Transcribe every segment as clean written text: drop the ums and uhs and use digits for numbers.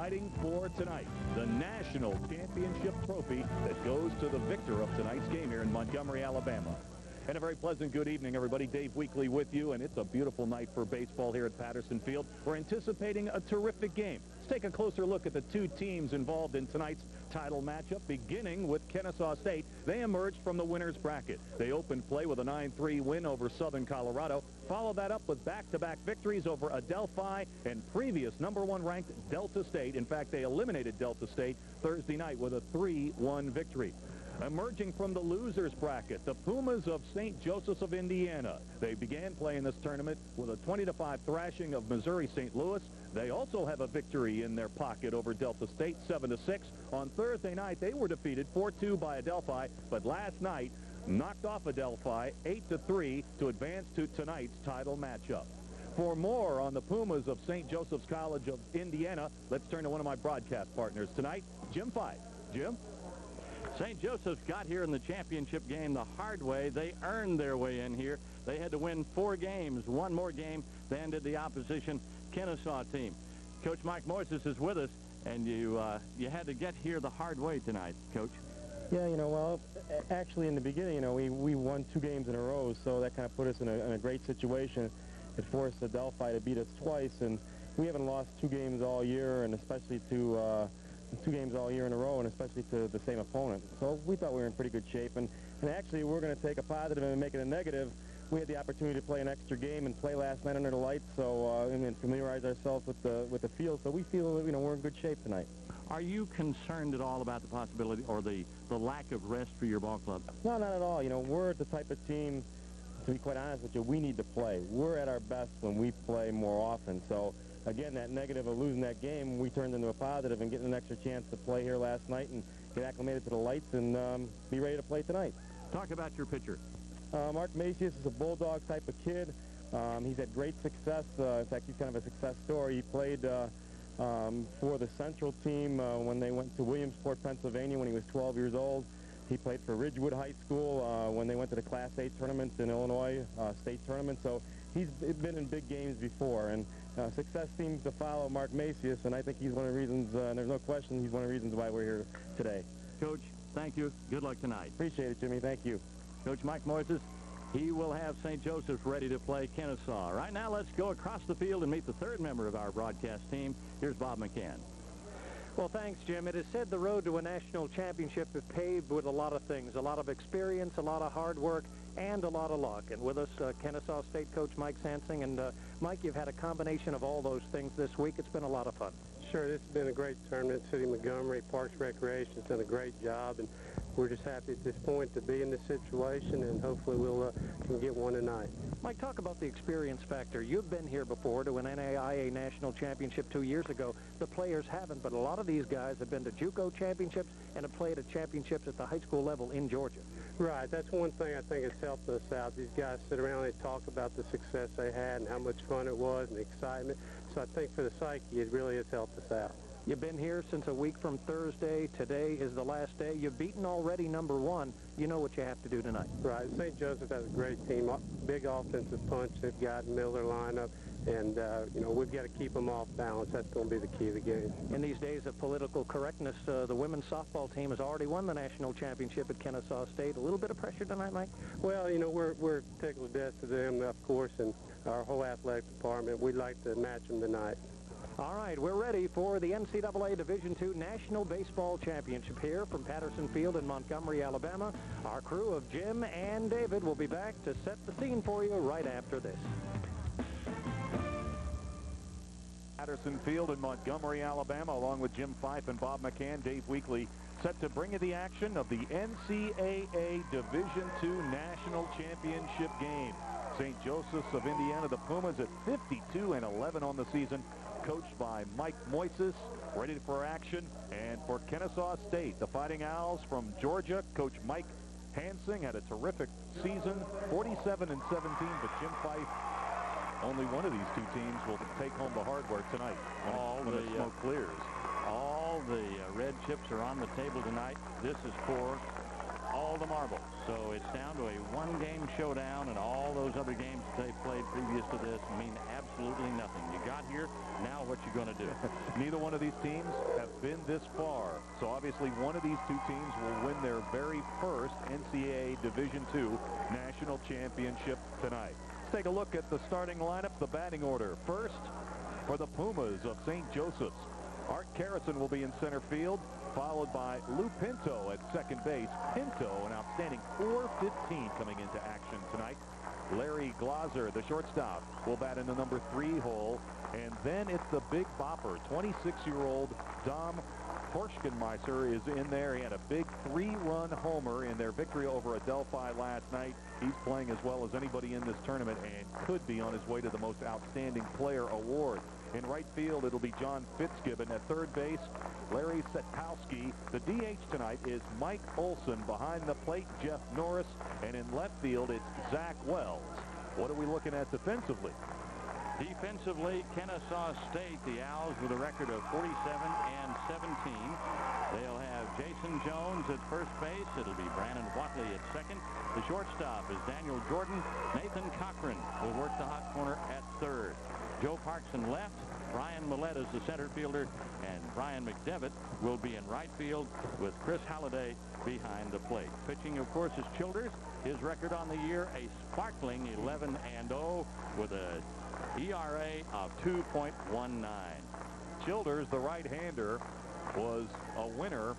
fighting for tonight, the national championship trophy that goes to the victor of tonight's game here in Montgomery, Alabama. And a very pleasant good evening, everybody. Dave Weekley with you, and it's a beautiful night for baseball here at Patterson Field. We're anticipating a terrific game. Let's take a closer look at the two teams involved in tonight's title matchup, beginning with Kennesaw State. They emerged from the winner's bracket. They opened play with a 9-3 win over Southern Colorado. Followed that up with back-to-back victories over Adelphi and previous #1 ranked Delta State. In fact, they eliminated Delta State Thursday night with a 3-1 victory. Emerging from the loser's bracket, the Pumas of St. Joseph's of Indiana. They began playing this tournament with a 20-5 thrashing of Missouri St. Louis. They also have a victory in their pocket over Delta State, 7-6. On Thursday night, they were defeated 4-2 by Adelphi, but last night knocked off Adelphi 8-3 to advance to tonight's title matchup. For more on the Pumas of St. Joseph's College of Indiana, let's turn to one of my broadcast partners tonight, Jim Fife. Jim? St. Joseph's got here in the championship game the hard way. They earned their way in here. They had to win 4 games, one more game than did the opposition Kennesaw team. Coach Mike Moises is with us, and you had to get here the hard way tonight, Coach. Yeah, well, actually in the beginning, we won 2 games in a row, so that kind of put us in a great situation. It forced Adelphi to beat us twice, and we haven't lost 2 games all year, and especially to 2 games all year in a row, and especially to the same opponent. So we thought we were in pretty good shape, and actually we're going to take a positive and make it a negative. We had the opportunity to play an extra game and play last night under the lights, so and familiarize ourselves with the field. So we feel that we're in good shape tonight. Are you concerned at all about the possibility or the lack of rest for your ball club? No, not at all. We're the type of team, to be quite honest with you, we need to play. We're at our best when we play more often. So again, that negative of losing that game, we turned into a positive and getting an extra chance to play here last night and get acclimated to the lights and be ready to play tonight. Talk about your pitcher. Mark Macias is a bulldog type of kid. He's had great success. In fact, he's kind of a success story. He played for the Central team when they went to Williamsport, Pennsylvania when he was 12 years old. He played for Ridgewood High School when they went to the Class A tournament in Illinois, state tournament. So he's been in big games before, and success seems to follow Mark Macias, and I think he's one of the reasons, and there's no question, he's one of the reasons why we're here today. Coach, thank you. Good luck tonight. Appreciate it, Jimmy. Thank you. Coach Mike Moises, he will have St. Joseph's ready to play Kennesaw. Right now, let's go across the field and meet the third member of our broadcast team. Here's Bob McCann. Well, thanks, Jim. It is said the road to a national championship is paved with a lot of things, a lot of experience, a lot of hard work, and a lot of luck. And with us, Kennesaw State coach Mike Sansing. And, Mike, you've had a combination of all those things this week. It's been a lot of fun. Sure, this has been a great tournament. City of Montgomery, Parks Recreation has done a great job, and we're just happy at this point to be in this situation, and hopefully we'll can get one tonight. Mike, talk about the experience factor. You've been here before to an NAIA national championship 2 years ago. The players haven't, but a lot of these guys have been to JUCO championships and have played at championships at the high school level in Georgia. Right, that's one thing I think has helped us out. These guys sit around and they talk about the success they had and how much fun it was and the excitement. So I think for the psyche, it really has helped us out. You've been here since a week from Thursday. Today is the last day. You've beaten already #1. You know what you have to do tonight. Right. St. Joseph has a great team, big offensive punch they've got in the middle of their lineup, and we've got to keep them off balance. That's going to be the key of the game. In these days of political correctness, the women's softball team has already won the national championship at Kennesaw State. A little bit of pressure tonight, Mike? Well, we're tickled to death to them, of course, and our whole athletic department. We'd like to match them tonight. All right, we're ready for the NCAA Division II National Baseball Championship here from Patterson Field in Montgomery, Alabama. Our crew of Jim and David will be back to set the scene for you right after this. Patterson Field in Montgomery, Alabama, along with Jim Fife and Bob McCann. Dave Weekley set to bring you the action of the NCAA Division II National Championship game. St. Joseph's of Indiana, the Pumas at 52-11 on the season, coached by Mike Moises, ready for action. And for Kennesaw State, the Fighting Owls from Georgia, Coach Mike Hansing had a terrific season, 47-17, but Jim Fife, only one of these two teams will take home the hardware tonight when the smoke clears. All the red chips are on the table tonight. This is for all the marbles. So it's down to a one-game showdown, and all those other games that they played previous to this mean absolutely nothing. You got here, now what you going to do? Neither one of these teams have been this far. So obviously one of these two teams will win their very first NCAA Division II national championship tonight. Let's take a look at the starting lineup, the batting order. First, for the Pumas of St. Joseph's, Art Carrison will be in center field, followed by Lou Pinto at second base. Pinto, an outstanding .415 coming into action tonight. Larry Glosser, the shortstop, will bat in the number 3 hole. And then it's the big bopper, 26-year-old Dom Horschenmeiser is in there. He had a big 3-run homer in their victory over Adelphi last night. He's playing as well as anybody in this tournament and could be on his way to the most outstanding player award. In right field, it'll be John Fitzgibbon. At third base, Larry Setowski. The DH tonight is Mike Olson. Behind the plate, Jeff Norris. And in left field, it's Zach Wells. What are we looking at defensively? Defensively, Kennesaw State, the Owls, with a record of 47 and 17. They'll have Jason Jones at first base. It'll be Brandon Watley at second. The shortstop is Daniel Jordan. Nathan Cochran will work the hot corner at third. Joe Parkson left. Brian Millett is the center fielder, and Brian McDevitt will be in right field with Chris Halliday behind the plate. Pitching, of course, is Childers. His record on the year, a sparkling 11-0 with a ERA of 2.19. Childers, the right-hander, was a winner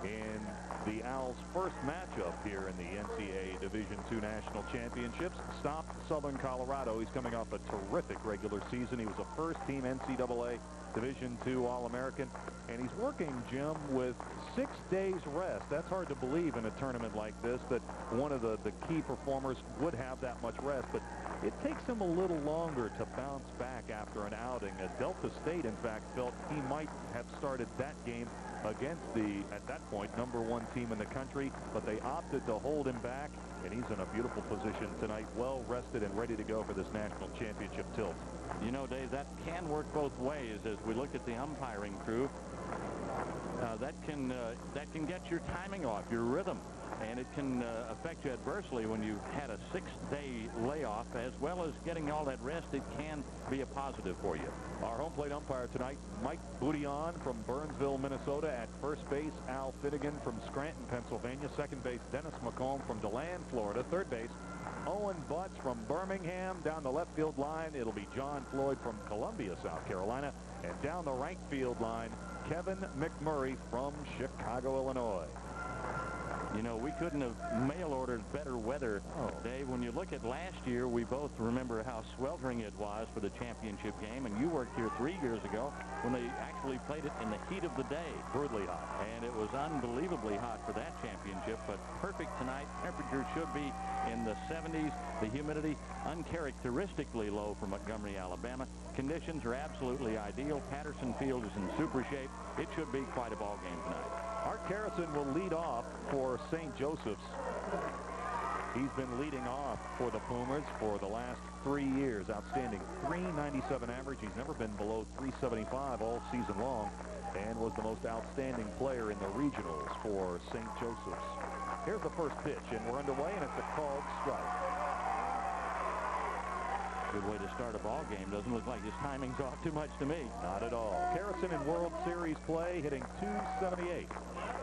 in the Owls' first matchup here in the NCAA Division II National Championships. Stopped Southern Colorado. He's coming off a terrific regular season. He was a first-team NCAA Division II All-American, and he's working, Jim, with 6 days rest. That's hard to believe in a tournament like this, that one of the key performers would have that much rest, but it takes him a little longer to bounce back after an outing. Delta State, in fact, felt he might have started that game against the, at that point, #1 team in the country, but they opted to hold him back, and he's in a beautiful position tonight, well rested and ready to go for this national championship tilt. You know, Dave, that can work both ways. As we look at the umpiring crew, that can get your timing off, your rhythm, and it can affect you adversely when you've had a 6-day layoff. As well as getting all that rest, it can be a positive for you. Our home plate umpire tonight, Mike Boudillon from Burnsville, Minnesota. At first base, Al Finnegan from Scranton, Pennsylvania. Second base, Dennis McComb from DeLand, Florida. Third base, Owen Butts from Birmingham. Down the left field line, it'll be John Floyd from Columbia, South Carolina. And down the right field line, Kevin McMurray from Chicago, Illinois. You know, we couldn't have mail-ordered better weather, Dave. When you look at last year, we both remember how sweltering it was for the championship game, and you worked here 3 years ago when they actually played it in the heat of the day. Brutally hot. And it was unbelievably hot for that championship, but perfect tonight. Temperature should be in the 70s. The humidity uncharacteristically low for Montgomery, Alabama. Conditions are absolutely ideal. Patterson Field is in super shape. It should be quite a ball game tonight. Art Carrison will lead off for St. Joseph's. He's been leading off for the Pumas for the last 3 years. Outstanding. .397 average. He's never been below .375 all season long, and was the most outstanding player in the regionals for St. Joseph's. Here's the first pitch, and we're underway, and it's a called strike. Good way to start a ball game. Doesn't look like his timing's off too much to me. Not at all. Carrison in World Series play, hitting .278.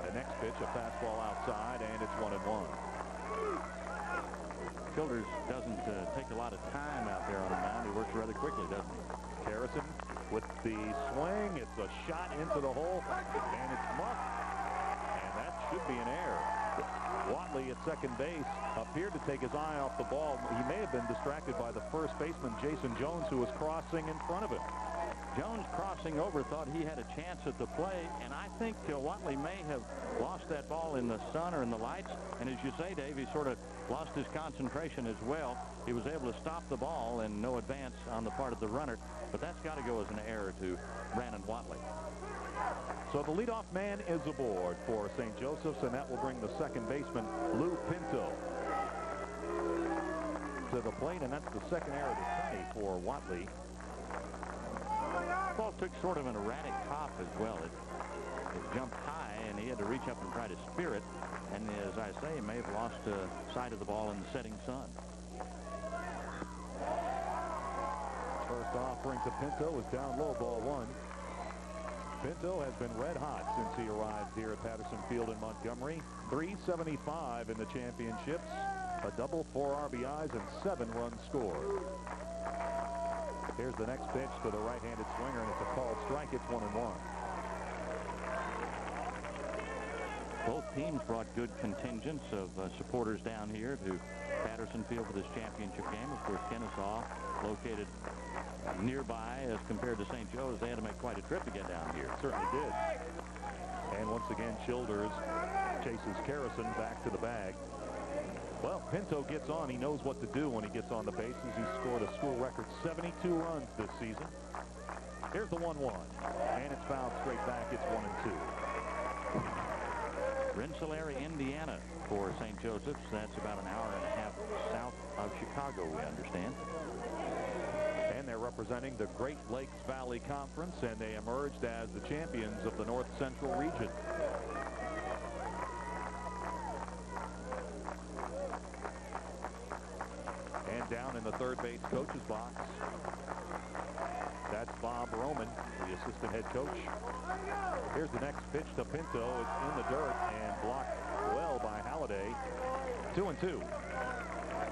The next pitch, a fastball outside, and it's 1-1. Childers doesn't take a lot of time out there on the mound. He works rather quickly, doesn't he? Carrison with the swing. It's a shot into the hole, and it's muffed. And that should be an error. Watley at second base appeared to take his eye off the ball. He may have been distracted by the first baseman, Jason Jones, who was crossing in front of him. Jones crossing over thought he had a chance at the play, and I think Watley may have lost that ball in the sun or in the lights. And as you say, Dave, he sort of lost his concentration as well. He was able to stop the ball and no advance on the part of the runner, but that's got to go as an error to Brandon Watley. So the leadoff man is aboard for St. Joseph's, and that will bring the second baseman, Lou Pinto, to the plate, and that's the second error of the day for Watley. The ball took sort of an erratic hop as well. It jumped high, and he had to reach up and try to spear it. And as I say, he may have lost sight of the ball in the setting sun. First offering to Pinto is down low, ball one. Pinto has been red hot since he arrived here at Patterson Field in Montgomery. 375 in the championships, a double, 4 RBIs, and 7 runs scored. Here's the next pitch to the right-handed swinger, and it's a called strike. It's 1-1. Both teams brought good contingents of supporters down here to Patterson Field for this championship game. Of course, Kennesaw, located nearby as compared to St. Joe's, they had to make quite a trip to get down here. Certainly did. And once again, Childers chases Kerrison back to the bag. Well, Pinto gets on. He knows what to do when he gets on the bases. He scored a school record 72 runs this season. Here's the 1-1. And it's fouled straight back. It's 1-2. Rensselaer, Indiana for St. Joseph's. That's about an hour and a half south of Chicago, we understand. And they're representing the Great Lakes Valley Conference, and they emerged as the champions of the North Central region. And down in the third base coach's box, that's Bob Roman, the assistant head coach. Here's the next pitch to Pinto. It's in the dirt and blocked well by Halliday. 2-2.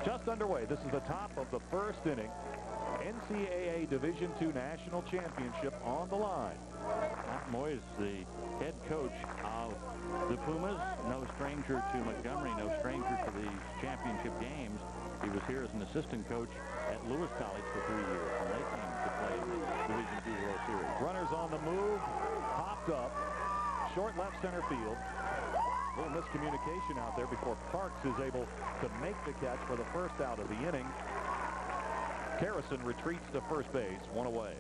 Just underway. This is the top of the first inning. NCAA Division II National Championship on the line. Matt Moyes, the head coach of the Pumas, no stranger to Montgomery, no stranger to these championship games. He was here as an assistant coach at Lewis College for 3 years when they came to play in the Division II World Series. Runners on the move, popped up, short left center field. A little miscommunication out there before Parks is able to make the catch for the first out of the inning. Kerrison retreats to first base, 1 away.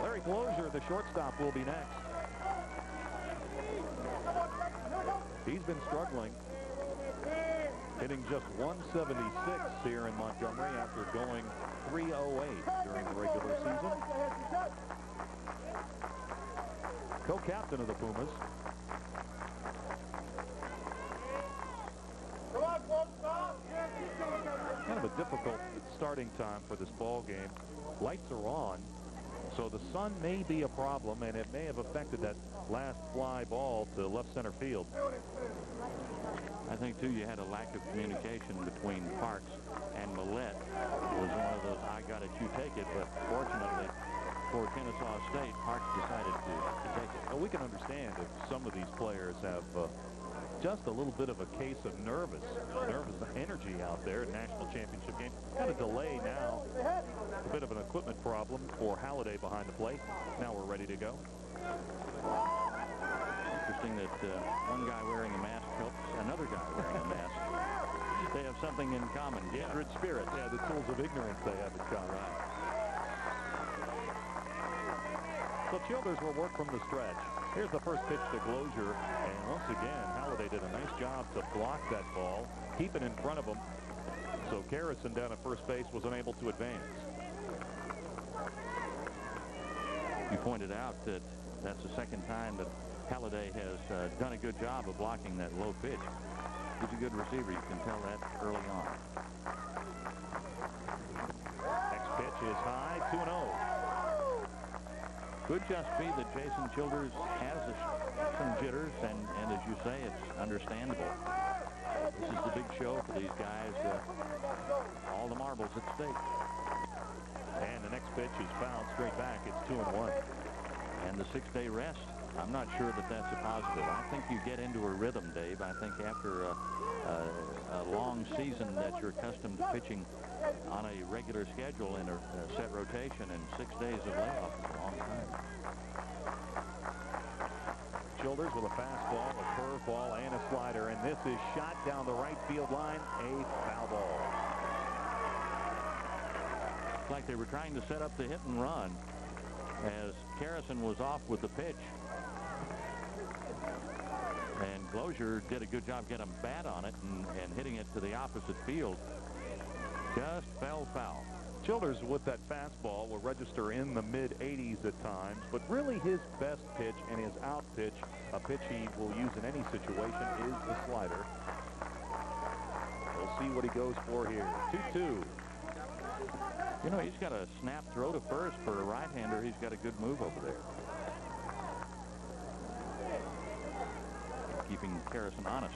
Larry Glozier, the shortstop, will be next. He's been struggling, hitting just 176 here in Montgomery after going 308 during the regular season. Co-captain of the Pumas. Kind of a difficult starting time for this ball game. Lights are on, so the sun may be a problem, and it may have affected that last fly ball to left center field. I think, too, you had a lack of communication between Parks and Millette. It was one of those, I got it, you take it, but fortunately for Kennesaw State, Parks decided to take it. Well, we can understand if some of these players have just a little bit of a case of nervous energy out there at national championship game. Kind of delay now. A bit of an equipment problem for Halliday behind the plate. Now we're ready to go. Interesting that one guy wearing a mask helps another guy wearing a mask. They have something in common. Kindred spirits. Yeah, the tools of ignorance they have in common. So Childers will work from the stretch. Here's the first pitch to Glozier, and once again, Halliday did a nice job to block that ball, keep it in front of him, so Kerrison down at first base was unable to advance. You pointed out that that's the second time that Halliday has done a good job of blocking that low pitch. He's a good receiver. You can tell that early on. Next pitch is high, 2-0. Could just be that Jason Childers has some jitters, and as you say, it's understandable. This is the big show for these guys. All the marbles at stake. And the next pitch is fouled straight back. It's 2-1. And the 6-day rest, I'm not sure that that's a positive. I think you get into a rhythm, Dave. I think after a long season that you're accustomed to pitching on a regular schedule in a set rotation, and 6 days of layoff is a long time. Childers with a fastball, a curveball, and a slider, and this is shot down the right field line, a foul ball. It's like they were trying to set up the hit and run as Kerrison was off with the pitch. And Glozier did a good job getting a bat on it and hitting it to the opposite field. Just fell foul. Childers with that fastball will register in the mid-80s at times, but really his best pitch and his out pitch, a pitch he will use in any situation, is the slider. We'll see what he goes for here. 2-2. You know, he's got a snap throw to first for a right-hander. He's got a good move over there. Keeping Harrison honest.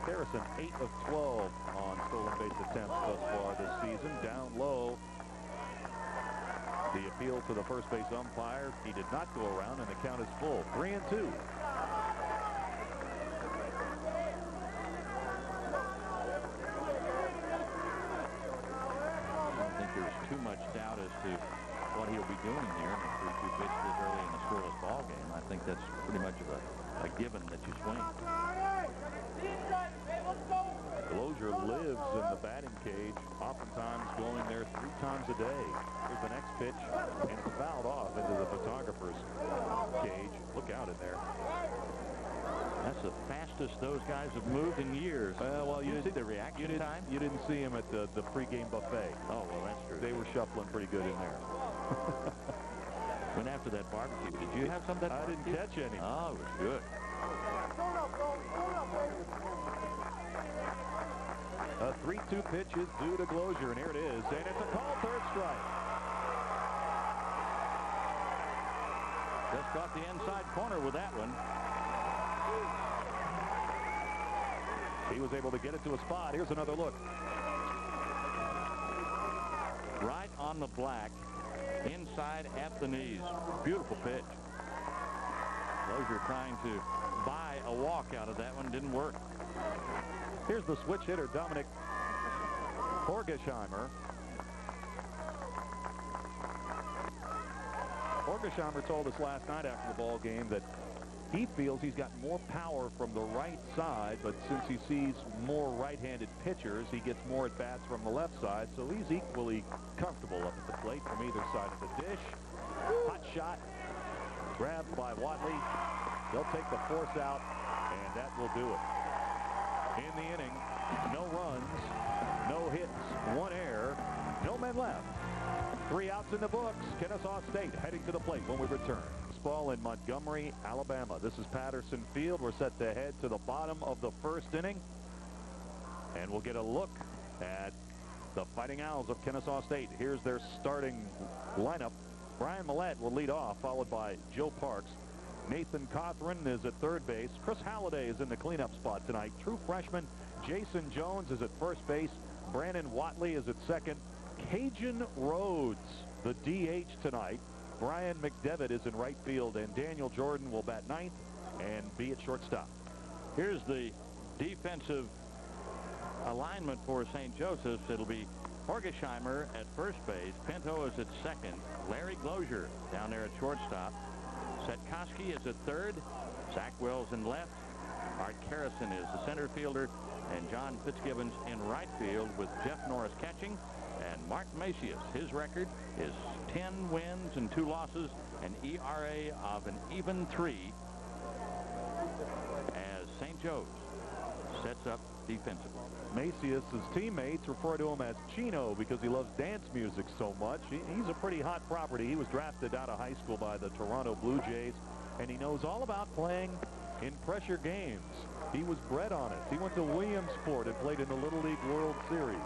Harrison 8 of 12 on stolen base attempts thus far this season. Down low. The appeal to the first base umpire. He did not go around, and the count is full. 3-2. I don't think there's too much doubt as to what he'll be doing here in the 3-2 pitch this early in the scoreless ball game. I think that's pretty much of a given that you swing. Glozier lives in the batting cage, oftentimes going there 3 times a day. Here's the next pitch, and it's fouled off into the photographer's cage. Look out in there. That's the fastest those guys have moved in years. Well, you see the reaction time? You didn't see him at the pregame buffet. Oh, well, that's true. They were shuffling pretty good in there. Went after that barbecue. Did you have some of that I didn't catch any. Oh, it was good. A 3-2 pitch is due to Glozier, and here it is. And it's a called third strike. Just caught the inside corner with that one. He was able to get it to a spot. Here's another look. Right on the black. Inside at the knees. Beautiful pitch. Glozier trying to buy a walk out of that one. Didn't work. Here's the switch hitter, Dominic Horgesheimer. Horgesheimer told us last night after the ball game that he feels he's got more power from the right side, but since he sees more right-handed pitchers, he gets more at-bats from the left side, so he's equally comfortable up at the plate from either side of the dish. Hot shot, grabbed by Watley. They'll take the force out, and that will do it. In the inning, no runs, no hits, 1 error, no men left. 3 outs in the books. Kennesaw State heading to the plate when we return. Ball in Montgomery, Alabama. This is Patterson Field. We're set to head to the bottom of the first inning, and we'll get a look at the Fighting Owls of Kennesaw State. Here's their starting lineup. Brian Millett will lead off, followed by Joe Parks. Nathan Cothran is at third base. Chris Halliday is in the cleanup spot tonight. True freshman Jason Jones is at first base. Brandon Watley is at second. Cajun Rhodes, the DH tonight. Brian McDevitt is in right field, and Daniel Jordan will bat ninth and be at shortstop. Here's the defensive alignment for St. Joseph's. It'll be Horgesheimer at first base. Pinto is at second. Larry Glozier down there at shortstop. Setkoski is at third. Zach Wells in left. Art Harrison is the center fielder. And John Fitzgibbons in right field with Jeff Norris catching. And Mark Macias, his record is 10 wins and 2 losses, an ERA of an even 3 as St. Joe's sets up defensively. Macias' teammates refer to him as Chino because he loves dance music so much. He's a pretty hot property. He was drafted out of high school by the Toronto Blue Jays, and he knows all about playing in pressure games. He was bred on it. He went to Williamsport and played in the Little League World Series.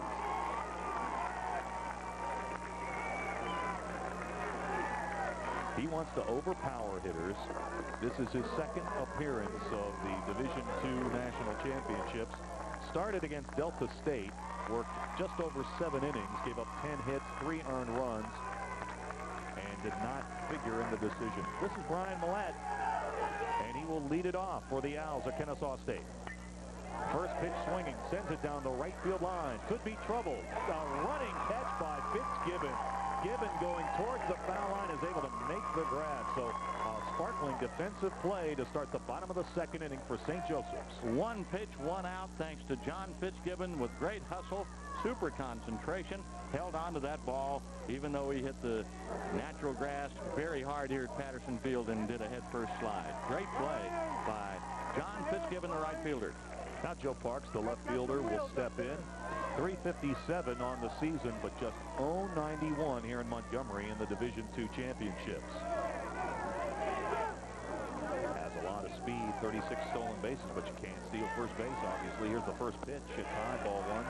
He wants to overpower hitters. This is his second appearance of the Division II National Championships. Started against Delta State, worked just over 7 innings, gave up 10 hits, 3 earned runs, and did not figure in the decision. This is Brian Millett, and he will lead it off for the Owls at Kennesaw State. First pitch swinging, sends it down the right field line. Could be trouble. A running catch by Fitzgibbon. Gibbon going towards the foul line is able to make the grab. So a sparkling defensive play to start the bottom of the second inning for St. Joseph's. 1 pitch, 1 out thanks to John Fitzgibbon with great hustle, super concentration, held on to that ball even though he hit the natural grass very hard here at Patterson Field and did a head-first slide. Great play by John Fitzgibbon, the right fielder. Now Joe Parks, the left fielder, will step in. 357 on the season, but just 091 here in Montgomery in the Division II championships. Has a lot of speed, 36 stolen bases, but you can't steal first base, obviously. Here's the first pitch. It's high, ball one.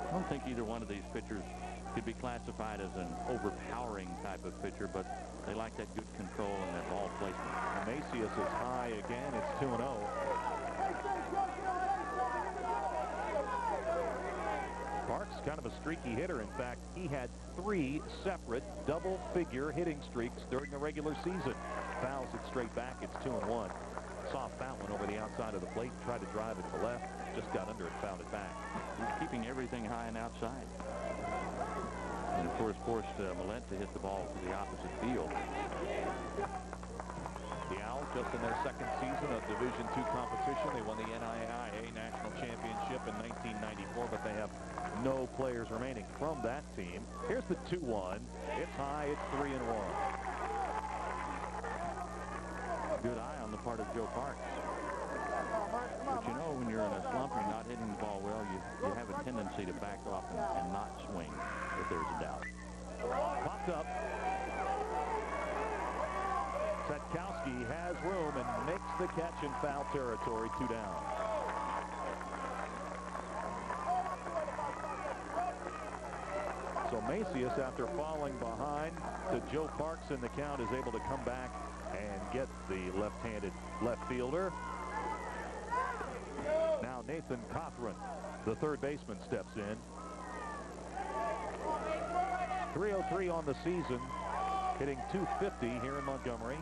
I don't think either one of these pitchers could be classified as an overpowering type of pitcher, but they like that good control and that ball placement. Macias is high again. It's 2-0. Parks, kind of a streaky hitter. In fact, he had 3 separate double-figure hitting streaks during the regular season. Fouls it straight back. It's 2-1. Soft foul one over the outside of the plate. Tried to drive it to left. Just got under it, fouled it back. He's keeping everything high and outside. And, of course, forced Millett to hit the ball to the opposite field. The Owls, just in their second season of Division II competition. They won the NAIA National Championship in 1994, but they have no players remaining from that team. Here's the 2-1. It's high. It's 3-1. Good eye on the part of Joe Parks. But you know, when you're in a slump and not hitting the ball well, you have a tendency to back off and not swing if there's a doubt. Popped up. Setkowski has room and makes the catch in foul territory. 2 down. So Macias, after falling behind to Joe Parks in the count, is able to come back and get the left-handed left fielder. Now Nathan Cothran, the third baseman, steps in. 303 on the season, hitting .250 here in Montgomery.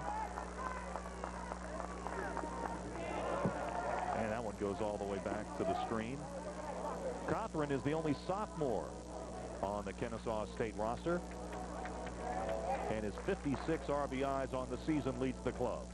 And that one goes all the way back to the screen. Cothran is the only sophomore on the Kennesaw State roster, and his 56 RBIs on the season leads the club.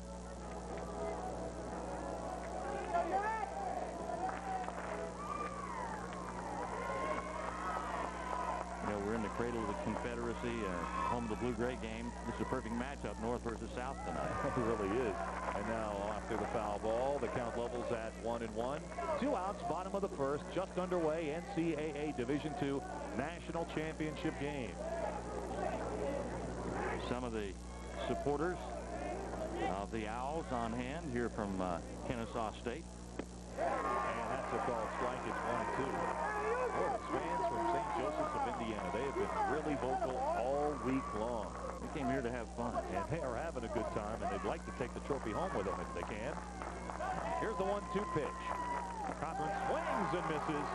We're in the cradle of the Confederacy, home of the Blue-Gray game. This is a perfect matchup, North versus South tonight. It really is. And now after the foul ball, the count levels at 1-1. 2 outs, bottom of the first, just underway. NCAA Division II National Championship game. Some of the supporters of the Owls on hand here from Kennesaw State. And that's a called strike. It's 1-2. Boy, those fans from St. Joseph's of Indiana, they have been really vocal all week long. They came here to have fun. And they are having a good time, and they'd like to take the trophy home with them if they can. Here's the 1-2 pitch. Cothran swings and misses.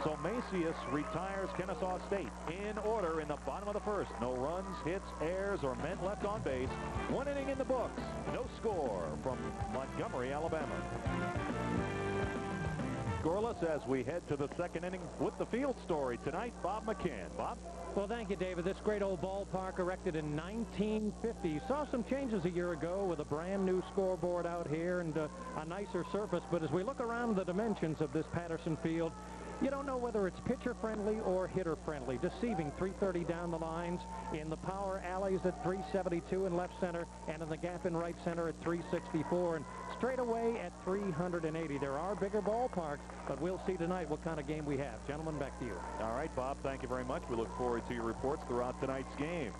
So Macias retires Kennesaw State in order in the bottom of the first. No runs, hits, errors, or men left on base. 1 inning in the books. No score from Montgomery, Alabama. Scoreless as we head to the second inning with the field story tonight. Bob McCann. Bob? Well, thank you, David. This great old ballpark, erected in 1950, saw some changes a year ago with a brand new scoreboard out here and a nicer surface. But as we look around the dimensions of this Patterson Field, you don't know whether it's pitcher-friendly or hitter-friendly. Deceiving 330 down the lines, in the power alleys at 372 in left center, and in the gap in right center at 364, and straight away at 380. There are bigger ballparks, but we'll see tonight what kind of game we have. Gentlemen, back to you. All right, Bob, thank you very much. We look forward to your reports throughout tonight's game.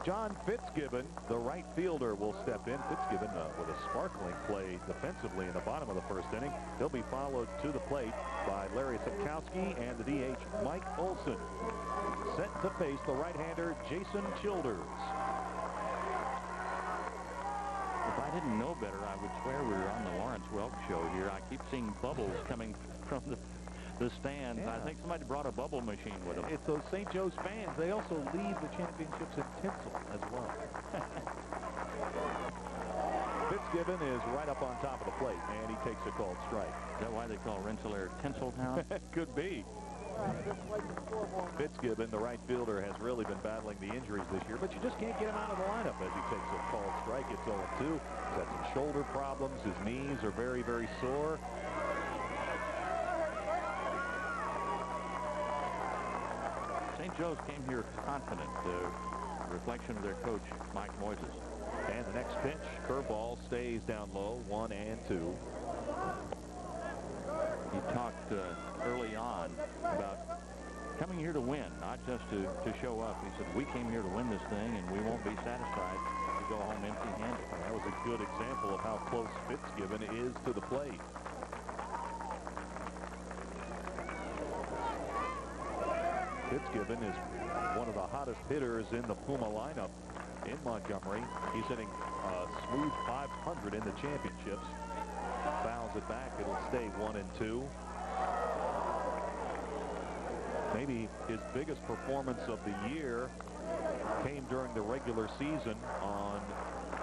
John Fitzgibbon, the right fielder, will step in. Fitzgibbon with a sparkling play defensively in the bottom of the first inning. He'll be followed to the plate by Larry Setkowski and the DH Mike Olson. Set to face the right-hander Jason Childers. If I didn't know better, I would swear we were on the Lawrence Welk show here. I keep seeing bubbles coming from the stands. Yeah. I think somebody brought a bubble machine with them. It's those St. Joe's fans. They also leave the championships in tinsel as well. Fitzgibbon is right up on top of the plate, and he takes a called strike. Is that why they call Rensselaer Tinseltown? Could be. Fitzgibbon, the right fielder, has really been battling the injuries this year, but you just can't get him out of the lineup as he takes a called strike. It's 0-2. He's had some shoulder problems. His knees are very, very sore. St. Joe's came here confident, reflection of their coach, Mike Moises. And the next pitch, curveball, stays down low, 1-2. He talked early on about coming here to win, not just to show up. He said, we came here to win this thing, and we won't be satisfied to go home empty-handed. That was a good example of how close Fitzgibbon is to the plate. Fitzgibbon is one of the hottest hitters in the Puma lineup in Montgomery. He's hitting a smooth 500 in the championships. Fouls it back. It'll stay 1-2. Maybe his biggest performance of the year came during the regular season on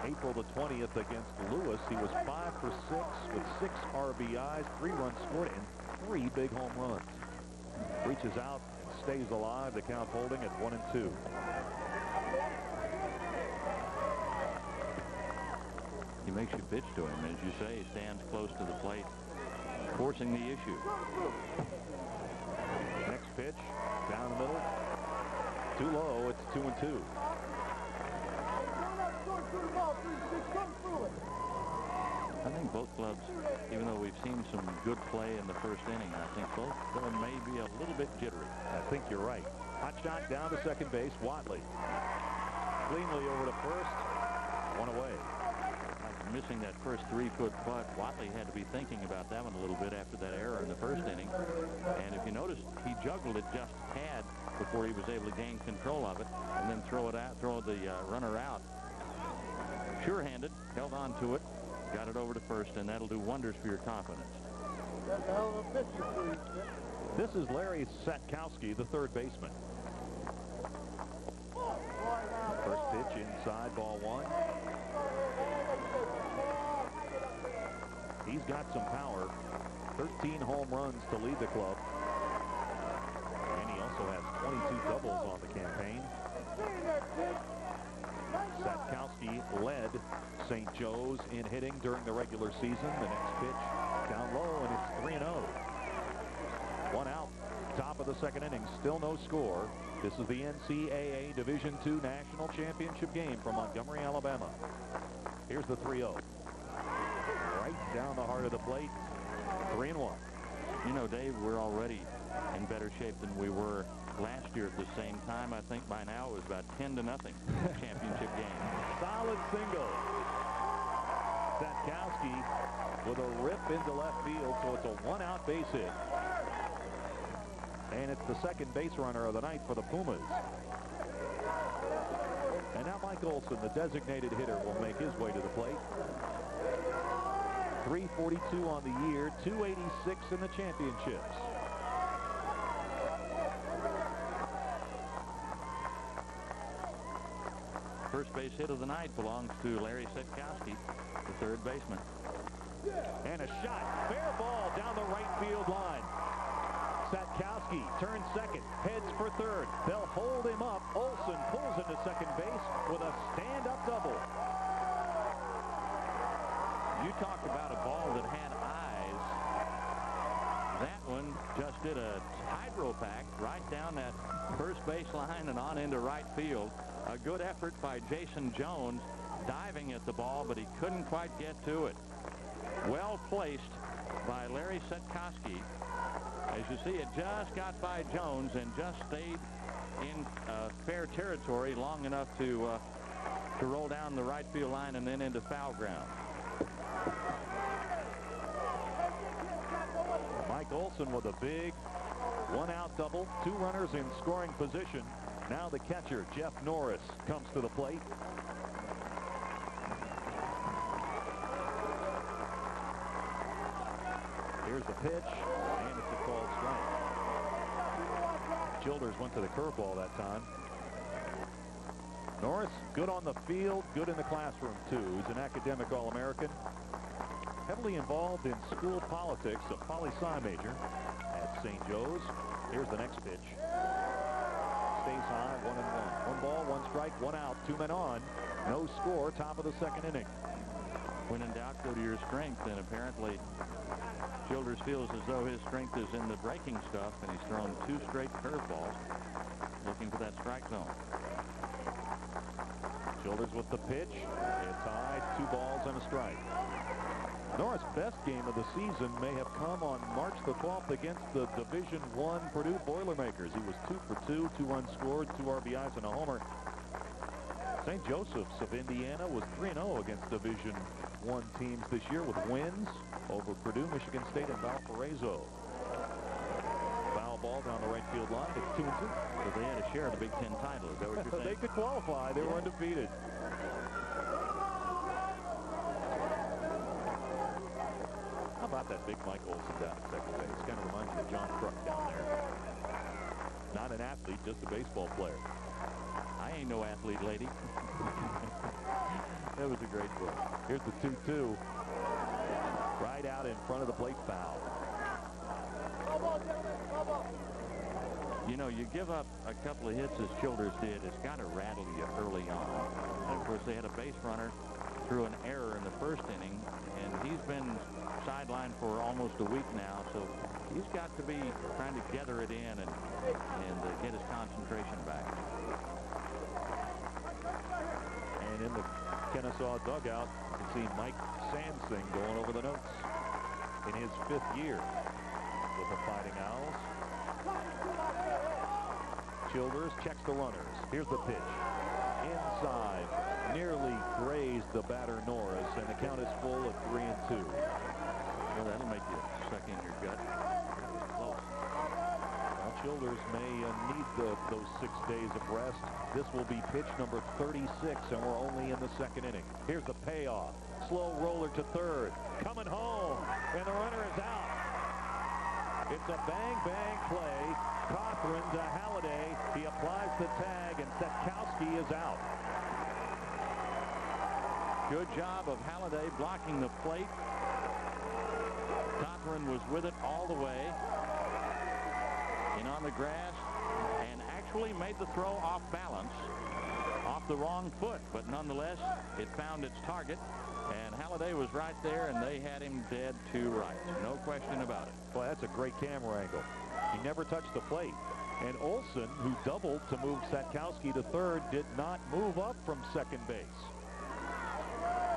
April the 20th against Lewis. He was 5 for 6 with 6 RBIs, 3 runs scored, and 3 big home runs. Reaches out and stays alive. The count holding at 1-2. He makes you pitch to him. As you say, he stands close to the plate, forcing the issue. Next pitch, down the middle. Too low. It's 2-2. I think both clubs, even though we've seen some good play in the first inning, I think both of them may be a little bit jittery. I think you're right. Hot shot down to second base. Watley. Cleanly over to first. One away. Missing that first 3-foot putt, Watley had to be thinking about that one a little bit after that error in the first inning. And if you notice, he juggled it just a tad before he was able to gain control of it and then throw the runner out. Sure-handed, held on to it, got it over to first, and that'll do wonders for your confidence. This is Larry Satkowski, the third baseman. First pitch inside, ball 1. He's got some power. 13 home runs to lead the club. And he also has 22 doubles on the campaign. Satkowski led St. Joe's in hitting during the regular season. The next pitch down low, and it's 3-0. 1 out. Top of the second inning. Still no score. This is the NCAA Division II National Championship game from Montgomery, Alabama. Here's the 3-0. Right down the heart of the plate. 3-1. You know, Dave, we're already in better shape than we were last year at the same time. I think by now it was about 10-0 championship game. Solid single. Satkowski with a rip into left field, so it's a 1-out base hit. And it's the second base runner of the night for the Pumas. And now Mike Olson, the designated hitter, will make his way to the plate. 342 on the year, 286 in the championships. First base hit of the night belongs to Larry Satkowski, the third baseman. And a shot, fair ball down the right field line. Satkowski turns second, heads for third. They'll hold him up. Olson pulls into second base with a stand-up double. You talked about a ball that had eyes. That one just did a hydropack right down that first base line and on into right field. A good effort by Jason Jones diving at the ball, but he couldn't quite get to it. Well placed by Larry Satkowski. As you see, it just got by Jones and just stayed in fair territory long enough to roll down the right field line and then into foul ground. Mike Olson with a big 1-out double, 2 runners in scoring position. Now the catcher, Jeff Norris, comes to the plate. Here's the pitch, and it's a called strike. Childers went to the curveball that time. Norris, good on the field, good in the classroom, too. He's an academic All-American. Heavily involved in school politics, a poli-sci major at St. Joe's. Here's the next pitch. Stays high, 1-1. 1 ball, 1 strike, 1 out, 2 men on. No score, top of the second inning. When in doubt, go to your strength, and apparently Childers feels as though his strength is in the breaking stuff, and he's thrown 2 straight curveballs looking for that strike zone. Childers with the pitch. It's high, 2 balls and a strike. Norris' best game of the season may have come on March the 12th against the Division I Purdue Boilermakers. He was 2 for 2, 2 unscored, 2 RBIs and a homer. St. Joseph's of Indiana was 3-0 against Division I teams this year with wins over Purdue, Michigan State, and Valparaiso. Foul ball down the right field line. It's 2-2. So they had a share of the Big Ten title. Is that what you're saying? They could qualify. They were undefeated. How about that big Mike Olson down at second base? Kind of reminds me of John Kruk down there. Not an athlete, just a baseball player. I ain't no athlete, lady. That was a great play. Here's the 2-2. Right out in front of the plate, foul. You know, you give up a couple of hits as Childers did, it's got to rattle you early on. And of course, they had a base runner through an error in the first inning, and he's been sidelined for almost a week now, so he's got to be trying to gather it in and get his concentration back. And in the Kennesaw dugout, you can see Mike Sansing going over the notes in his 5th year with the Fighting Owls. Childers checks the runners. Here's the pitch. Inside. Nearly grazed the batter Norris, and the count is full of 3-2. Well, that'll make you suck in your gut. Close. Well, Childers may need those 6 days of rest. This will be pitch number 36, and we're only in the 2nd inning. Here's the payoff. Slow roller to third. Coming home, and the runner is out. It's a bang-bang play. Cothran to Halliday. He applies the tag, and Setkowski is out. Good job of Halliday blocking the plate. Cothran was with it all the way. In on the grass, and actually made the throw off balance, off the wrong foot, but nonetheless, it found its target. And Halliday was right there, and they had him dead to rights. No question about it. Boy, that's a great camera angle. He never touched the plate. And Olson, who doubled to move Setkowski to third, did not move up from second base.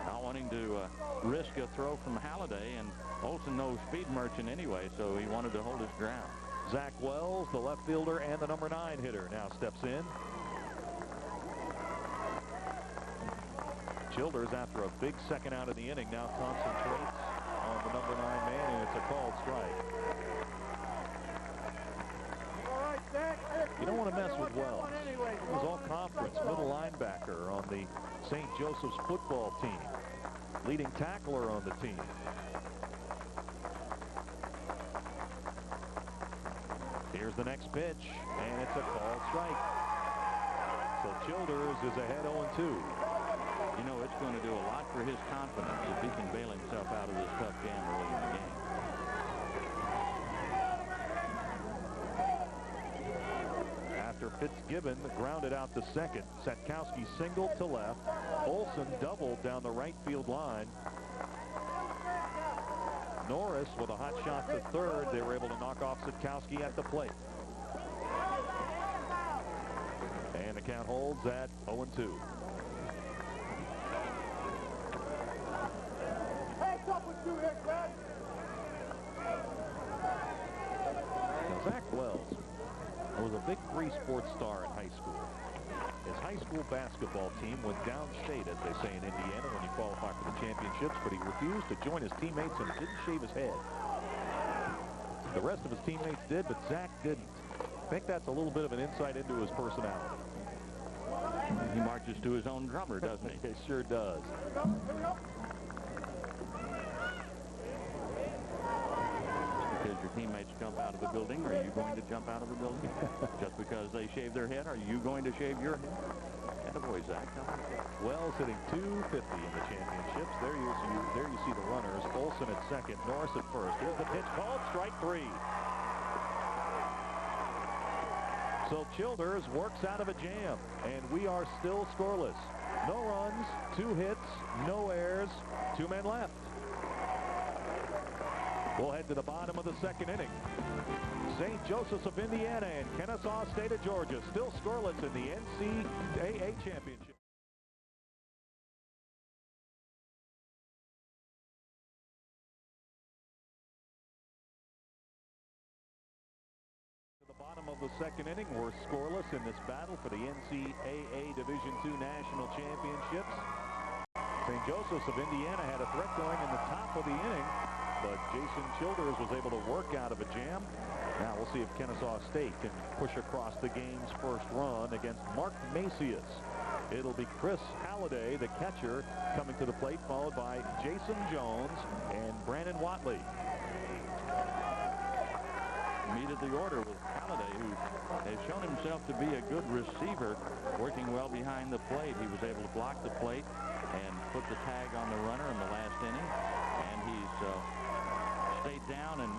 Not wanting to risk a throw from Halliday, and Olson knows speed merchant anyway, so he wanted to hold his ground. Zach Wells, the left fielder and the number 9 hitter, now steps in. Childers, after a big second out of the inning, now concentrates on the number 9 man, and it's a called strike. You don't want to mess with Wells. He was all-conference middle linebacker on the St. Joseph's football team, leading tackler on the team. Here's the next pitch, and it's a called strike. So Childers is ahead 0-2. You know, it's going to do a lot for his confidence if he can bail himself out of this tough jam early in the game. After Fitzgibbon grounded out to second, Setkowski singled to left. Olson doubled down the right field line. Norris with a hot shot to third. They were able to knock off Setkowski at the plate. And the count holds at 0-2. Now, Zach Wells was a big 3-sport star in high school. His high school basketball team went downstate, as they say in Indiana, when you qualify for the championships, but he refused to join his teammates and didn't shave his head. The rest of his teammates did, but Zach didn't. I think that's a little bit of an insight into his personality. He marches to his own drummer, doesn't he? He sure does. Because your teammates jump out of the building, are you going to jump out of the building? Just because they shave their head, are you going to shave your head? Attaboy, Zach. Wells hitting .250 in the championships. There you see the runners. Olson at second, Norris at first. Here's the pitch called, strike 3. So Childers works out of a jam, and we are still scoreless. No runs, 2 hits, no errors, 2 men left. We'll head to the bottom of the 2nd inning. St. Joseph's of Indiana and Kennesaw State of Georgia still scoreless in the NCAA championship. of the second inning. We're scoreless in this battle for the NCAA Division II National Championships. St. Joseph's of Indiana had a threat going in the top of the inning, but Jason Childers was able to work out of a jam. Now we'll see if Kennesaw State can push across the game's first run against Mark Macias. It'll be Chris Halliday, the catcher, coming to the plate, followed by Jason Jones and Brandon Watley. Meet at the order with Halliday, who has shown himself to be a good receiver, working well behind the plate. He was able to block the plate and put the tag on the runner in the last inning, and he's stayed down and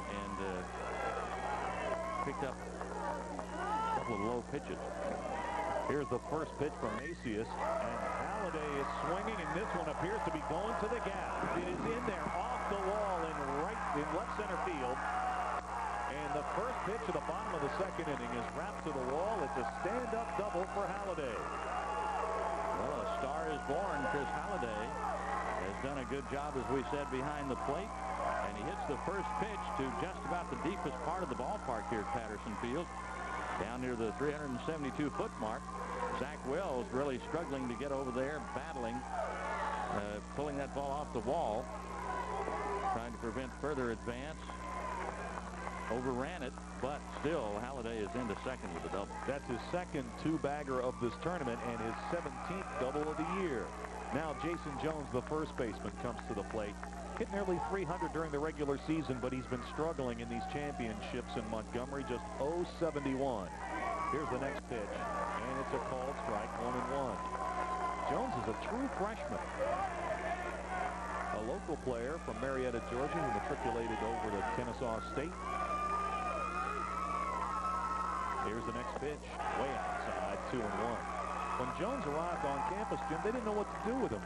picked up a couple of low pitches. Here's the first pitch from Macias, and Halliday is swinging, and this one appears to be going to the gap. It is in there, off the wall, in left center field. And the first pitch at the bottom of the second inning is wrapped to the wall. It's a stand-up double for Halliday. Well, a star is born. Chris Halliday has done a good job, as we said, behind the plate. And he hits the first pitch to just about the deepest part of the ballpark here at Patterson Field, down near the 372-foot mark. Zach Wells really struggling to get over there, battling, pulling that ball off the wall, trying to prevent further advance. Overran it, but still Halliday is into second with a double. That's his second two-bagger of this tournament and his 17th double of the year. Now Jason Jones, the first baseman, comes to the plate. Hit nearly 300 during the regular season, but he's been struggling in these championships in Montgomery, just 0-71. Here's the next pitch, and it's a called strike, 1-1. Jones is a true freshman. A local player from Marietta, Georgia, who matriculated over to Kennesaw State. Here's the next pitch, way outside, 2-1. When Jones arrived on campus, Jim, they didn't know what to do with him.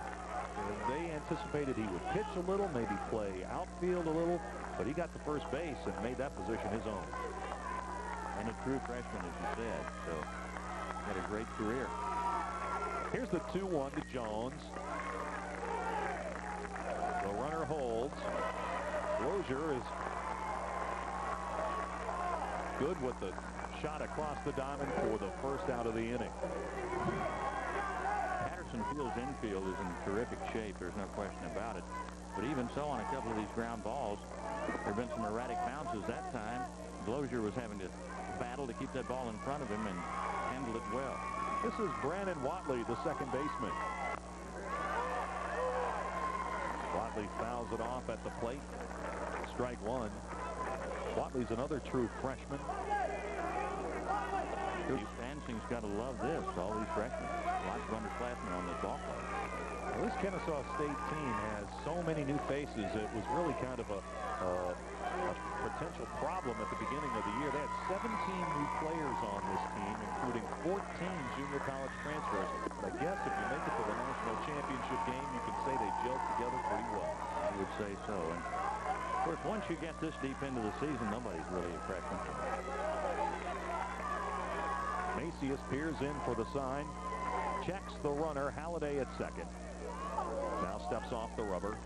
They anticipated he would pitch a little, maybe play outfield a little, but he got to first base and made that position his own. And a true freshman, as you said, so had a great career. Here's the 2-1 to Jones. The runner holds. Lozier is good with the shot across the diamond for the first out of the inning. Patterson Field's infield is in terrific shape. There's no question about it. But even so, on a couple of these ground balls, there have been some erratic bounces that time. Lozier was having to battle to keep that ball in front of him and handled it well. This is Brandon Watley, the second baseman. Watley fouls it off at the plate. Strike one. Watley's another true freshman. Dancing's got to love this, all these freshmen. Lots of underclassmen on this ball club. Well, this Kennesaw State team has so many new faces. It was really kind of a potential problem at the beginning of the year. They had 17 new players on this team, including 14 junior college transfers. But I guess if you make it to the national championship game, you can say they gelled together pretty well. I would say so. And of course, once you get this deep into the season, nobody's really a freshman. Macias peers in for the sign. Checks the runner. Halliday at second. Now steps off the rubber.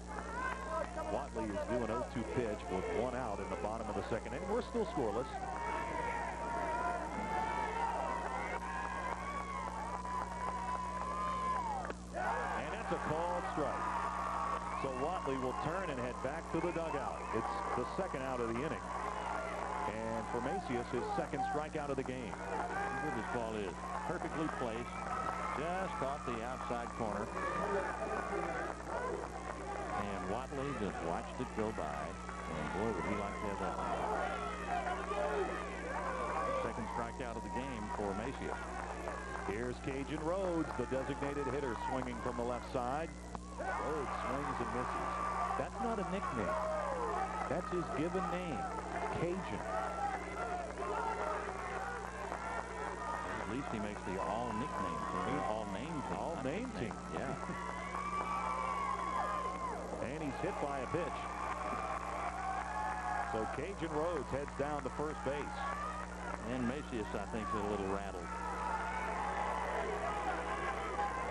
Watley is due an 0-2 pitch with one out in the bottom of the second inning. We're still scoreless. And that's a called strike. So Watley will turn and head back to the dugout. It's the second out of the inning. And for Macias, his second strikeout of the game. Good this ball is. Perfectly placed. Just caught the outside corner. And Watley just watched it go by. And boy, would he like to have that one. Second strikeout of the game for Macias. Here's Cajun Rhodes, the designated hitter, swinging from the left side. Rhodes swings and misses. That's not a nickname. That's his given name, Cajun. At least he makes the all-nickname team. All-name team. All-name team. Yeah. And he's hit by a pitch. So Cajun Rhodes heads down to first base. And Macias, I think, is a little rattled.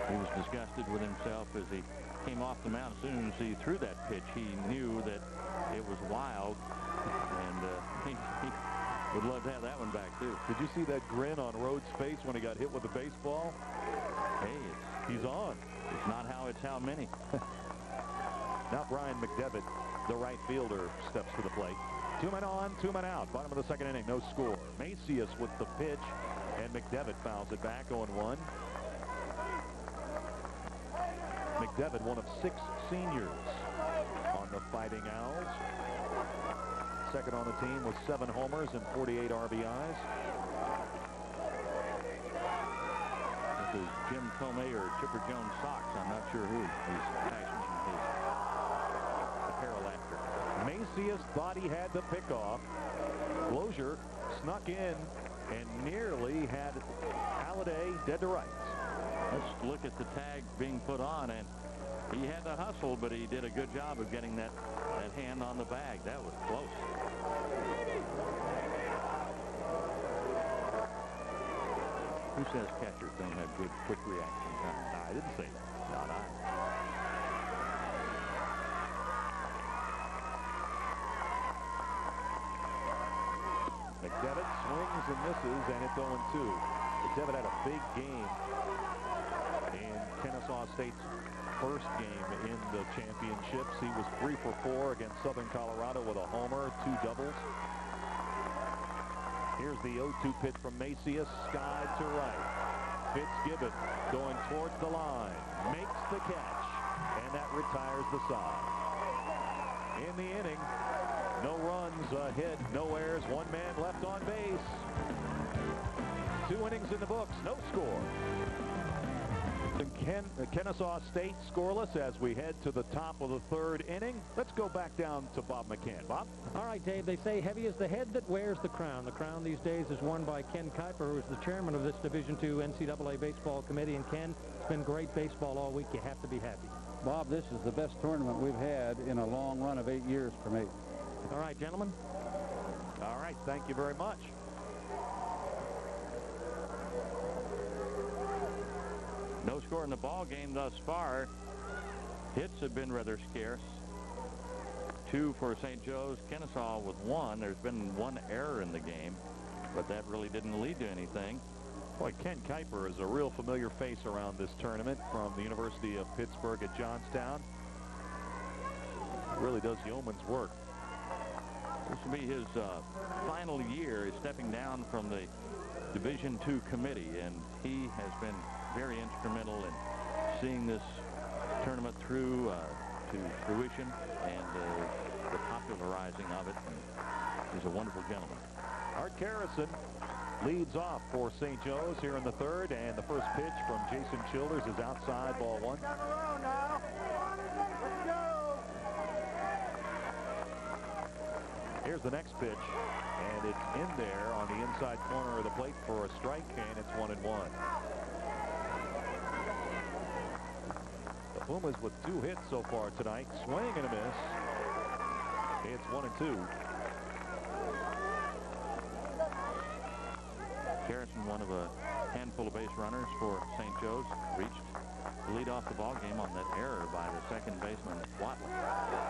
He was disgusted with himself as he came off the mound. As soon as he threw that pitch, he knew that it was wild. And he Would love to have that one back, too. Did you see that grin on Rhodes' face when he got hit with the baseball? Hey, He's on. it's not how, it's how many. Now Brian McDevitt, the right fielder, steps to the plate. 2 men on, 2 men out. Bottom of the second inning, no score. Macias with the pitch, and McDevitt fouls it back, 0-1. McDevitt, one of 6 seniors on the Fighting Owls. Second on the team with 7 homers and 48 RBIs. This is Jim Tomei or Chipper Jones socks. I'm not sure who he's fashioning his apparel after. Macias thought he had the pickoff. Lozier snuck in and nearly had Halliday dead to rights. Let's look at the tag being put on, and he had to hustle, but he did a good job of getting that hand on the bag. That was close. Who says catchers don't have good quick reaction time? I didn't say that. Not I. McDevitt swings and misses, and it's 0-2. McDevitt had a big game in Kennesaw State's first game in the championships. He was 3 for 4 against Southern Colorado with a homer, 2 doubles. Here's the 0-2 pitch from Macias, sky to right. Fitzgibbon going towards the line, makes the catch, and that retires the side. In the inning, no runs, a hit, no errors, 1 man left on base. 2 innings in the books, no score. Kennesaw State scoreless as we head to the top of the 3rd inning. Let's go back down to Bob McCann. Bob? All right, Dave, they say heavy is the head that wears the crown. The crown these days is worn by Ken Kuiper, who is the chairman of this Division II NCAA baseball committee. And Ken, it's been great baseball all week. You have to be happy. Bob, this is the best tournament we've had in a long run of 8 years for me. All right, gentlemen. All right, thank you very much. No score in the ball game thus far. Hits have been rather scarce. 2 for St. Joe's. Kennesaw with 1. There's been 1 error in the game, but that really didn't lead to anything. Boy, Ken Kuiper is a real familiar face around this tournament from the University of Pittsburgh at Johnstown. Really does yeoman's work. This will be his final year. He's stepping down from the Division II committee, and he has been very instrumental in seeing this tournament through to fruition and the popularizing of it. And he's a wonderful gentleman. Art Garrison leads off for St. Joe's here in the 3rd, and the first pitch from Jason Childers is outside, ball 1. Here's the next pitch, and it's in there on the inside corner of the plate for a strike, and it's 1-1. The Pumas with 2 hits so far tonight. Swing and a miss. It's 1-2. Garrison, one of a handful of base runners for St. Joe's, reached the lead off the ball game on that error by the second baseman, Watley.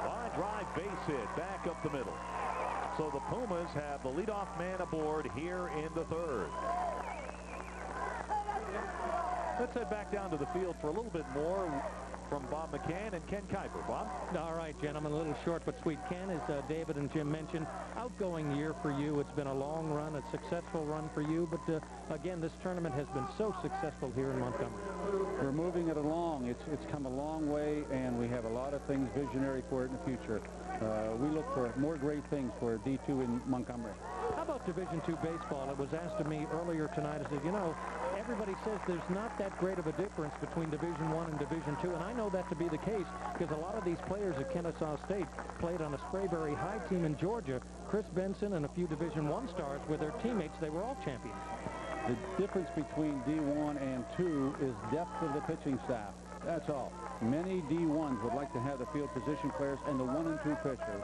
Line drive base hit back up the middle. So the Pumas have the leadoff man aboard here in the 3rd. Let's head back down to the field for a little bit more from Bob McCann and Ken Kuiper. Bob? All right, gentlemen, a little short but sweet. Ken, as David and Jim mentioned, outgoing year for you. It's been a long run, a successful run for you. But, again, this tournament has been so successful here in Montgomery. We're moving it along. It's come a long way, and we have a lot of things visionary for it in the future. We look for more great things for D2 in Montgomery. How about Division II baseball? It was asked of me earlier tonight. I said, you know, everybody says there's not that great of a difference between Division I and Division II, and I know that to be the case because a lot of these players at Kennesaw State played on a Sprayberry High team in Georgia. Chris Benson and a few Division I stars with their teammates. They were all champions. The difference between D1 and 2 is depth of the pitching staff. That's all. Many D1s would like to have the field position players and the 1 and 2 pitchers.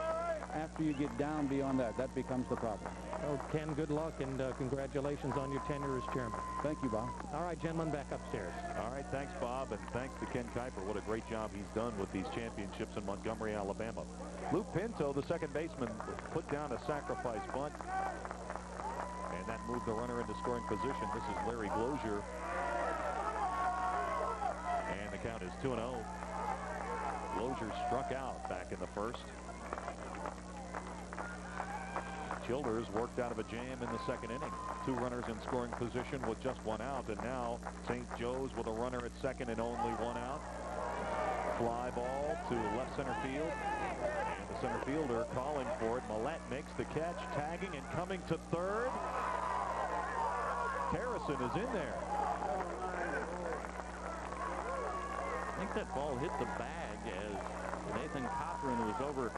After you get down beyond that, that becomes the problem. Oh, Ken, good luck, and congratulations on your tenure as chairman. Thank you, Bob. All right, gentlemen, back upstairs. All right, thanks, Bob, and thanks to Ken Kuiper. What a great job he's done with these championships in Montgomery, Alabama. Luke Pinto, the second baseman, put down a sacrifice bunt. that moved the runner into scoring position. This is Larry Glozier. And the count is 2-0. Glozier struck out back in the first. Childers worked out of a jam in the second inning. 2 runners in scoring position with just 1 out. And now St. Joe's with a runner at second and only 1 out. Fly ball to left center field. And the center fielder calling for it. Millette makes the catch, tagging and coming to third. Harrison is in there. I think that ball hit the bag as Nathan Cochran was over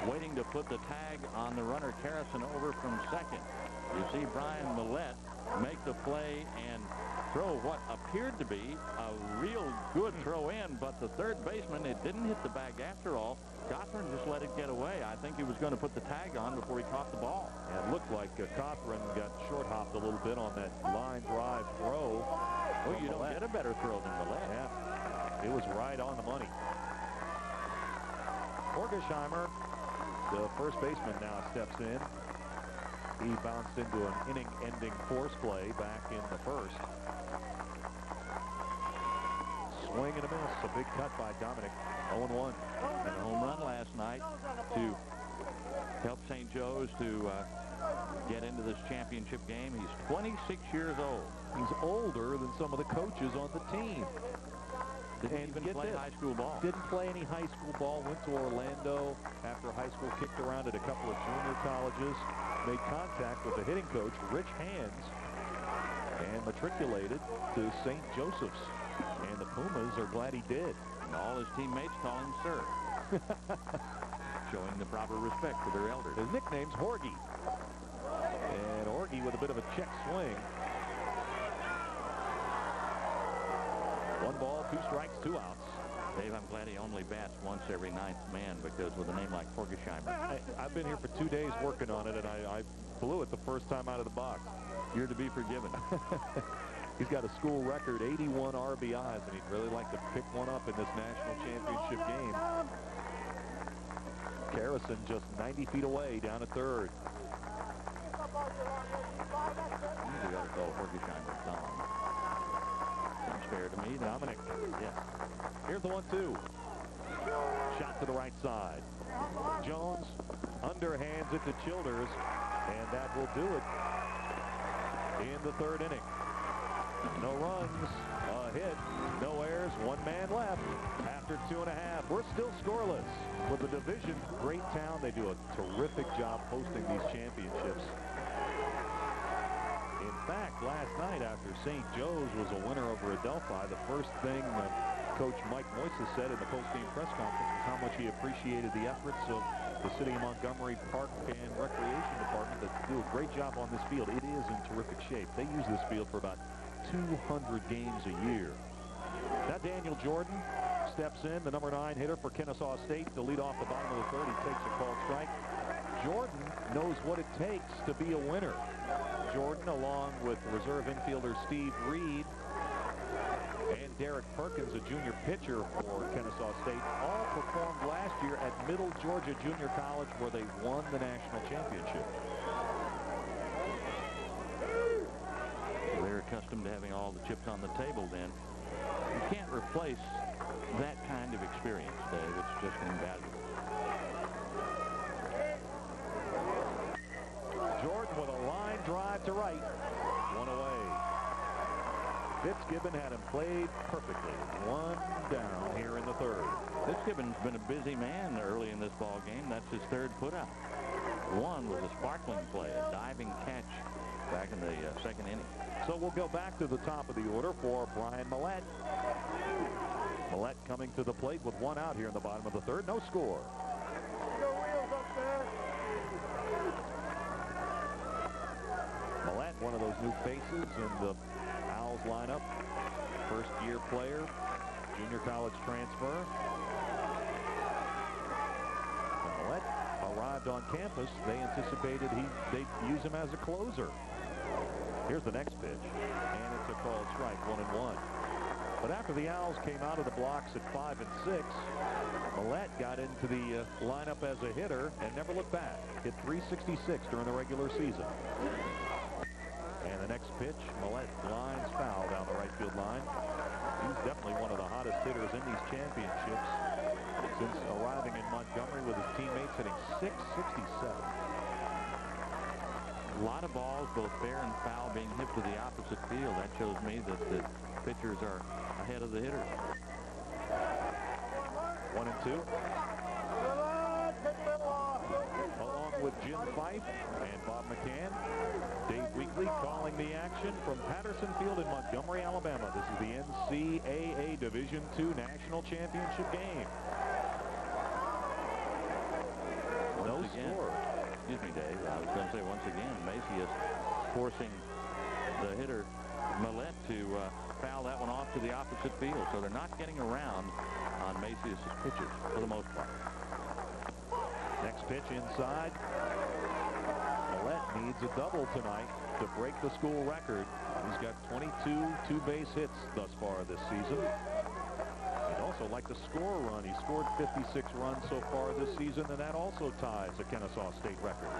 waiting to put the tag on the runner Harrison over from second. You see Brian Millette make the play and throw what appeared to be a real good throw in, but the third baseman, it didn't hit the bag after all. Cochran just let it get away. I think he was going to put the tag on before he caught the ball. And it looked like Cochran got short hopped a little bit on that line drive throw. Oh, you don't get a better throw than Millette. Yeah, it was right on the money. Horgesheimer, the first baseman, now steps in. He bounced into an inning-ending force play back in the first. Swing and a miss. A big cut by Dominic. 0-1. And a home run last night to help St. Joe's to get into this championship game. He's 26 years old. He's older than some of the coaches on the team. Didn't even play high school ball. Didn't play any high school ball. Went to Orlando after high school. Kicked around at a couple of junior colleges. Made contact with the hitting coach, Rich Hands, and matriculated to St. Joseph's. And the Pumas are glad he did. And all his teammates call him sir. Showing the proper respect for their elders. His nickname's Horgy. And Horgy with a bit of a check swing. 1 ball, 2 strikes, 2 outs. Dave, I'm glad he only bats once every 9th man, because with a name like Horgesheimer. I've been here for 2 days working on it, and I blew it the first time out of the box. You're to be forgiven. He's got a school record, 81 RBIs, and he'd really like to pick one up in this national championship game. Harrison just 90 feet away down at third. We got to call Horgesheimer Tom. Seems fair to me. Dominic. Yes. Here's the 1-2. Shot to the right side. Jones underhands it to Childers, and that will do it in the third inning. No runs, a hit, no errors, 1 man left after 2.5. We're still scoreless. With the division, great town. They do a terrific job hosting these championships. In fact, last night after St. Joe's was a winner over Adelphi, the first thing Coach Mike Moises said in the post-game press conference was how much he appreciated the efforts of the City of Montgomery Park and Recreation Department that do a great job on this field. It is in terrific shape. They use this field for about 200 games a year. Now Daniel Jordan steps in, the number 9 hitter for Kennesaw State, to lead off the bottom of the third. He takes a called strike. Jordan knows what it takes to be a winner. Jordan, along with reserve infielder Steve Reed and Derek Perkins, a junior pitcher for Kennesaw State, all performed last year at Middle Georgia Junior College, where they won the national championship. They're accustomed to having all the chips on the table then. You can't replace that kind of experience, Dave. It's just invaluable. Jordan with a line drive to right. 1 away. Fitzgibbon had him played perfectly. 1 down here in the third. Fitzgibbon's been a busy man early in this ball game. That's his 3rd putout. 1 was a sparkling play, a diving catch back in the 2nd inning. So we'll go back to the top of the order for Brian Millette. Millette coming to the plate with 1 out here in the bottom of the third. No score. Millette, one of those new faces in the Owls lineup. First-year player, junior college transfer. When Millette arrived on campus, they anticipated they'd use him as a closer. Here's the next pitch, and it's a called strike, 1-1. But after the Owls came out of the blocks at 5 and 6, Millette got into the lineup as a hitter and never looked back. Hit .366 during the regular season. And the next pitch, Millette lines foul down the right field line. He's definitely one of the hottest hitters in these championships since arriving in Montgomery with his teammates, hitting .667. A lot of balls, both fair and foul, being hit to the opposite field. That shows me that the pitchers are ahead of the hitters. 1-2. Along with Jim Fife and Bob McCann, Dave Weekley calling the action from Patterson Field in Montgomery, Alabama. This is the NCAA Division II National Championship game. No score. Excuse me, Dave. I was going to say once again, Macy is forcing the hitter Millette to foul that one off to the opposite field. So they're not getting around on Macy's pitches for the most part. Next pitch inside. Millette needs a double tonight to break the school record. He's got 22 two-base hits thus far this season. He'd also like to score a run. He scored 56 runs so far this season, and that also ties the Kennesaw State record.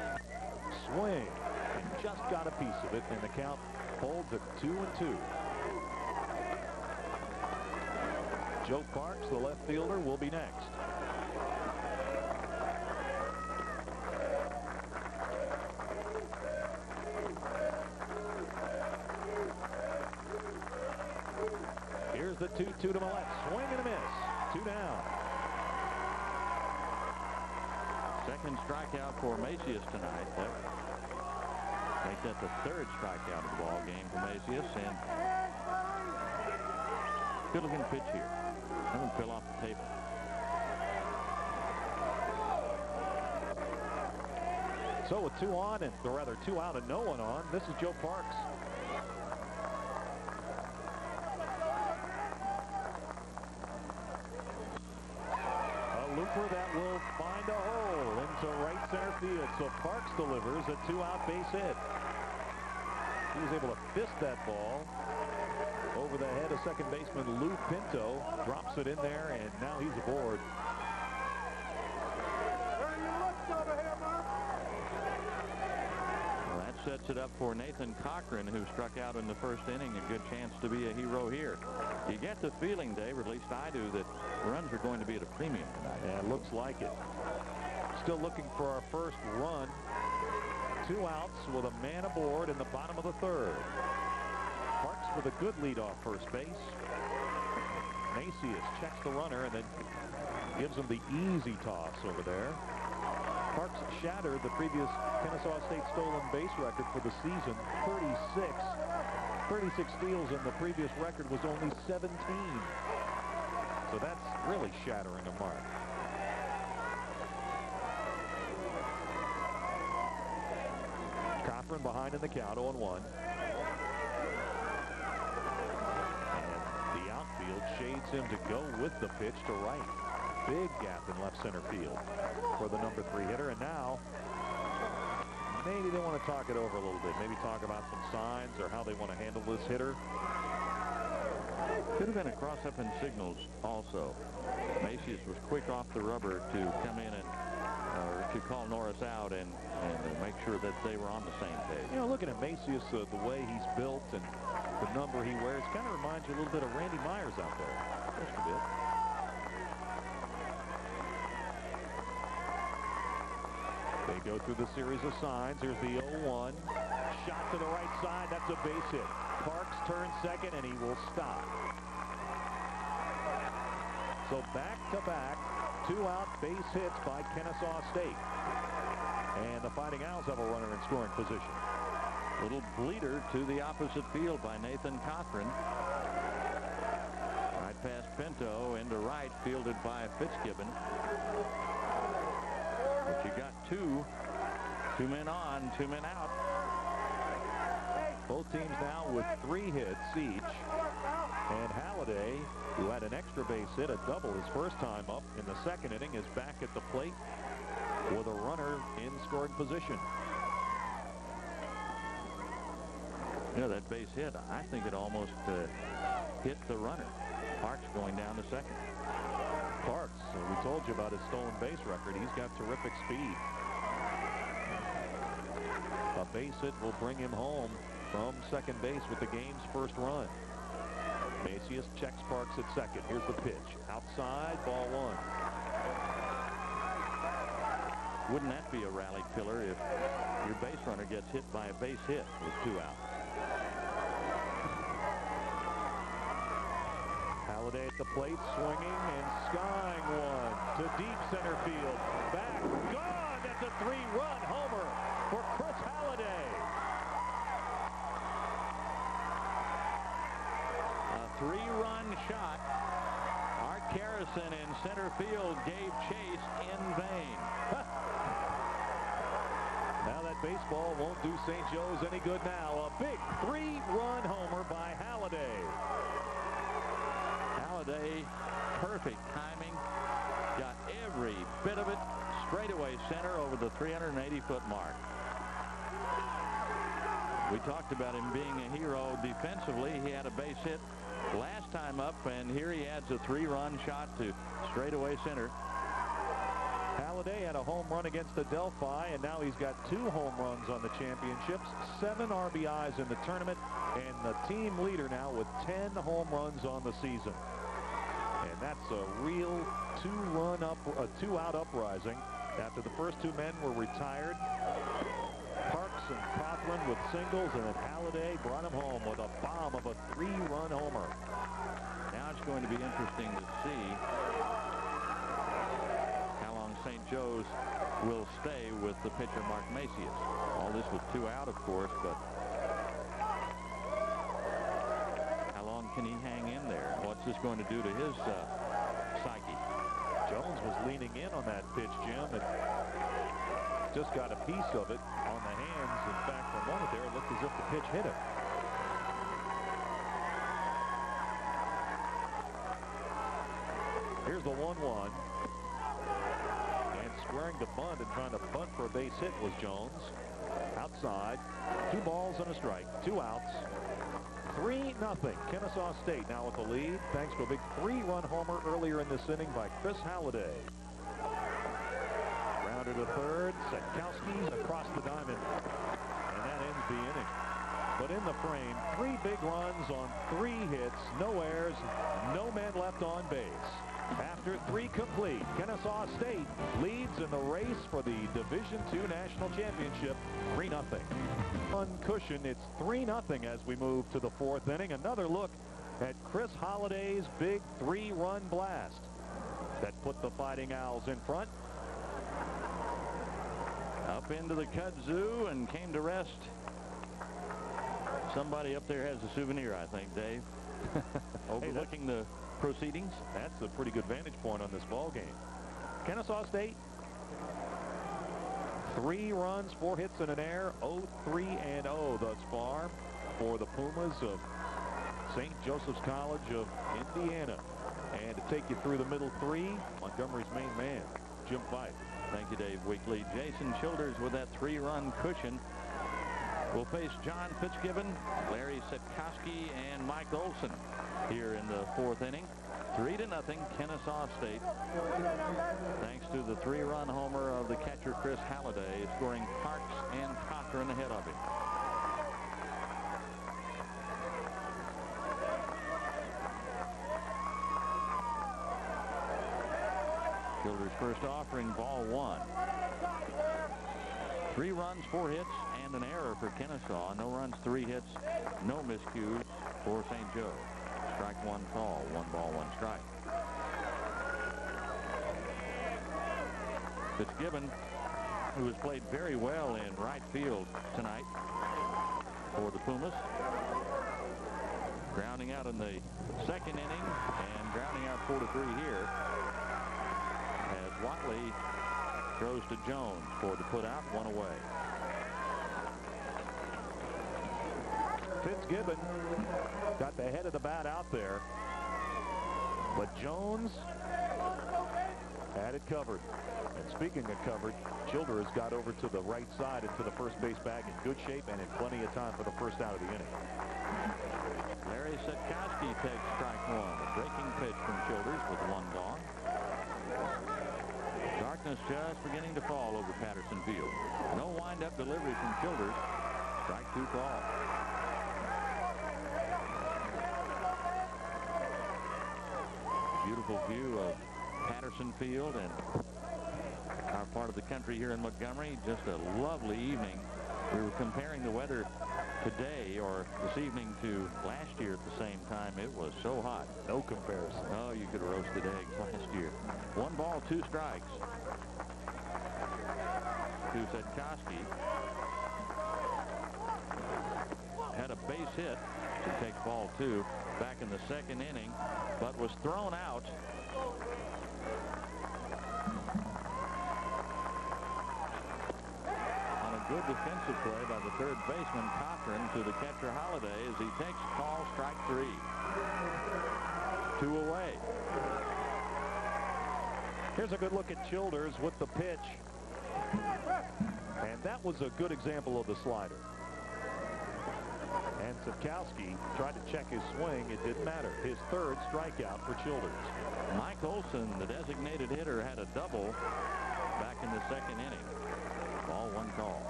Swing, and just got a piece of it, and the count holds at 2-2. Joe Parks, the left fielder, will be next. Here's the 2-2 to Millette. Swing and a miss. 2 down. Second strikeout for Macias tonight. Make that the third strikeout of the ball game for Macias. And good looking pitch here. That one fell off the table. So with 2 on, or rather 2 out and no one on, this is Joe Parks. Looper that will find a hole into right center field. So Parks delivers a 2-out base hit. He was able to fist that ball over the head of second baseman Lou Pinto. Drops it in there, and now he's aboard. Well, that sets it up for Nathan Cochran, who struck out in the first inning. A good chance to be a hero here. You get the feeling, Dave, or at least I do, that runs are going to be at a premium tonight. Yeah, it looks like it. Still looking for our first run. 2 outs with a man aboard in the bottom of the third. Parks with a good lead off first base. Macias checks the runner and then gives him the easy toss over there. Parks shattered the previous Kennesaw State stolen base record for the season, 36. 36 steals, and the previous record was only 17. So that's really shattering a mark. Cochran behind in the count, 0-1. And the outfield shades him to go with the pitch to right. Big gap in left center field for the number 3 hitter. And now maybe they want to talk it over a little bit. Maybe talk about some signs or how they want to handle this hitter. Could have been a cross-up in signals also. Macias was quick off the rubber to come in and to call Norris out and make sure that they were on the same page. You know, looking at Macias, the way he's built and the number he wears kind of reminds you a little bit of Randy Myers out there. Just a bit. They go through the series of signs. Here's the 0-1. Shot to the right side. That's a base hit. Parks turns second, and he will stop. So back-to-back 2-out base hits by Kennesaw State. And the Fighting Owls have a runner in scoring position. Little bleeder to the opposite field by Nathan Cochran. Right past Pinto into right, fielded by Fitzgibbon. But you got two men on, 2 men out. Both teams now with 3 hits each. And Halliday, who had an extra base hit, a double his first time up in the second inning, is back at the plate with a runner in scoring position. Yeah, that base hit, I think it almost hit the runner. Parks going down to second. Parks, we told you about his stolen base record. He's got terrific speed. A base hit will bring him home from second base with the game's first run. Macias checks Parks at second. Here's the pitch. Outside, ball one. Wouldn't that be a rally killer if your base runner gets hit by a base hit with 2 out? Halladay at the plate, swinging and skying one to deep center field. Back, gone. That's a 3-run homer for Chris Halladay. A 3-run shot. Art Garrison in center field gave chase in vain. Now that baseball won't do St. Joe's any good now. A big 3-run homer by Halladay. Halladay, perfect timing. Got every bit of it. Straightaway center over the 380-foot mark. We talked about him being a hero defensively. He had a base hit last time up, and here he adds a 3-run shot to straightaway center. Halladay had a home run against Adelphi, and now he's got 2 home runs on the championships, 7 RBIs in the tournament, and the team leader now with 10 home runs on the season. And that's a real 2-out uprising after the first 2 men were retired. Parks and Coughlin with singles, and then Halladay brought him home with a bomb of a 3-run homer. Now it's going to be interesting to see how long St. Joe's will stay with the pitcher Mark Macias. All this with 2 out, of course, but how long can he hang in there? What's this going to do to his psyche? Jones was leaning in on that pitch, Jim, and just got a piece of it on the hands. In fact, for a moment there, it looked as if the pitch hit him. Here's the 1-1. And squaring the bunt and trying to bunt for a base hit was Jones. Outside, 2 balls and a strike, 2 outs. 3-0. Kennesaw State now with the lead, thanks to a big 3-run homer earlier in this inning by Chris Halladay. Grounded to third, Setkowski's across the diamond, and that ends the inning. But in the frame, 3 big runs on 3 hits, no errors, no men left on base. After 3 complete, Kennesaw State leads in the race for the Division II National Championship, 3-0. On cushion, it's 3-0 as we move to the 4th inning. Another look at Chris Halladay's big 3-run blast that put the Fighting Owls in front. Up into the kudzu and came to rest. Somebody up there has a souvenir, I think, Dave. Overlooking the proceedings. That's a pretty good vantage point on this ball game. Kennesaw State, 3 runs, 4 hits and an error, 0-3-0 thus far for the Pumas of St. Joseph's College of Indiana. And to take you through the middle 3, Montgomery's main man, Jim Fife. Thank you, Dave Weekley. Jason Childers with that 3-run cushion will face John Fitzgibbon, Larry Setkowski, and Mike Olson here in the 4th inning. 3-0 Kennesaw State, thanks to the 3-run homer of the catcher Chris Halladay, scoring Parks and Cochran ahead of him. Childers' first offering, ball 1. 3 runs, 4 hits, and an error for Kennesaw. No runs, 3 hits, no miscues for St. Joe. Strike 1 call, 1 ball, 1 strike. Fitzgibbon, who has played very well in right field tonight for the Pumas, grounding out in the 2nd inning and grounding out 4-3 here as Watley throws to Jones for the putout, 1 away. Fitzgibbon got the head of the bat out there, but Jones had it covered. And speaking of covered, Childers got over to the right side into the first base bag in good shape and in plenty of time for the first out of the inning. Larry Setkowski takes strike 1. A breaking pitch from Childers with 1 gone. Darkness just beginning to fall over Patterson Field. No wind-up delivery from Childers. Strike 2 call. Beautiful view of Patterson Field and our part of the country here in Montgomery. Just a lovely evening. We were comparing the weather today or this evening to last year at the same time. It was so hot. No comparison. Oh, you could have roasted eggs last year. 1 ball, 2 strikes. Kusetkowski had a base hit. He takes ball 2 back in the second inning, but was thrown out. On a good defensive play by the third baseman, Cochran, to the catcher Holiday as he takes call strike 3. 2 away. Here's a good look at Childers with the pitch. And that was a good example of the slider. And Sapkowski tried to check his swing. It didn't matter. His 3rd strikeout for Childers. Mike Olson, the designated hitter, had a double back in the second inning. Ball, 1 call.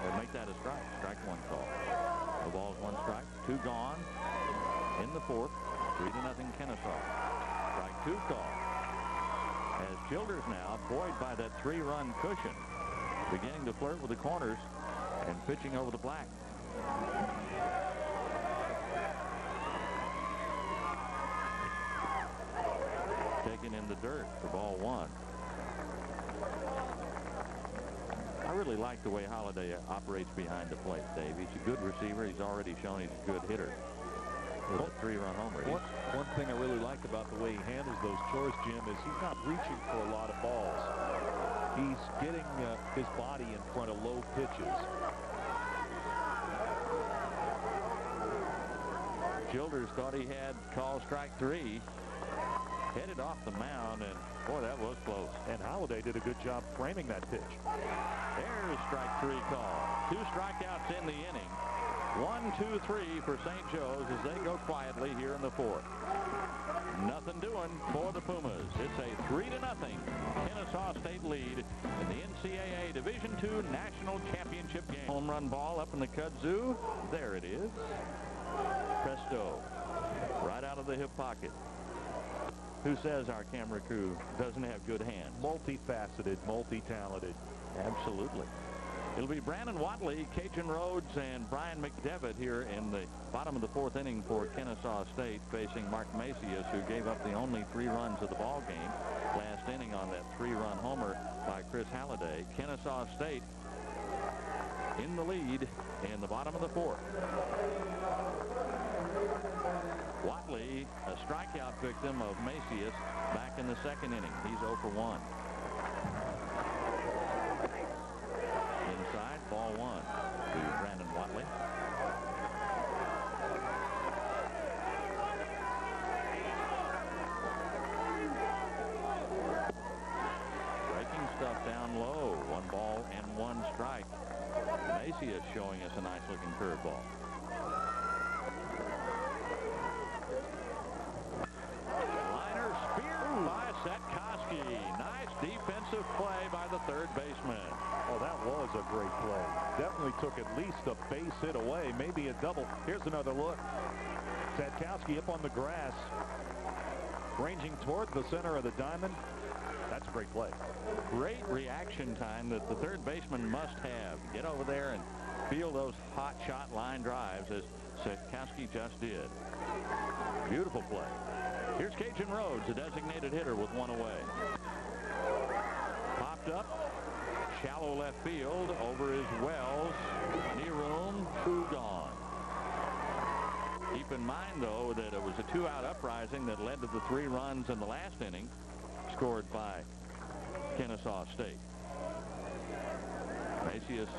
Or make that a strike. Strike 1 call. No balls, 1 strike. 2 gone in the 4th. 3-0 Kennesaw. Strike 2 call. As Childers now, buoyed by that 3-run cushion, beginning to flirt with the corners and pitching over the black. Taken in the dirt for ball 1. I really like the way Holiday operates behind the plate, Dave. He's a good receiver. He's already shown he's a good hitter with a 3-run homer. One thing I really like about the way he handles those chores, Jim, is he's not reaching for a lot of balls. He's getting his body in front of low pitches. Childers thought he had call strike 3. Headed off the mound, and boy, that was close. And Holiday did a good job framing that pitch. There's strike 3 call. 2 strikeouts in the inning. 1, 2, 3 for St. Joe's as they go quietly here in the 4th. Nothing doing for the Pumas. It's a 3-0 Kennesaw State lead in the NCAA Division II National Championship game. Home run ball up in the kudzu. There it is. Presto. Right out of the hip pocket. Who says our camera crew doesn't have good hands? Multifaceted, multi-talented. Absolutely. It'll be Brandon Watley, Cajun Rhodes, and Brian McDevitt here in the bottom of the 4th inning for Kennesaw State, facing Mark Macias, who gave up the only 3 runs of the ball game last inning on that 3-run homer by Chris Halliday. Kennesaw State in the lead in the bottom of the 4th. Watley, a strikeout victim of Macias back in the second inning. He's 0 for 1. Inside, ball 1 to Brandon Watley. Breaking stuff down low. 1 ball and 1 strike. Macias showing us a nice-looking curveball. Liner speared by Setkowski. Nice defensive play by the third baseman. Oh, that was a great play. Definitely took at least a base hit away, maybe a double. Here's another look. Setkowski up on the grass, ranging toward the center of the diamond. That's a great play. Great reaction time that the third baseman must have. Get over there and feel those hot shot line drives as Setkowski just did. Beautiful play. Here's Cajun Rhodes, a designated hitter with 1 away. Popped up, shallow left field, over his Wells. Plenty of room, 2 gone. Keep in mind, though, that it was a 2-out uprising that led to the 3 runs in the last inning, scored by Kennesaw State. Macias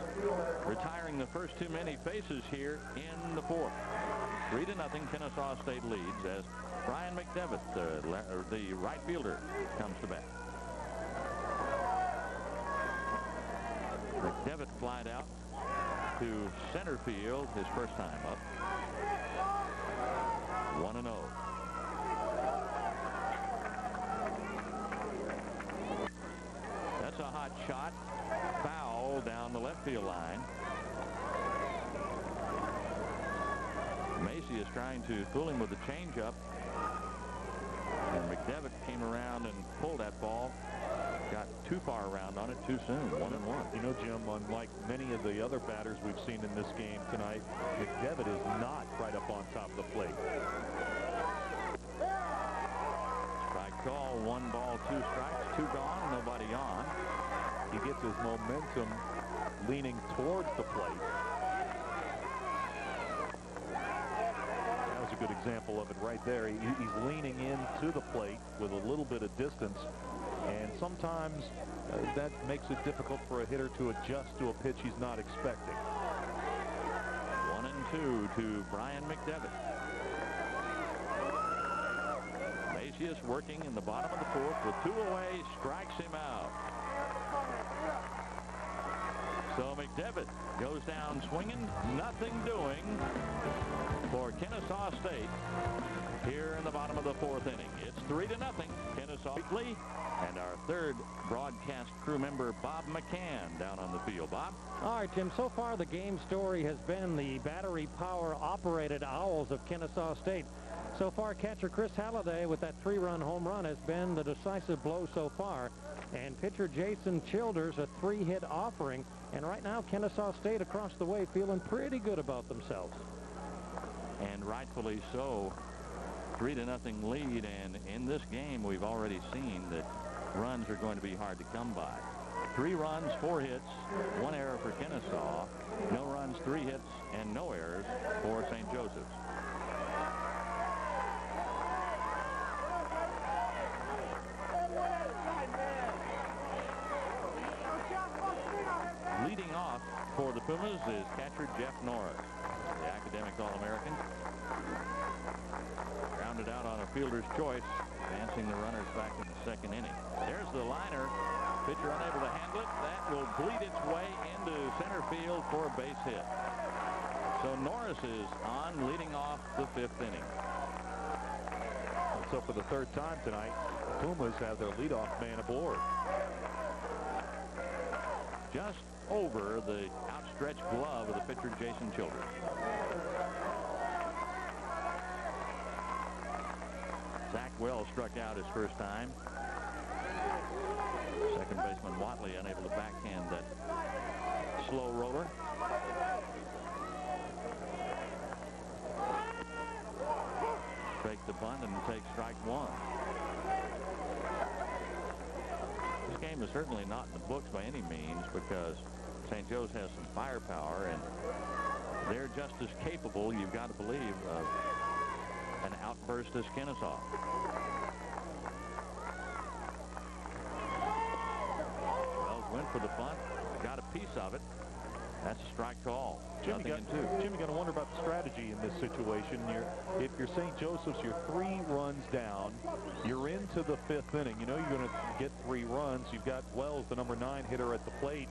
retiring the first too many faces here in the 4th. 3-0 Kennesaw State leads as Brian McDevitt, the right fielder, comes to bat. McDevitt flied out to center field his first time up. 1-0. That's a hot shot. Foul down the left field line. Macy is trying to fool him with the changeup. And McDevitt came around and pulled that ball. Got too far around on it too soon. 1-1. You know, Jim, unlike many of the other batters we've seen in this game tonight, McDevitt is not right up on top of the plate. Strike call, 1 ball, 2 strikes, 2 gone, nobody on. He gets his momentum leaning towards the plate. That was a good example of it right there. He's leaning into the plate with a little bit of distance, and sometimes that makes it difficult for a hitter to adjust to a pitch he's not expecting. 1-2 to Brian McDevitt. Macias working in the bottom of the 4th with 2 away, strikes him out. So McDevitt goes down swinging, nothing doing for Kennesaw State here in the bottom of the 4th inning. It's 3-0, Kennesaw Weekly, and our 3rd broadcast crew member, Bob McCann, down on the field. Bob? All right, Jim, so far the game story has been the battery power operated Owls of Kennesaw State. So far, catcher Chris Halliday with that 3-run home run has been the decisive blow so far. And pitcher Jason Childers, a 3-hit offering. And right now, Kennesaw State across the way feeling pretty good about themselves. And rightfully so. 3-0 lead. And in this game, we've already seen that runs are going to be hard to come by. 3 runs, 4 hits, 1 error for Kennesaw. No runs, 3 hits, and no errors for St. Joseph's. Leading off for the Pumas is catcher Jeff Norris, the academic All-American. Grounded out on a fielder's choice, advancing the runners back in the 2nd inning. There's the liner. Pitcher unable to handle it. That will bleed its way into center field for a base hit. So Norris is on, leading off the 5th inning. And so for the 3rd time tonight, Pumas have their leadoff man aboard. Just over the outstretched glove of the pitcher Jason Childers. Zach Wells struck out his first time. Second baseman Watley unable to backhand that slow roller. Fakes the bunt and takes strike 1. This game is certainly not in the books by any means, because St. Joe's has some firepower and they're just as capable, you've got to believe, of an outburst as Kennesaw. Wells went for the bunt, got a piece of it. That's a strike call. Jim, you got to wonder about the strategy in this situation. If you're St. Joseph's, you're 3 runs down. You're into the 5th inning. You know you're going to get 3 runs. You've got Wells, the number 9 hitter, at the plate.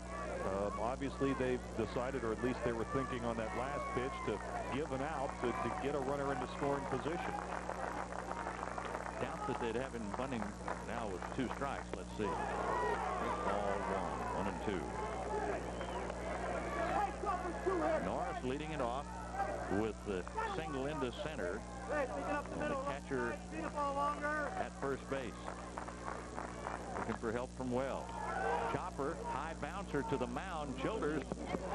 Obviously, they've decided, or at least they were thinking on that last pitch, to give an out to get a runner into scoring position. Doubt that they'd have him bunting now with 2 strikes. Let's see. Ball 1, 1-2. Norris leading it off with the single into center, and the catcher at first base. Looking for help from Wells. Chopper, high bouncer to the mound. Childers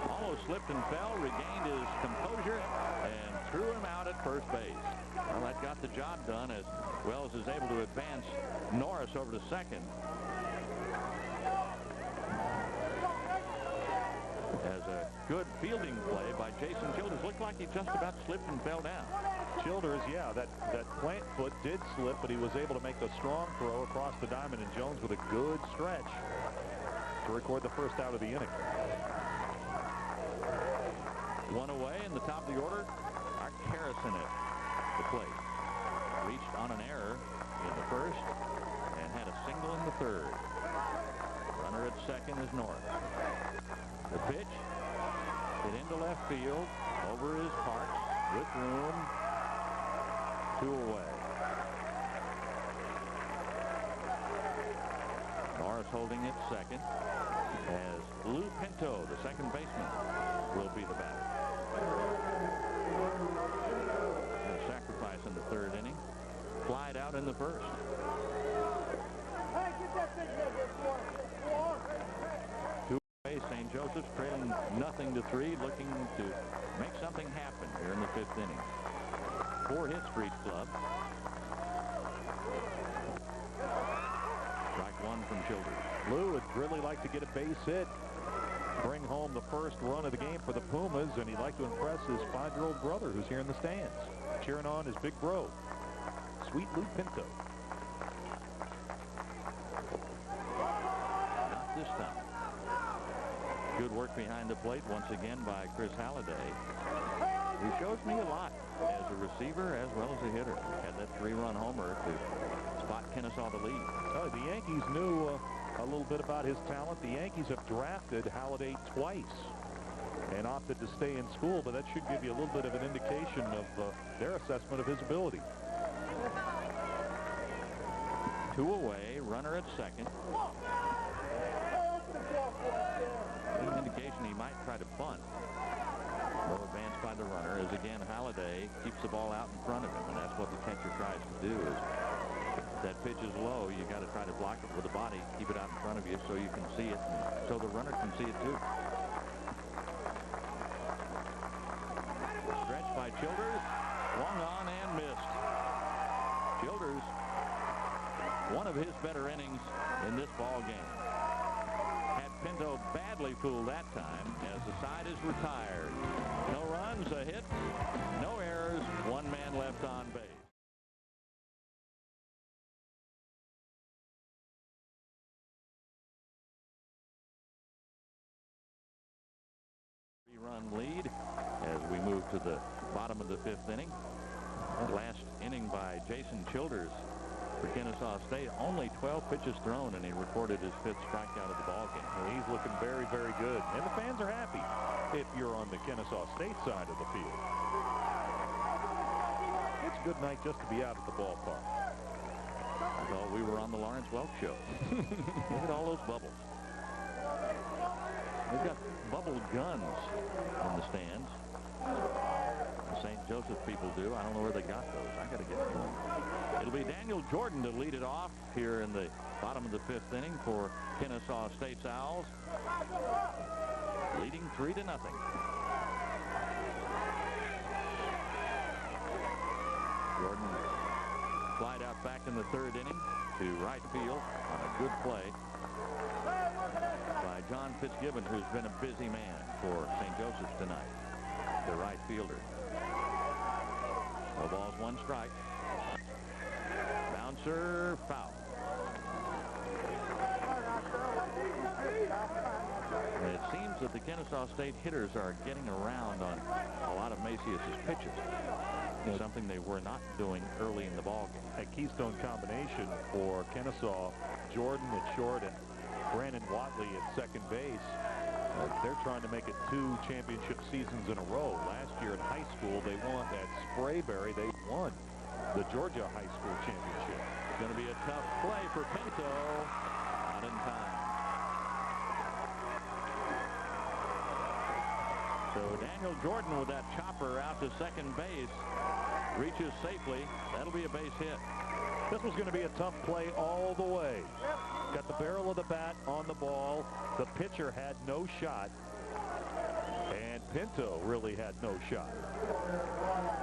almost slipped and fell, regained his composure, and threw him out at first base. Well, that got the job done as Wells is able to advance Norris over to second. As a good fielding play by Jason Childers. Looked like he just about slipped and fell down. Childers, yeah, that plant foot did slip, but he was able to make a strong throw across the diamond, and Jones with a good stretch to record the first out of the inning. 1 away in the top of the order. Art Harrison at the plate. Reached on an error in the 1st and had a single in the 3rd. Runner at second is Norris. The pitch hit into left field, over his Parks, with room, 2 away. Norris holding it second, as Lou Pinto, the second baseman, will be the batter. A sacrifice in the 3rd inning. flied out in the first. Two-way, St. Joseph's trailing 0-3, looking to make something happen here in the 5th inning. 4 hits for each club. Strike 1 from Childers. Lou would really like to get a base hit, bring home the first run of the game for the Pumas, and he'd like to impress his 5-year-old brother who's here in the stands, cheering on his big bro, Sweet Lou Pinto. Not this time. Good work behind the plate once again by Chris Halliday, who shows me a lot as a receiver as well as a hitter. Had that 3-run homer to spot Kennesaw the lead. Oh, the Yankees knew a little bit about his talent. The Yankees have drafted Halliday twice and opted to stay in school, but that should give you a little bit of an indication of their assessment of his ability. 2 away, runner at second. An indication he might try to bunt. No advance by the runner, as again Halliday keeps the ball out in front of him, and that's what the catcher tries to do. Is if that pitch is low, you got to try to block it with the body, keep it out in front of you so you can see it, and so the runner can see it too. Stretch by Childers, swung on and missed. Childers, one of his better innings in this ball game. Had Pinto badly fooled that time as the side is retired. No runs, a hit, no errors, 1 man left on base. Three-run lead as we move to the bottom of the 5th inning. That last inning by Jason Childers for Kennesaw State, only 12 pitches thrown, and he recorded his 5th strikeout of the ball game. Well, he's looking very, very good, and the fans are happy if you're on the Kennesaw State side of the field. It's a good night just to be out at the ballpark. I thought we were on the Lawrence Welk show. Look at all those bubbles. They've got bubble guns in the stands. The St. Joseph people do. I don't know where they got those. I got to get one. It'll be Daniel Jordan to lead it off here in the bottom of the 5th inning for Kennesaw State's Owls, leading 3-0. Jordan flied out back in the 3rd inning to right field on a good play by John Fitzgibbon, who's been a busy man for St. Joseph's tonight, the right fielder. No balls, 1 strike. Bouncer, foul. And it seems that the Kennesaw State hitters are getting around on a lot of Macias's pitches. Something they were not doing early in the ballgame. A keystone combination for Kennesaw. Jordan at short and Brandon Watley at second base. They're trying to make it 2 championship seasons in a row. Last year in high school, they won at Sprayberry. They won the Georgia High School Championship. It's going to be a tough play for Pinto. Not in time. So Daniel Jordan with that chopper out to second base reaches safely. That'll be a base hit. This was going to be a tough play all the way. Got the barrel of the bat on the ball. The pitcher had no shot. And Pinto really had no shot.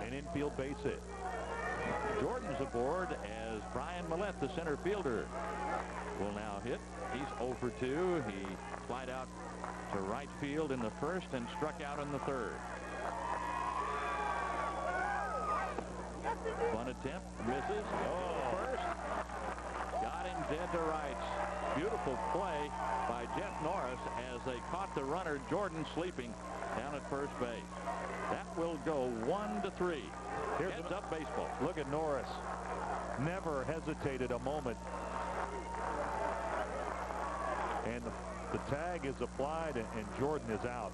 An infield base hit. Jordan's aboard as Brian Millette, the center fielder, will now hit. He's 0 for 2. He flied out to right field in the 1st and struck out in the 3rd. Bunt attempt, misses. Oh, first. Got him dead to rights. Beautiful play by Jeff Norris as they caught the runner, Jordan, sleeping down at first base. That will go 1-3. Heads up baseball. Look at Norris. Never hesitated a moment. And the tag is applied, and Jordan is out.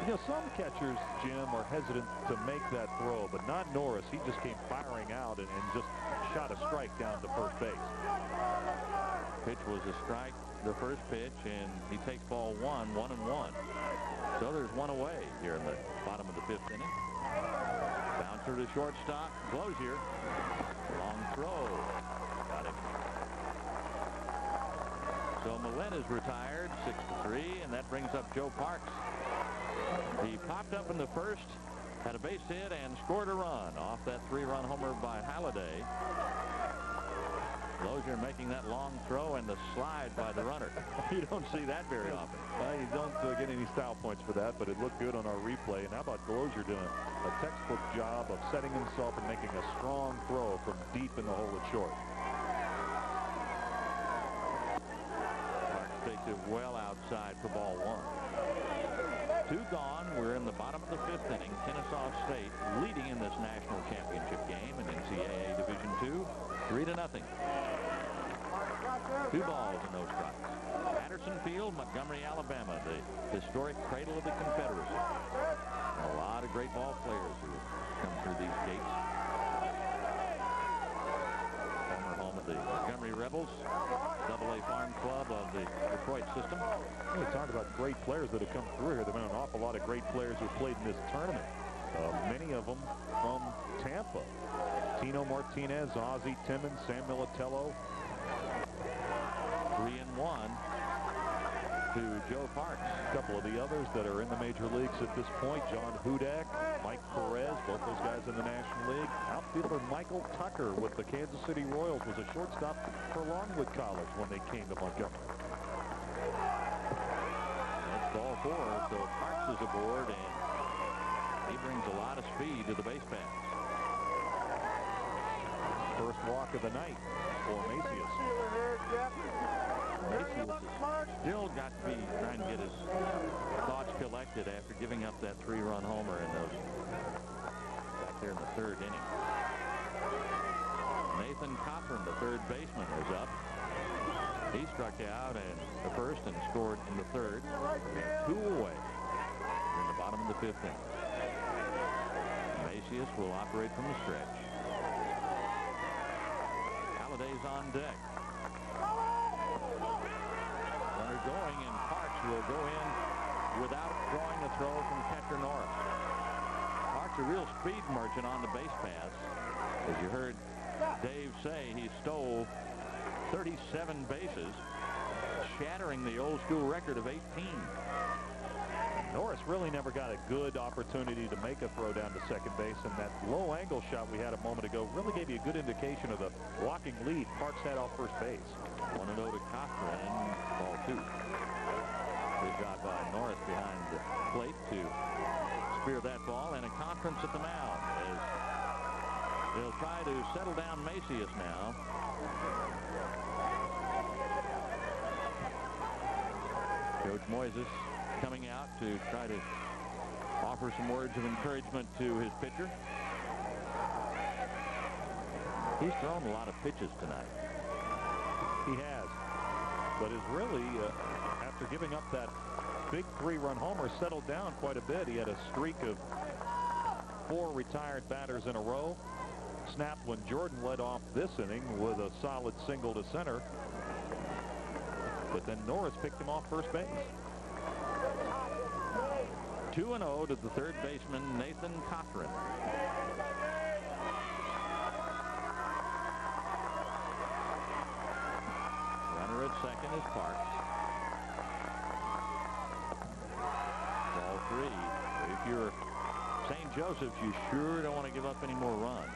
You know, some catchers, Jim, are hesitant to make that throw, but not Norris. He just came firing out and just shot a strike down to first base. Pitch was a strike, the first pitch, and he takes ball 1-1. So there's 1 away here in the bottom of the 5th inning. Bouncer to shortstop. Glozier. Long throw. Got him. So Millett is retired, 6-3, and that brings up Joe Parks. He popped up in the first, had a base hit, and scored a run off that 3-run homer by Halliday. Glozier making that long throw and the slide by the runner. You don't see that very often. Well, you don't get any style points for that, but it looked good on our replay. And how about Glozier doing a textbook job of setting himself and making a strong throw from deep in the hole at short. Parks takes it well outside for ball 1. 2 gone. We're in the bottom of the 5th inning. Kennesaw State leading in this national championship game in NCAA Division II, 3-0. 2 balls and no strikes. Patterson Field, Montgomery, Alabama, the historic cradle of the Confederacy. A lot of great ball players who come through these gates. Former home of the Montgomery Rebels, AA Farm Club of the Detroit system. We talk about great players that have come through here. There have been an awful lot of great players who played in this tournament. Many of them from Tampa. Tino Martinez, Ozzie Timmons, Sam Militello. 3-1 to Joe Parks. A couple of the others that are in the major leagues at this point, John Hudak, Mike Perez, both those guys in the National League. Outfielder Michael Tucker with the Kansas City Royals was a shortstop for Longwood College when they came to Montgomery. That's ball 4, so Parks is aboard, and he brings a lot of speed to the base paths. First walk of the night for Macias. Macias has still got to be trying to get his thoughts collected after giving up that 3-run homer in those back there in the 3rd inning. Nathan Cochran, the 3rd baseman, was up. He struck out in the 1st and scored in the 3rd. And 2 away in the bottom of the 5th inning. Macias will operate from the stretch. Halliday's on deck. Runner going, and Parks will go in without drawing a throw from catcher Norris. Parks a real speed merchant on the base paths. As you heard Dave say, he stole 37 bases, shattering the old school record of 18. Norris really never got a good opportunity to make a throw down to second base, and that low angle shot we had a moment ago really gave you a good indication of the walking lead Parks had off first base. 1-0 to Cochran, ball 2. Good job by Norris behind the plate to spear that ball, and a conference at the mound as they'll try to settle down Macias now. Coach Moises coming out to try to offer some words of encouragement to his pitcher. He's thrown a lot of pitches tonight. He has, but is really, after giving up that big 3-run homer, settled down quite a bit. He had a streak of 4 retired batters in a row. Snapped when Jordan led off this inning with a solid single to center. But then Norris picked him off first base. 2-0 to the 3rd baseman, Nathan Cochran. Runner at second is Parks. Ball 3. If you're St. Joseph's, you sure don't want to give up any more runs.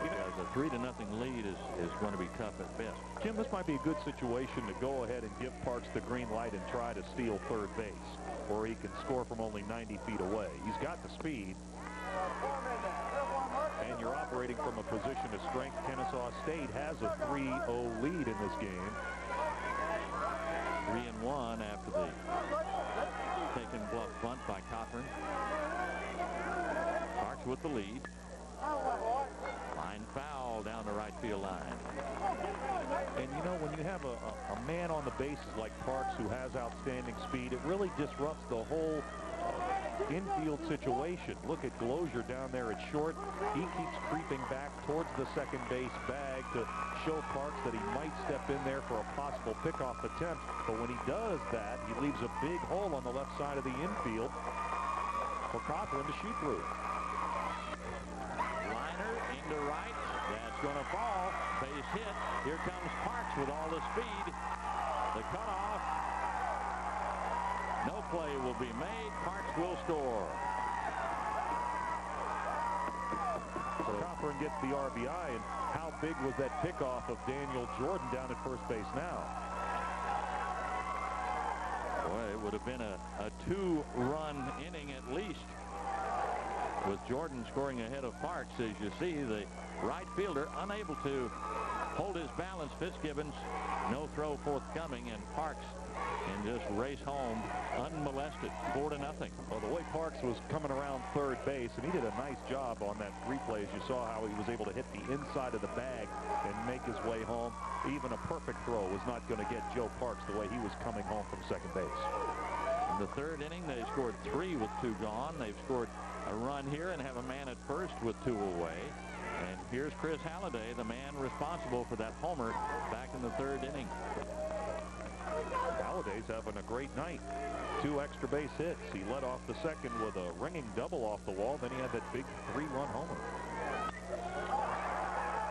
Because a 3-0 lead is going to be tough at best. Jim, this might be a good situation to go ahead and give Parks the green light and try to steal third base, where he can score from only 90 feet away. He's got the speed. And you're operating from a position of strength. Kennesaw State has a 3-0 lead in this game. 3-1 after the taken bluff bunt by Cochran. Parks with the lead. Line foul down the right field line. And you know, when you have a man on the bases like Parks who has outstanding speed, it really disrupts the whole infield situation. Look at Glozier down there at short. He keeps creeping back towards the second base bag to show Parks that he might step in there for a possible pickoff attempt. But when he does that, he leaves a big hole on the left side of the infield for Cochran to shoot through. into right. That's going to fall. Base hit. Here comes Parks with all the speed. The cutoff. No play will be made. Parks will score. So Cochran gets the RBI, and how big was that pickoff of Daniel Jordan down at first base now? Boy, it would have been a two-run inning at least, with Jordan scoring ahead of Parks. As you see, the right fielder unable to hold his balance. Fitzgibbons, no throw forthcoming, and Parks can just race home unmolested, 4-0. Well, the way Parks was coming around third base, and he did a nice job on that replay, as you saw how he was able to hit the inside of the bag and make his way home. Even a perfect throw was not going to get Joe Parks the way he was coming home from second base. In the third inning, they scored 3 with 2 gone. They've scored a run here and have a man at first with 2 away. And here's Chris Halliday, the man responsible for that homer back in the third inning. Halliday's having a great night. 2 extra base hits. He led off the second with a ringing double off the wall. Then he had that big 3-run homer.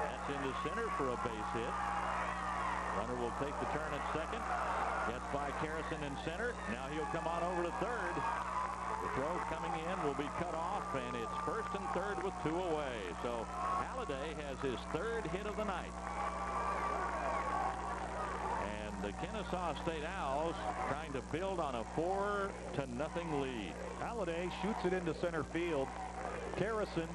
That's into center for a base hit. Runner will take the turn at second. Gets by Carrison in center. Now he'll come on over to third. The throw coming in will be cut off, and it's first and third with 2 away. So Halliday has his 3rd hit of the night. And the Kennesaw State Owls trying to build on a 4-0 lead. Halliday shoots it into center field. Carrison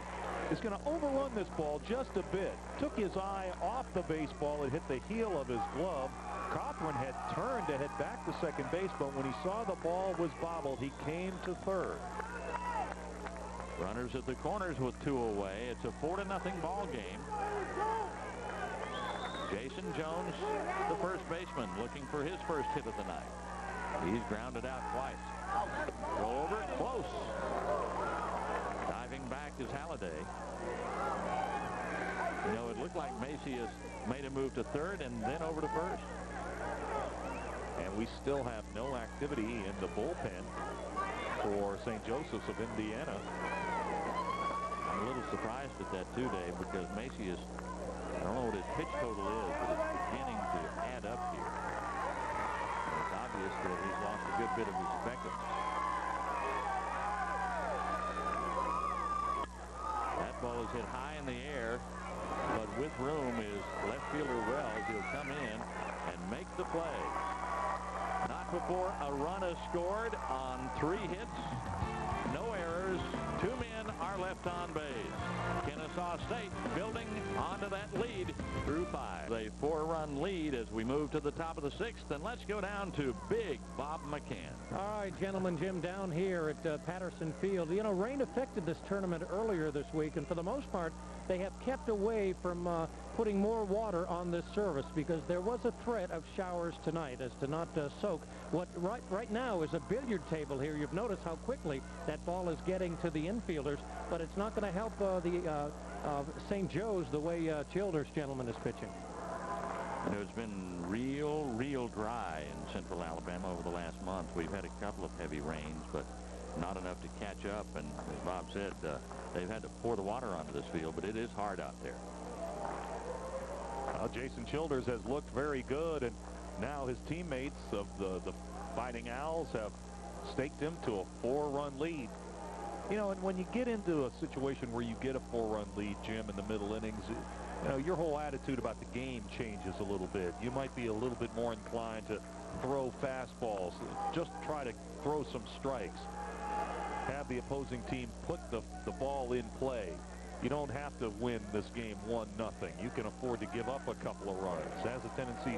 is going to overrun this ball just a bit. Took his eye off the baseball. It hit the heel of his glove. Cochran had turned to head back to second base, but when he saw the ball was bobbled, he came to third. Runners at the corners with 2 away. It's a 4-0 ball game. Jason Jones, the first baseman, looking for his first hit of the night. He's grounded out twice. Throw over, close. Diving back is Halliday. You know, it looked like Macy has made a move to third and then over to first. And we still have no activity in the bullpen for St. Joseph's of Indiana. I'm a little surprised at that too, Dave, because Macy is, I don't know what his pitch total is, but it's beginning to add up here. And it's obvious that he's lost a good bit of his effectiveness. That ball is hit high in the air, but with room is left fielder Wells. He'll come in and make the play. Not before a run is scored on 3 hits. No errors. 2 men are left on base. Kennesaw State building onto that lead through 5. A 4-run lead as we move to the top of the 6th. And let's go down to Big Bob McCann. All right, gentlemen, Jim, down here at Patterson Field. You know, rain affected this tournament earlier this week, and for the most part, they have kept away from putting more water on this surface because there was a threat of showers tonight as to not soak. What right now is a billiard table here. You've noticed how quickly that ball is getting to the infielders, but it's not going to help the St. Joe's the way Childers, gentleman, is pitching. You know, it's been real dry in central Alabama over the last month. We've had a couple of heavy rains, but not enough to catch up. And as Bob said, they've had to pour the water onto this field, but it is hard out there. Jason Childers has looked very good, and now his teammates of the Fighting Owls have staked him to a 4-run lead. You know, and when you get into a situation where you get a 4-run lead, Jim, in the middle innings, you know, your whole attitude about the game changes a little bit. You might be a little bit more inclined to throw fastballs, just try to throw some strikes, have the opposing team put the ball in play. You don't have to win this game 1-0. You can afford to give up a couple of runs. It has a tendency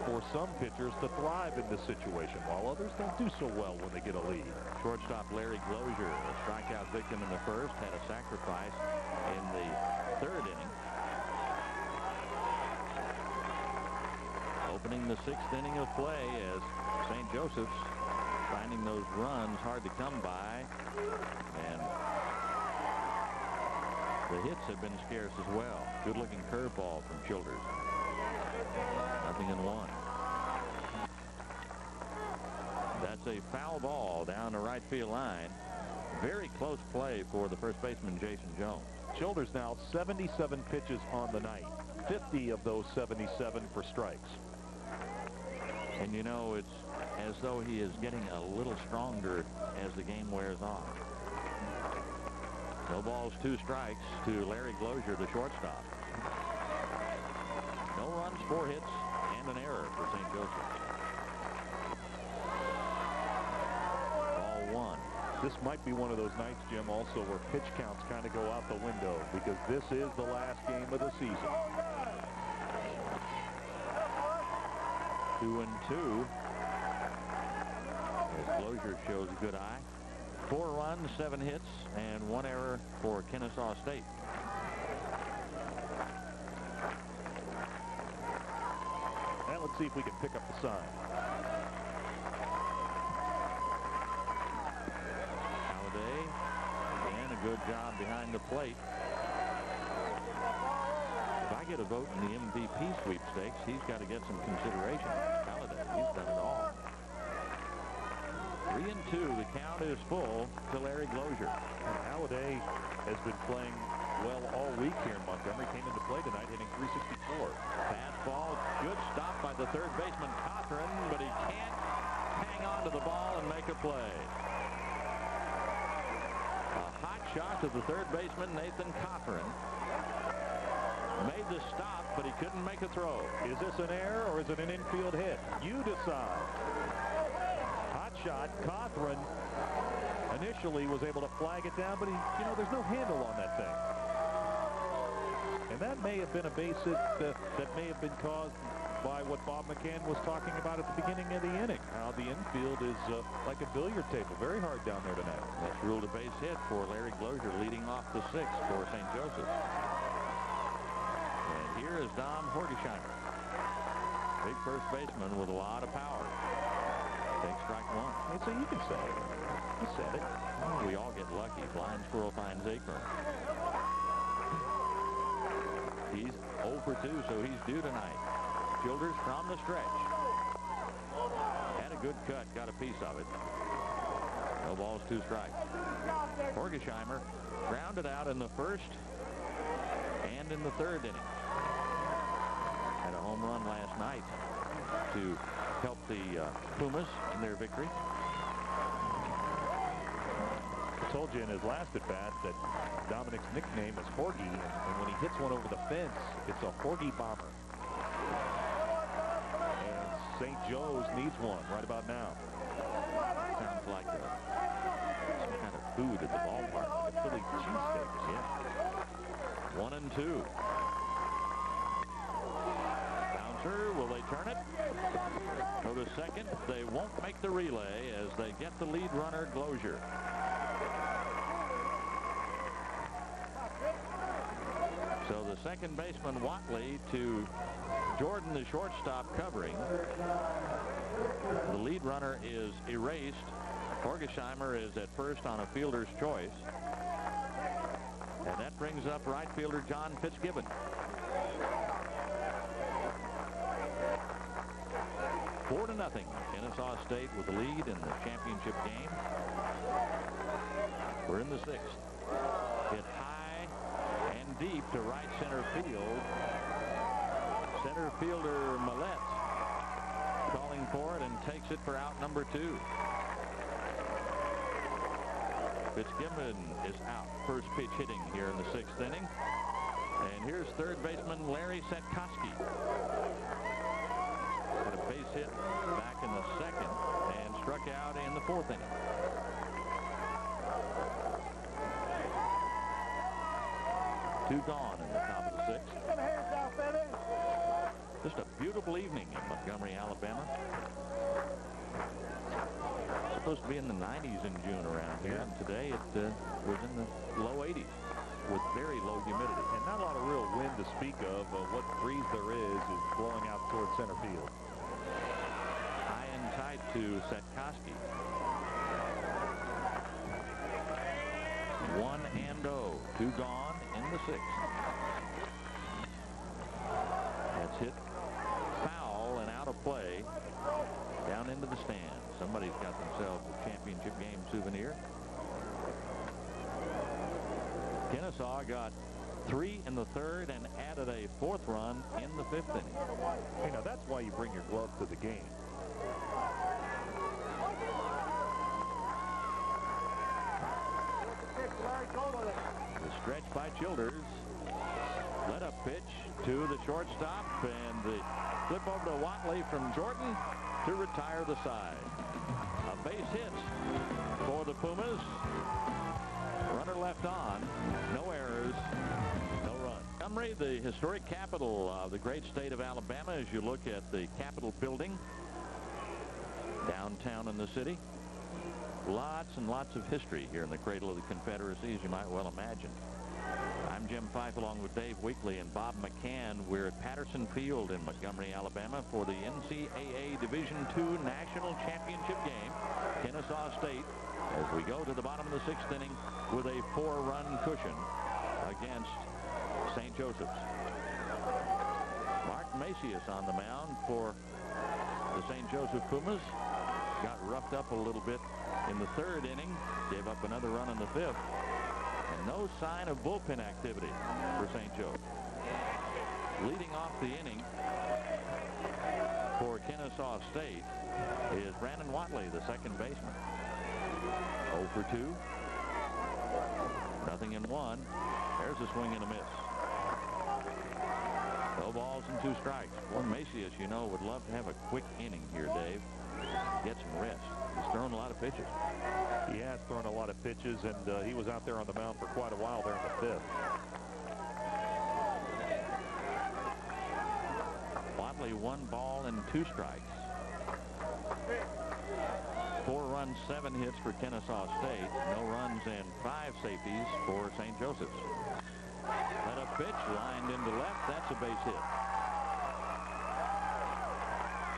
for some pitchers to thrive in this situation, while others don't do so well when they get a lead. Shortstop Larry Glozier, a strikeout victim in the first, had a sacrifice in the third inning. Opening the 6th inning of play as St. Joseph's finding those runs hard to come by, and the hits have been scarce as well. Good-looking curveball from Childers. 0-1. That's a foul ball down the right field line. Very close play for the first baseman, Jason Jones. Childers now 77 pitches on the night. 50 of those 77 for strikes. And you know, it's as though he is getting a little stronger as the game wears on. No balls, 2 strikes to Larry Glozier, the shortstop. No runs, 4 hits, and an error for St. Joseph. Ball 1. This might be one of those nights, Jim, also where pitch counts kind of go out the window because this is the last game of the season. 2-2. As Glozier shows a good eye. 4 runs, 7 hits, and 1 error for Kennesaw State. And let's see if we can pick up the sign. Halliday, again, a good job behind the plate. If I get a vote in the MVP sweepstakes, he's got to get some consideration. Halliday, he's done it all. 3-2. The count is full to Larry Glozier. And Halliday has been playing well all week here in Montgomery. Came into play tonight hitting .364. Fastball, good stop by the third baseman Cothran, but he can't hang on to the ball and make a play. A hot shot to the third baseman Nathan Cothran. Made the stop, but he couldn't make a throw. Is this an error or is it an infield hit? You decide. Hot shot. Cothran initially was able to flag it down, but there's no handle on that thing. And that may have been a base hit that may have been caused by what Bob McCann was talking about at the beginning of the inning. How the infield is like a billiard table. Very hard down there tonight. That's ruled a base hit for Larry Glozier, leading off the 6th for St. Joseph. And here is Dom Horgesheimer. Big first baseman with a lot of power. Take strike 1. Hey, so you can say it. You said it. Oh, we all get lucky. Blind squirrel finds acorn. He's 0 for 2, so he's due tonight. Childers from the stretch. Had a good cut, got a piece of it. No balls, 2 strikes. Horgesheimer grounded out in the 1st and in the 3rd inning. Had a home run last night to help the Pumas in their victory. I told you in his last at-bat that Dominic's nickname is Horgy, and when he hits one over the fence, it's a Horgy bomber. And St. Joe's needs one right about now. Sounds like some kind of food at the ballpark. A Philly cheesesteaks, yeah. 1-2. Bouncer, will they turn it? Go to second. They won't make the relay as they get the lead runner, Glozier. So the second baseman, Watley, to Jordan, the shortstop, covering. The lead runner is erased. Horgesheimer is at first on a fielder's choice. And that brings up right fielder John Fitzgibbon. Four to nothing. Kennesaw State with the lead in the championship game. We're in the 6th. Hit high and deep to right center field. Center fielder Millette calling for it and takes it for out number 2. Fitzgibbon is out. First pitch hitting here in the 6th inning. And here's third baseman Larry Setkoski. Had a base hit back in the 2nd and struck out in the 4th inning. Two gone in the top of the 6th. Just a beautiful evening in Montgomery, Alabama. It's supposed to be in the 90s in June around here, and today it was in the low 80s with very low humidity. And not a lot of real wind to speak of. What breeze there is blowing out towards center field. High and tight to Setkoski. 1-0. Two gone in the 6th. That's hit foul and out of play down into the stand. Somebody's got themselves a championship game souvenir. Kennesaw got 3 in the 3rd and added a 4th run in the 5th inning. Hey, now that's why you bring your glove to the game. The stretch by Childers. Let up pitch to the shortstop, and the flip over to Watley from Jordan to retire the side. A base hit for the Pumas. Runner left on. No errors. No run. Montgomery, the historic capital of the great state of Alabama, as you look at the Capitol building downtown in the city. Lots and lots of history here in the cradle of the Confederacy, as you might well imagine. I'm Jim Fife along with Dave Weekley and Bob McCann. We're at Patterson Field in Montgomery, Alabama for the NCAA Division II National Championship game. Kennesaw State, as we go to the bottom of the 6th inning with a 4-run cushion against St. Joseph's. Mark Macias on the mound for the St. Joseph Pumas. Got roughed up a little bit in the 3rd inning. Gave up another run in the 5th. And no sign of bullpen activity for St. Joe. Leading off the inning for Kennesaw State is Brandon Watley, the second baseman. 0 for 2. Nothing in 1. There's a swing and a miss. No balls and 2 strikes. Boy, Macias, you know, would love to have a quick inning here, Dave. Get some rest. He's thrown a lot of pitches. He has thrown a lot of pitches, and he was out there on the mound for quite a while there in the 5th. Watley 1 ball and 2 strikes. 4 runs, 7 hits for Kennesaw State. No runs and 5 safeties for St. Joseph's. Let up pitch, lined into left. That's a base hit.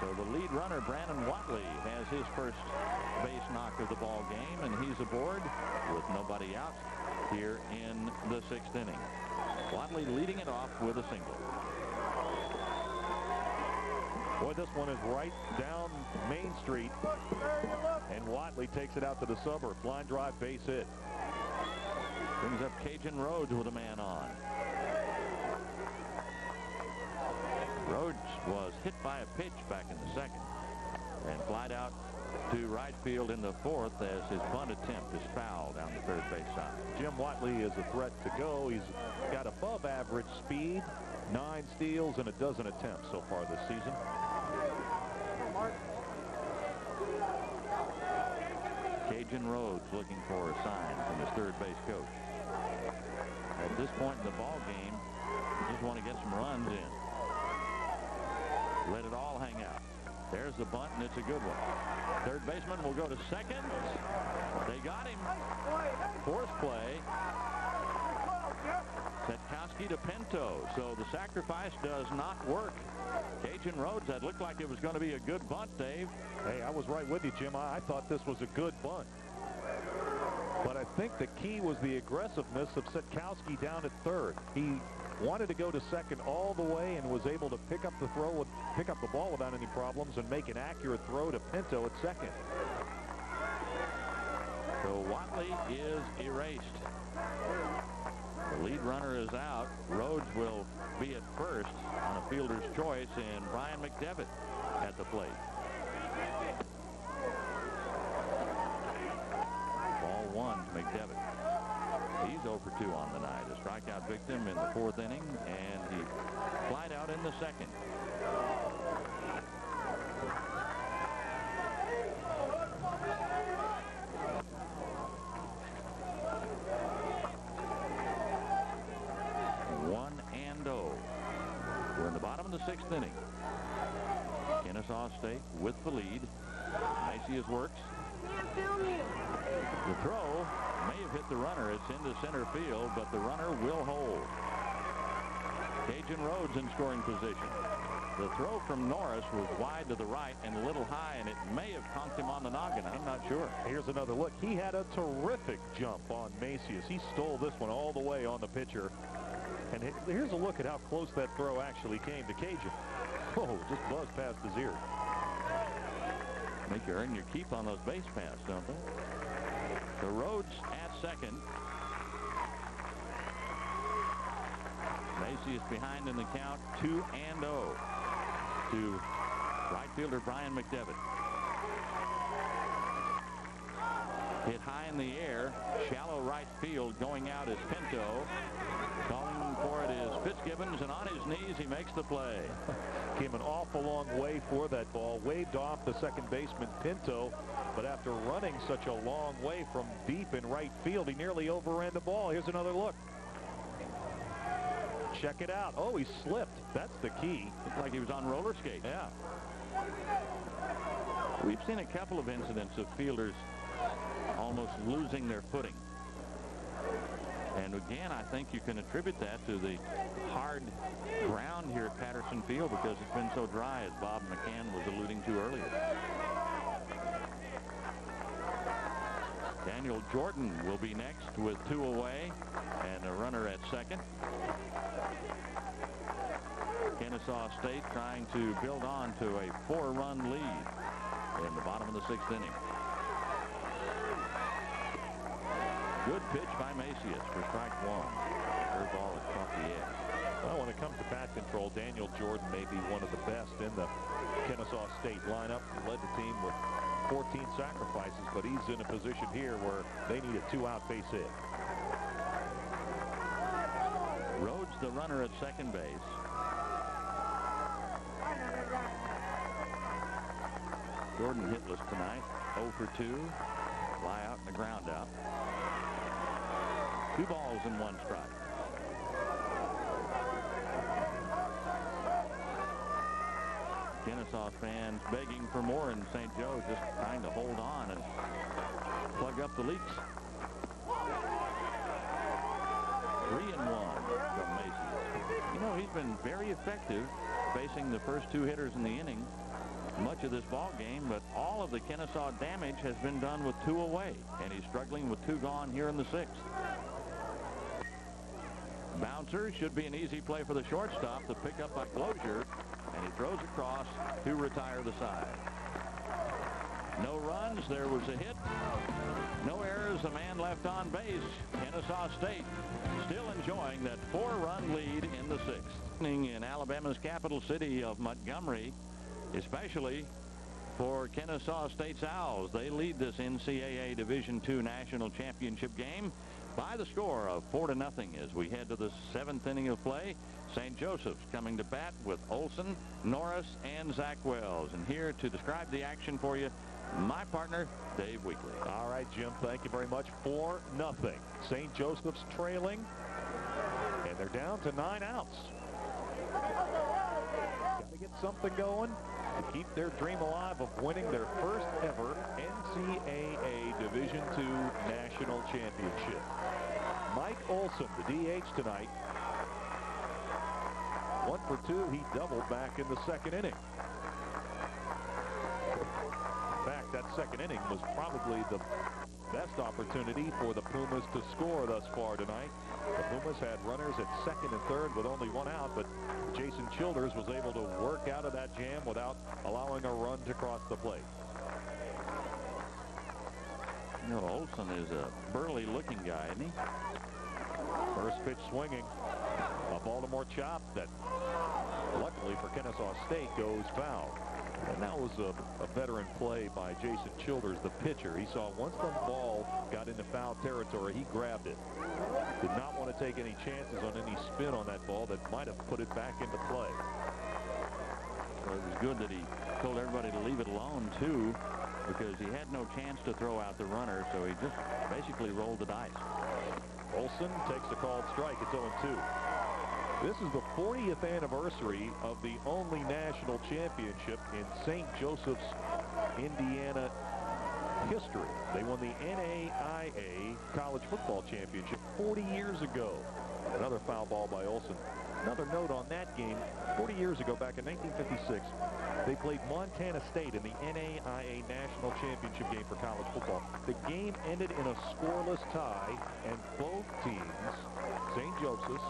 So the lead runner, Brandon Watley, has his first base knock of the ball game, and he's aboard with nobody out here in the 6th inning. Watley leading it off with a single. Boy, this one is right down Main Street, and Watley takes it out to the suburbs. Line drive, base hit. Brings up Cajun Rhodes with a man on. Rhodes was hit by a pitch back in the 2nd and flied out to right field in the 4th as his bunt attempt is fouled down the 3rd base side. Jim Watley is a threat to go. He's got above average speed, 9 steals, and a dozen attempts so far this season. Cajun Rhodes looking for a sign from his 3rd base coach. At this point in the ball game, you just want to get some runs in. Let it all hang out. There's the bunt, and it's a good one. 3rd baseman will go to 2nd. They got him. Force play. Setkowski to Pinto. So the sacrifice does not work. Cajun Rhodes, that looked like it was going to be a good bunt, Dave. Hey, I was right with you, Jim. I thought this was a good bunt. But I think the key was the aggressiveness of Setkowski down at 3rd. He wanted to go to 2nd all the way and was able to pick up the ball without any problems and make an accurate throw to Pinto at 2nd. So Watley is erased. The lead runner is out. Rhodes will be at 1st on a fielder's choice, and Brian McDevitt at the plate. Ball 1 to McDevitt. He's 0 for 2 on the night. A strikeout victim in the 4th inning, and he flied out in the 2nd. We're in the bottom of the 6th inning. Kennesaw State with the lead. Macias works. The throw may have hit the runner. It's into center field, but the runner will hold. Cajun Rhodes in scoring position. The throw from Norris was wide to the right and a little high, and it may have conked him on the noggin. I'm not sure. Here's another look. He had a terrific jump on Macias. He stole this one all the way on the pitcher. And here's a look at how close that throw actually came to Cajun. Oh, just buzzed past his ear. Make you earn your keep on those base paths, don't they? The Rhodes at 2nd. Macy is behind in the count, 2-0 to right fielder Brian McDevitt. Hit high in the air, shallow right field. Going out is Pinto. Calling for it is Fitzgibbons, and on his knees he makes the play. Came an awful long way for that ball. Waved off the second baseman Pinto, but after running such a long way from deep in right field, he nearly overran the ball. Here's another look. Check it out. Oh, he slipped. That's the key. Looked like he was on roller skates. Yeah. We've seen a couple of incidents of fielders almost losing their footing. And again, I think you can attribute that to the hard ground here at Patterson Field because it's been so dry, as Bob McCann was alluding to earlier. Daniel Jordan will be next with 2 away and a runner at second. Kennesaw State trying to build on to a 4-run lead in the bottom of the 6th inning. Good pitch by Macias for strike 1. Curveball has caught the edge. Well, when it comes to bat control, Daniel Jordan may be one of the best in the Kennesaw State lineup. He led the team with 14 sacrifices, but he's in a position here where they need a 2-out base hit. Rhodes, the runner at second base. Jordan hitless tonight, 0 for 2. Fly out and the ground out. 2 balls and 1 strike. Kennesaw fans begging for more in St. Joe, just trying to hold on and plug up the leaks. 3-1 from Macy. You know, he's been very effective facing the first 2 hitters in the inning much of this ball game, but all of the Kennesaw damage has been done with 2 away, and he's struggling with 2 gone here in the 6th. Bouncer should be an easy play for the shortstop to pick up by Glozier, and he throws across to retire the side. No runs. There was a hit. No errors. A man left on base. Kennesaw State still enjoying that 4-run lead in the 6th. In Alabama's capital city of Montgomery, especially for Kennesaw State's Owls. They lead this NCAA Division II National Championship game by the score of 4-0 as we head to the 7th inning of play. St. Joseph's coming to bat with Olson, Norris, and Zach Wells. And here to describe the action for you, my partner, Dave Weekley. All right, Jim, thank you very much. 4-0. St. Joseph's trailing, and they're down to 9 outs. Got to get something going to keep their dream alive of winning their first ever NCAA Division II National Championship. Mike Olson, the DH tonight. 1 for 2. He doubled back in the 2nd inning. In fact, that 2nd inning was probably the best opportunity for the Pumas to score thus far tonight. The Pumas had runners at 2nd and 3rd with only 1 out, but Jason Childers was able to work out of that jam without allowing a run to cross the plate. You know, Olson is a burly-looking guy, isn't he? First pitch swinging. A Baltimore chop that, luckily for Kennesaw State, goes foul. And that was a veteran play by Jason Childers, the pitcher. He saw once the ball got into foul territory, he grabbed it. Did not want to take any chances on any spin on that ball that might have put it back into play. Well, it was good that he told everybody to leave it alone, too, because he had no chance to throw out the runner, so he just basically rolled the dice. Olson takes a called strike. It's 0-2. This is the 40th anniversary of the only national championship in St. Joseph's, Indiana history. They won the NAIA College Football Championship 40 years ago. Another foul ball by Olson. Another note on that game, 40 years ago, back in 1956, they played Montana State in the NAIA National Championship game for college football. The game ended in a scoreless tie, and both teams, St. Joseph's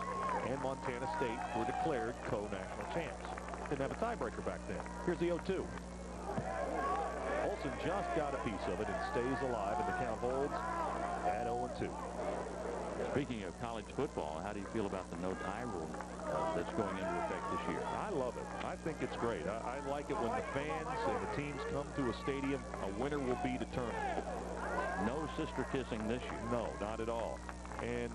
and Montana State, were declared co-national champs. Didn't have a tiebreaker back then. Here's the 0-2. Olson just got a piece of it and stays alive, and the count holds at 0-2. Speaking of college football, how do you feel about the no-tie rule that's going into effect this year? I love it. I think it's great. I like it when the fans and the teams come to a stadium. A winner will be determined. No sister kissing this year. No, not at all. And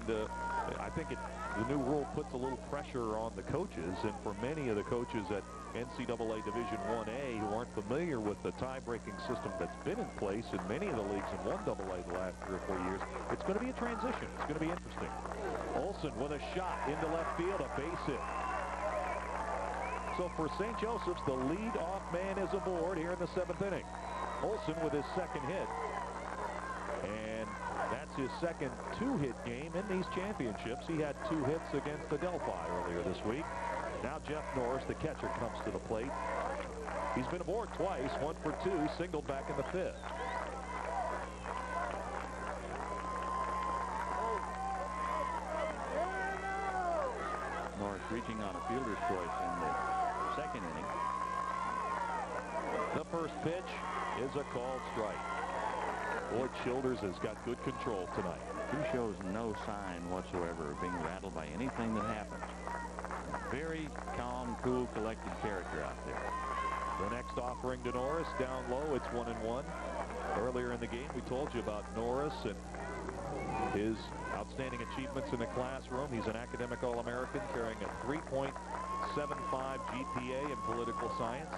I think the new rule puts a little pressure on the coaches, and for many of the coaches at NCAA Division 1A who aren't familiar with the tie-breaking system that's been in place in many of the leagues in 1AA the last 3 or 4 years, it's going to be a transition. It's going to be interesting. Olson with a shot into left field, a base hit. So for St. Joseph's, the lead-off man is aboard here in the 7th inning. Olson with his second hit. And that's his second 2-hit game in these championships. He had 2 hits against Adelphi earlier this week. Now Jeff Norris, the catcher, comes to the plate. He's been aboard twice, 1 for 2, singled back in the 5th. Norris reaching on a fielder's choice in the 2nd inning. The first pitch is a called strike. Boy, Childers has got good control tonight. He shows no sign whatsoever of being rattled by anything that happens. Very calm, cool, collected character out there. The next offering to Norris, down low, it's 1-1. Earlier in the game, we told you about Norris and his outstanding achievements in the classroom. He's an academic All-American carrying a 3.75 GPA in political science.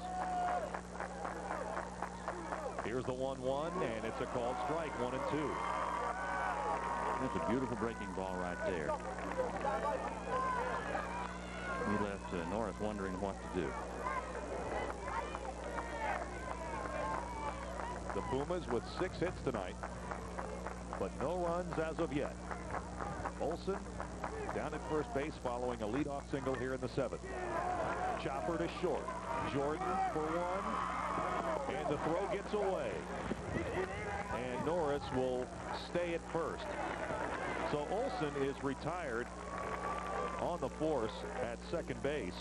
Here's the 1-1, and it's a called strike, 1-2. That's a beautiful breaking ball right there. He left Norris wondering what to do. The Pumas with 6 hits tonight, but no runs as of yet. Olson down at first base following a leadoff single here in the 7th. Chopper to short. Jordan for 1, and the throw gets away. And Norris will stay at first. So Olson is retired on the force at second base,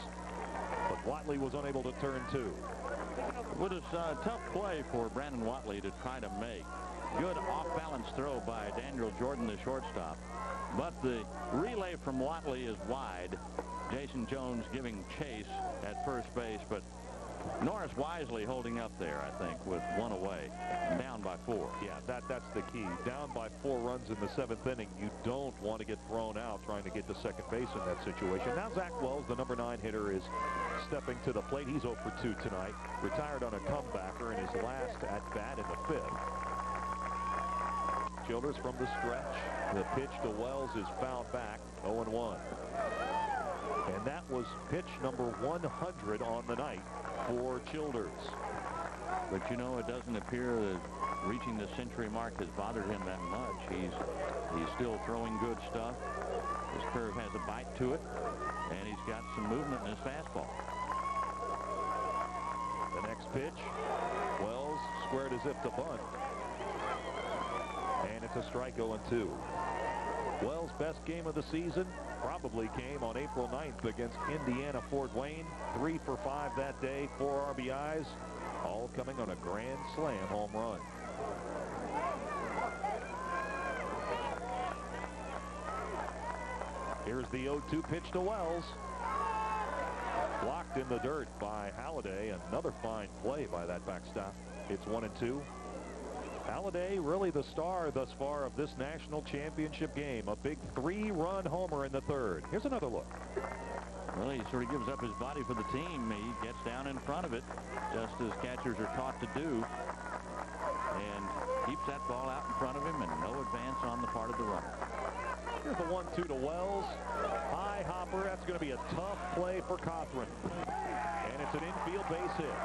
but Watley was unable to turn 2. It was a tough play for Brandon Watley to try to make. Good off-balance throw by Daniel Jordan, the shortstop. But the relay from Watley is wide. Jason Jones giving chase at first base, but Norris wisely holding up there, I think, with 1 away, down by 4. Yeah, that's the key. Down by 4 runs in the 7th inning. You don't want to get thrown out trying to get to second base in that situation. Now Zach Wells, the number 9 hitter, is stepping to the plate. He's 0 for 2 tonight. Retired on a comebacker in his last at-bat in the 5th. Childers from the stretch. The pitch to Wells is fouled back, 0-1. And that was pitch number 100 on the night for Childers. But you know, it doesn't appear that reaching the century mark has bothered him that much. He's still throwing good stuff. His curve has a bite to it, and he's got some movement in his fastball. The next pitch, Wells squared as if to bunt. And it's a strike, 0-2. Wells' best game of the season probably came on April 9th against Indiana Fort Wayne. 3 for 5 that day, 4 RBIs, all coming on a grand slam home run. Here's the 0-2 pitch to Wells. Blocked in the dirt by Halliday. Another fine play by that backstop. It's 1-2. Halliday really the star thus far of this national championship game. A big 3-run homer in the 3rd. Here's another look. Well, he sort of gives up his body for the team. He gets down in front of it, just as catchers are taught to do, and keeps that ball out in front of him, and no advance on the part of the runner. Here's the 1-2 to Wells. High hopper. That's going to be a tough play for Cothran. And it's an infield base hit.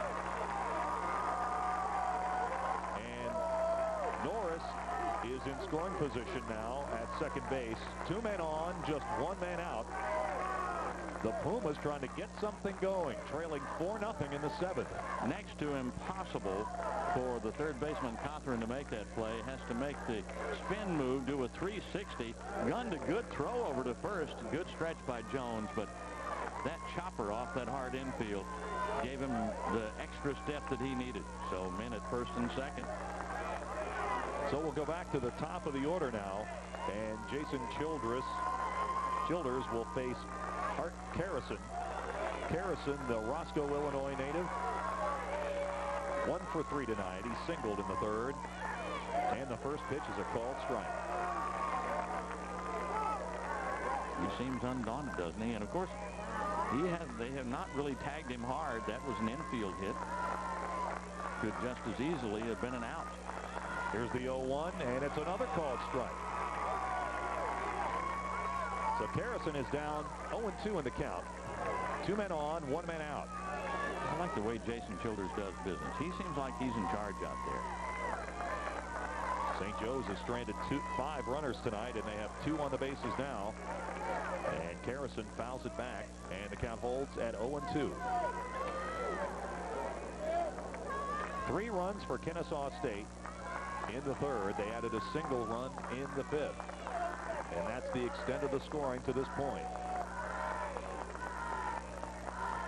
Norris is in scoring position now at second base. 2 men on, just 1 man out. The Pumas trying to get something going, trailing 4-0 in the 7th. Next to impossible for the third baseman Cothran to make that play. Has to make the spin move, do a 360. Gunned a good throw over to first. Good stretch by Jones, but that chopper off that hard infield gave him the extra step that he needed. So men at first and second. So we'll go back to the top of the order now, and Jason Childers will face Art Carrison. Carrison, the Roscoe, Illinois native, 1 for 3 tonight. He singled in the third, and the first pitch is a called strike. He seems undaunted, doesn't he? And of course, they have not really tagged him hard. That was an infield hit. Could just as easily have been an out. Here's the 0-1, and it's another called strike. So Carrison is down 0-2 in the count. 2 men on, 1 man out. I like the way Jason Childers does business. He seems like he's in charge out there. St. Joe's has stranded 5 runners tonight, and they have 2 on the bases now. And Carrison fouls it back, and the count holds at 0-2. 3 runs for Kennesaw State in the third. They added a single run in the fifth. And that's the extent of the scoring to this point.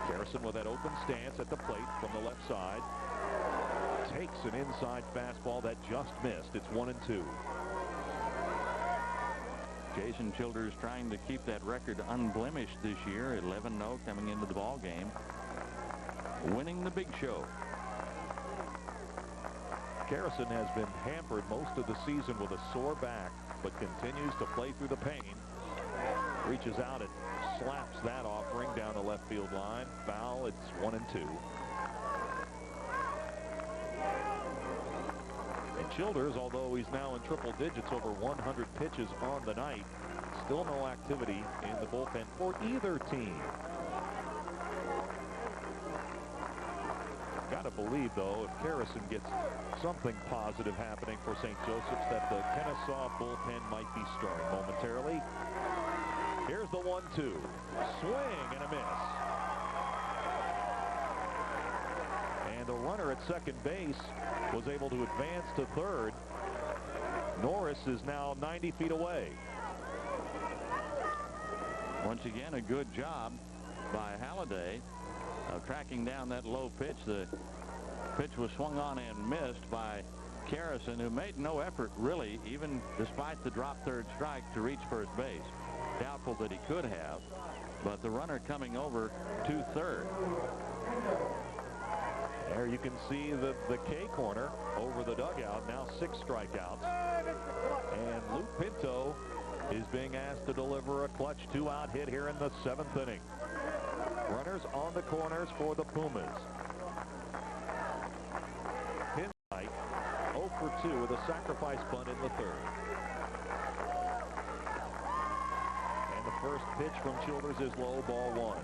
Carrison with that open stance at the plate from the left side. Takes an inside fastball that just missed. It's 1-2. Jason Childers trying to keep that record unblemished this year. 11-0 coming into the ball game. Winning the big show. Carrison has been hampered most of the season with a sore back, but continues to play through the pain. Reaches out and slaps that offering down the left field line. Foul. It's 1-2. And Childers, although he's now in triple digits, over 100 pitches on the night, still no activity in the bullpen for either team. Got to believe, though, if Carrison gets something positive happening for St. Joseph's, that the Kennesaw bullpen might be stirring momentarily. Here's the 1-2. Swing and a miss. And the runner at second base was able to advance to third. Norris is now 90 feet away. Once again, a good job by Halliday of tracking down that low pitch. The pitch was swung on and missed by Carrison, who made no effort, really, even despite the drop third strike, to reach first base. Doubtful that he could have, but the runner coming over to third. There you can see the K corner over the dugout. Now 6 strikeouts. And Luke Pinto is being asked to deliver a clutch 2-out hit here in the 7th inning. Runners on the corners for the Pumas. Pinto 0 for 2 with a sacrifice bunt in the third. And the first pitch from Childers is low, ball 1.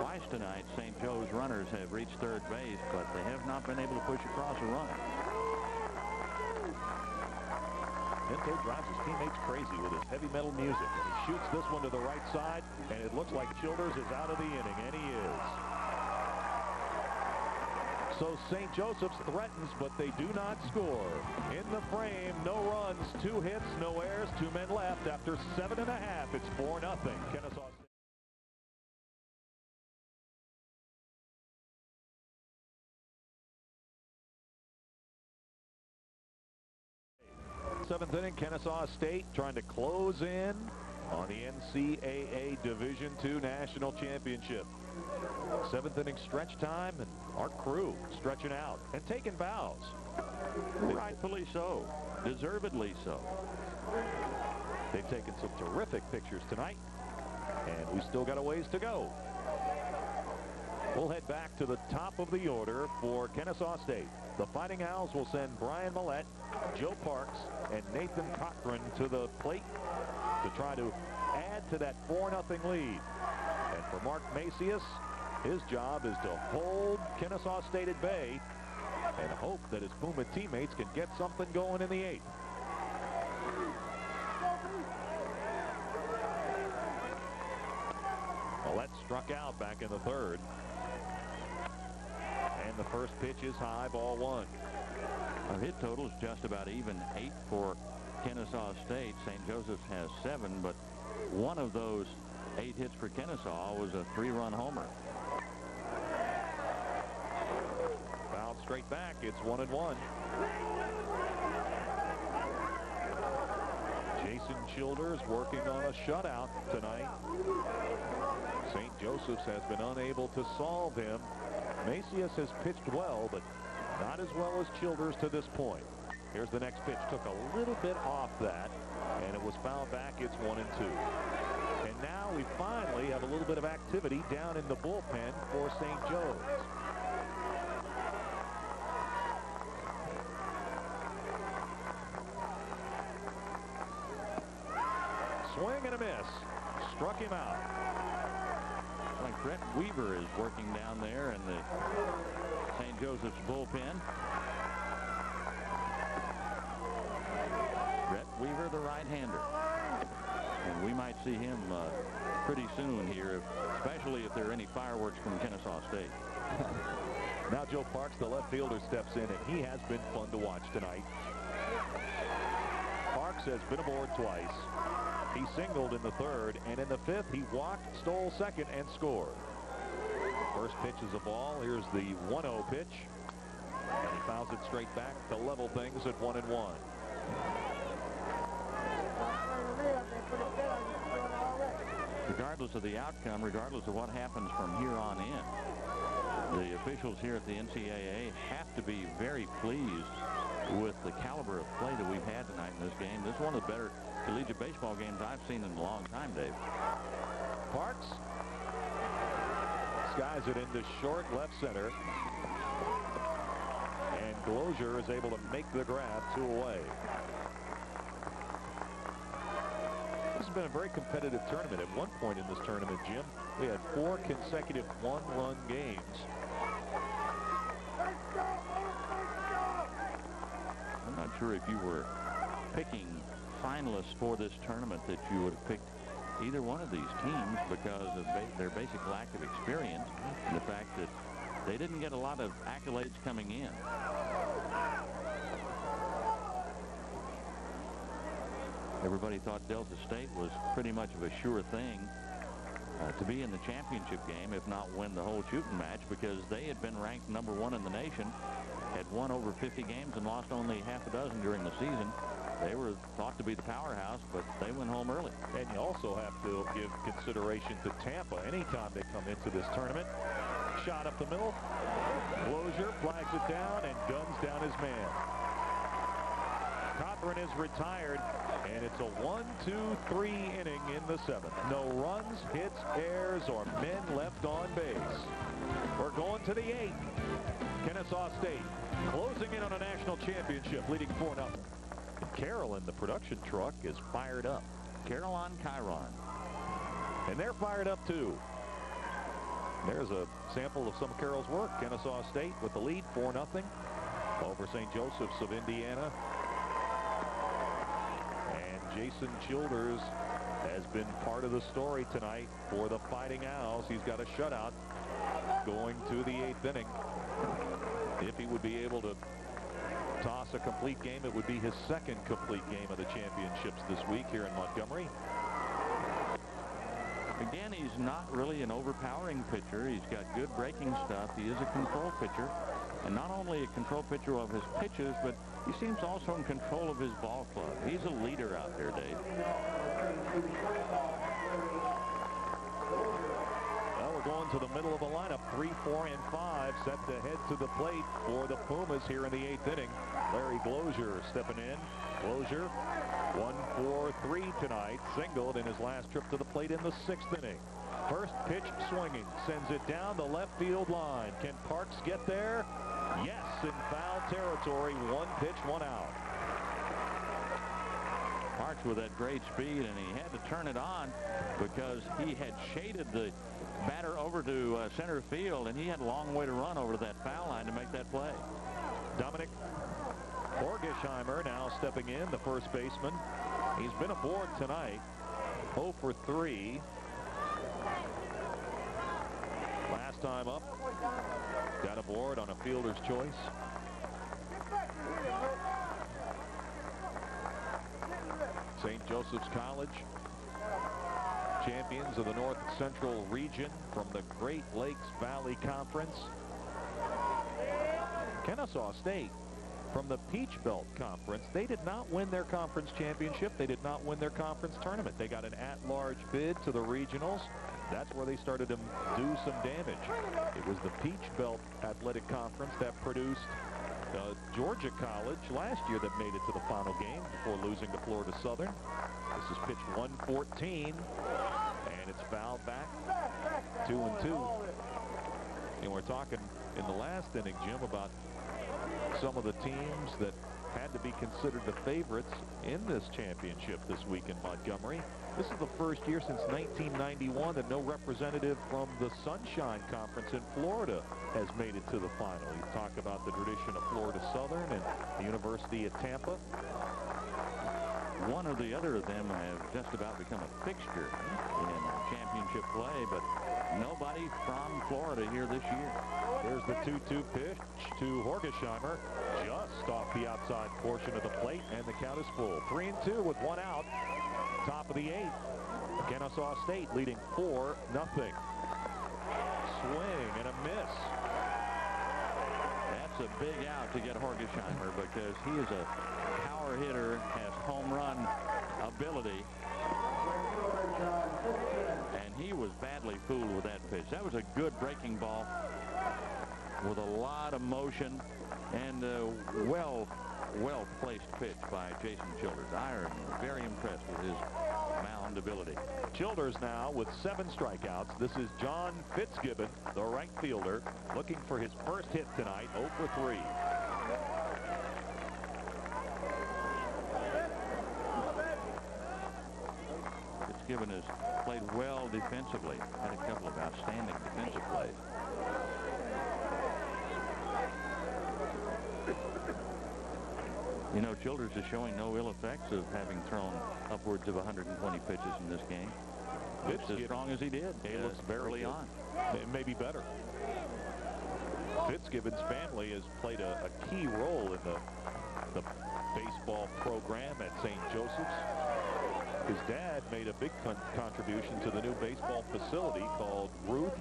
Twice tonight, St. Joe's runners have reached third base, but they have not been able to push across a run. Pinto drives his teammates crazy with his heavy metal music, and he shoots this one to the right side, and it looks like Childers is out of the inning, and he is. So St. Joseph's threatens, but they do not score. In the frame, no runs, 2 hits, no errors, 2 men left. After 7.5, it's 4-0. Kennesaw State. 7th inning, Kennesaw State trying to close in on the NCAA Division II National Championship. 7th inning stretch time, and our crew stretching out and taking bows. Rightfully so. Deservedly so. They've taken some terrific pictures tonight, and we still got a ways to go. We'll head back to the top of the order for Kennesaw State. The Fighting Owls will send Brian Millette, Joe Parks, and Nathan Cochran to the plate to try to add to that 4-0 lead. And for Mark Macias, his job is to hold Kennesaw State at bay and hope that his Puma teammates can get something going in the 8th. Millette struck out back in the third. And the first pitch is high, ball 1. Our hit total is just about even, 8 for Kennesaw State. St. Joseph's has 7, but one of those 8 hits for Kennesaw was a 3-run homer. Fouled straight straight back. It's 1-1. Jason Childers working on a shutout tonight. St. Joseph's has been unable to solve him. Macias has pitched well, but not as well as Childers to this point. Here's the next pitch. Took a little bit off that, and it was fouled back. It's 1-2. And now we finally have a little bit of activity down in the bullpen for St. Joe's. Swing and a miss. Struck him out. Like Brett Weaver is working down there in the St. Joseph's bullpen. Brett Weaver, the right-hander. And we might see him pretty soon here, especially if there are any fireworks from Kennesaw State. Now Joe Parks, the left fielder, steps in, and he has been fun to watch tonight. Parks has been aboard twice. He singled in the third, and in the fifth, he walked, stole second, and scored. First pitch is a ball. Here's the 1-0 pitch. And he fouls it straight back to level things at 1-1. Regardless of the outcome, regardless of what happens from here on in, the officials here at the NCAA have to be very pleased with the caliber of play that we've had tonight in this game. This is one of the better collegiate baseball games I've seen in a long time, Dave. Parks skies it into short left center. And Glozier is able to make the grab 2 away. This has been a very competitive tournament. At one point in this tournament, Jim, we had 4 consecutive one-run games. I'm not sure if you were picking finalists for this tournament that you would have picked either one of these teams because of their basic lack of experience and the fact that they didn't get a lot of accolades coming in. Everybody thought Delta State was pretty much of a sure thing to be in the championship game, if not win the whole shooting match, because they had been ranked #1 in the nation, had won over 50 games and lost only half a dozen during the season. They were thought to be the powerhouse, but they went home early. And you also have to give consideration to Tampa anytime they come into this tournament. Shot up the middle. Glozier flags it down and guns down his man. Cothran is retired, and it's a 1-2-3 inning in the 7th. No runs, hits, errors, or men left on base. We're going to the 8th. Kennesaw State closing in on a national championship, leading 4-0. Carolyn, the production truck, is fired up. Carol on Chiron. And they're fired up, too. There's a sample of some of Carol's work. Kennesaw State with the lead, 4-0 over St. Joseph's of Indiana. And Jason Childers has been part of the story tonight for the Fighting Owls. He's got a shutout going to the 8th inning. If he would be able to toss a complete game, it would be his 2nd complete game of the championships this week here in Montgomery. Again, he's not really an overpowering pitcher. He's got good breaking stuff. He is a control pitcher. And not only a control pitcher of his pitches, but he seems also in control of his ball club. He's a leader out there, Dave. Well, we're going to the middle of the lineup. 3, 4, and 5 set to head to the plate for the Pumas here in the 8th inning. Larry Glozier stepping in. Glozier, 1-for-3 tonight. Singled in his last trip to the plate in the 6th inning. First pitch swinging. Sends it down the left field line. Can Parks get there? Yes, in foul territory. 1 pitch, 1 out. Parks with that great speed, and he had to turn it on because he had shaded the batter over to center field, and he had a long way to run over to that foul line to make that play. Dominic Borgesheimer now stepping in, the first baseman. He's been aboard tonight. 0-for-3. Last time up, got aboard on a fielder's choice. St. Joseph's College, champions of the North Central region from the Great Lakes Valley Conference. Kennesaw State, from the Peach Belt Conference, they did not win their conference championship. They did not win their conference tournament. They got an at-large bid to the regionals. That's where they started to do some damage. It was the Peach Belt Athletic Conference that produced Georgia College last year that made it to the final game before losing to Florida Southern. This is pitch 114, and it's fouled back 2-2. And we're talking in the last inning, Jim, about some of the teams that had to be considered the favorites in this championship this week in Montgomery. This is the first year since 1991 that no representative from the Sunshine Conference in Florida has made it to the final. You talk about the tradition of Florida Southern and the University of Tampa. One or the other of them have just about become a fixture in championship play, but nobody from Florida here this year. There's the 2-2 pitch to Horgesheimer, just off the outside portion of the plate, and the count is full. 3-2 with one out. Top of the 8th. Kennesaw State leading 4-0. Swing and a miss. That's a big out to get Horgesheimer because he is a power hitter, has home run ability. And he was badly fooled with that pitch. That was a good breaking ball with a lot of motion and well-placed pitch by Jason Childers. I am very impressed with his mound ability. Childers now with 7 strikeouts. This is John Fitzgibbon, the right fielder, looking for his first hit tonight, 0 for 3. Fitzgibbon has played well defensively, had a couple of outstanding defensive plays. You know, Childers is showing no ill effects of having thrown upwards of 120 pitches in this game. It's as strong as he did. He looks very early good. on. Maybe better. Fitzgibbon's family has played a key role in the baseball program at St. Joseph's. His dad made a big contribution to the new baseball facility called Ruth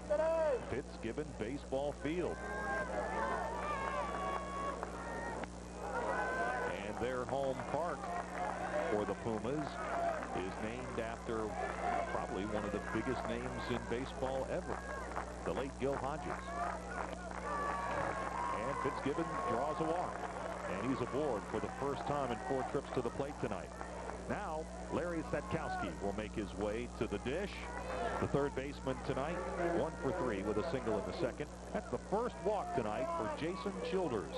Fitzgibbon Baseball Field. Their home park for the Pumas is named after probably one of the biggest names in baseball ever, the late Gil Hodges. And Fitzgibbon draws a walk, and he's aboard for the first time in 4 trips to the plate tonight. Now, Larry Satkowski will make his way to the dish. The third baseman tonight, 1 for 3 with a single in the second. That's the first walk tonight for Jason Childers.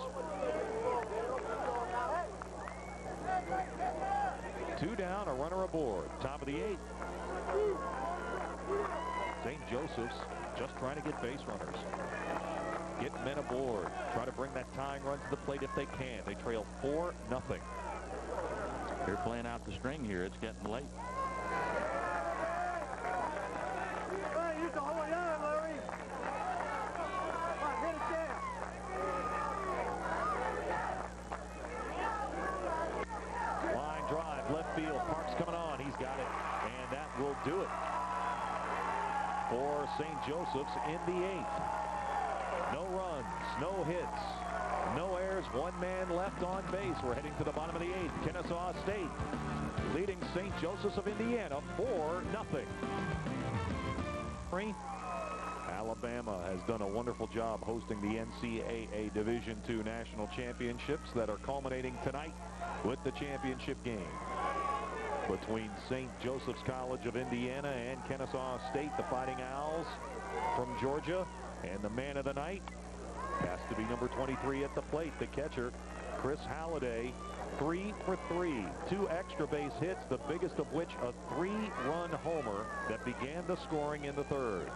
2 down, a runner aboard. Top of the 8th. St. Joseph's just trying to get base runners. Get men aboard. Try to bring that tying run to the plate if they can. They trail 4-0. They're playing out the string here. It's getting late. Hey, you can hold it on, Larry. Hit it down. Line drive, left field. Parks coming on. He's got it. And that will do it for St. Joseph's in the 8th. No runs, no hits, no errors. 1 man left on base. We're heading to the bottom of the 8th. Kennesaw State leading St. Joseph's of Indiana 4-0. Alabama has done a wonderful job hosting the NCAA Division II National Championships that are culminating tonight with the championship game between St. Joseph's College of Indiana and Kennesaw State, the Fighting Owls from Georgia. And the man of the night has to be number 23 at the plate, the catcher, Chris Halliday. 3 for 3, 2 extra base hits, the biggest of which a 3-run homer that began the scoring in the 3rd.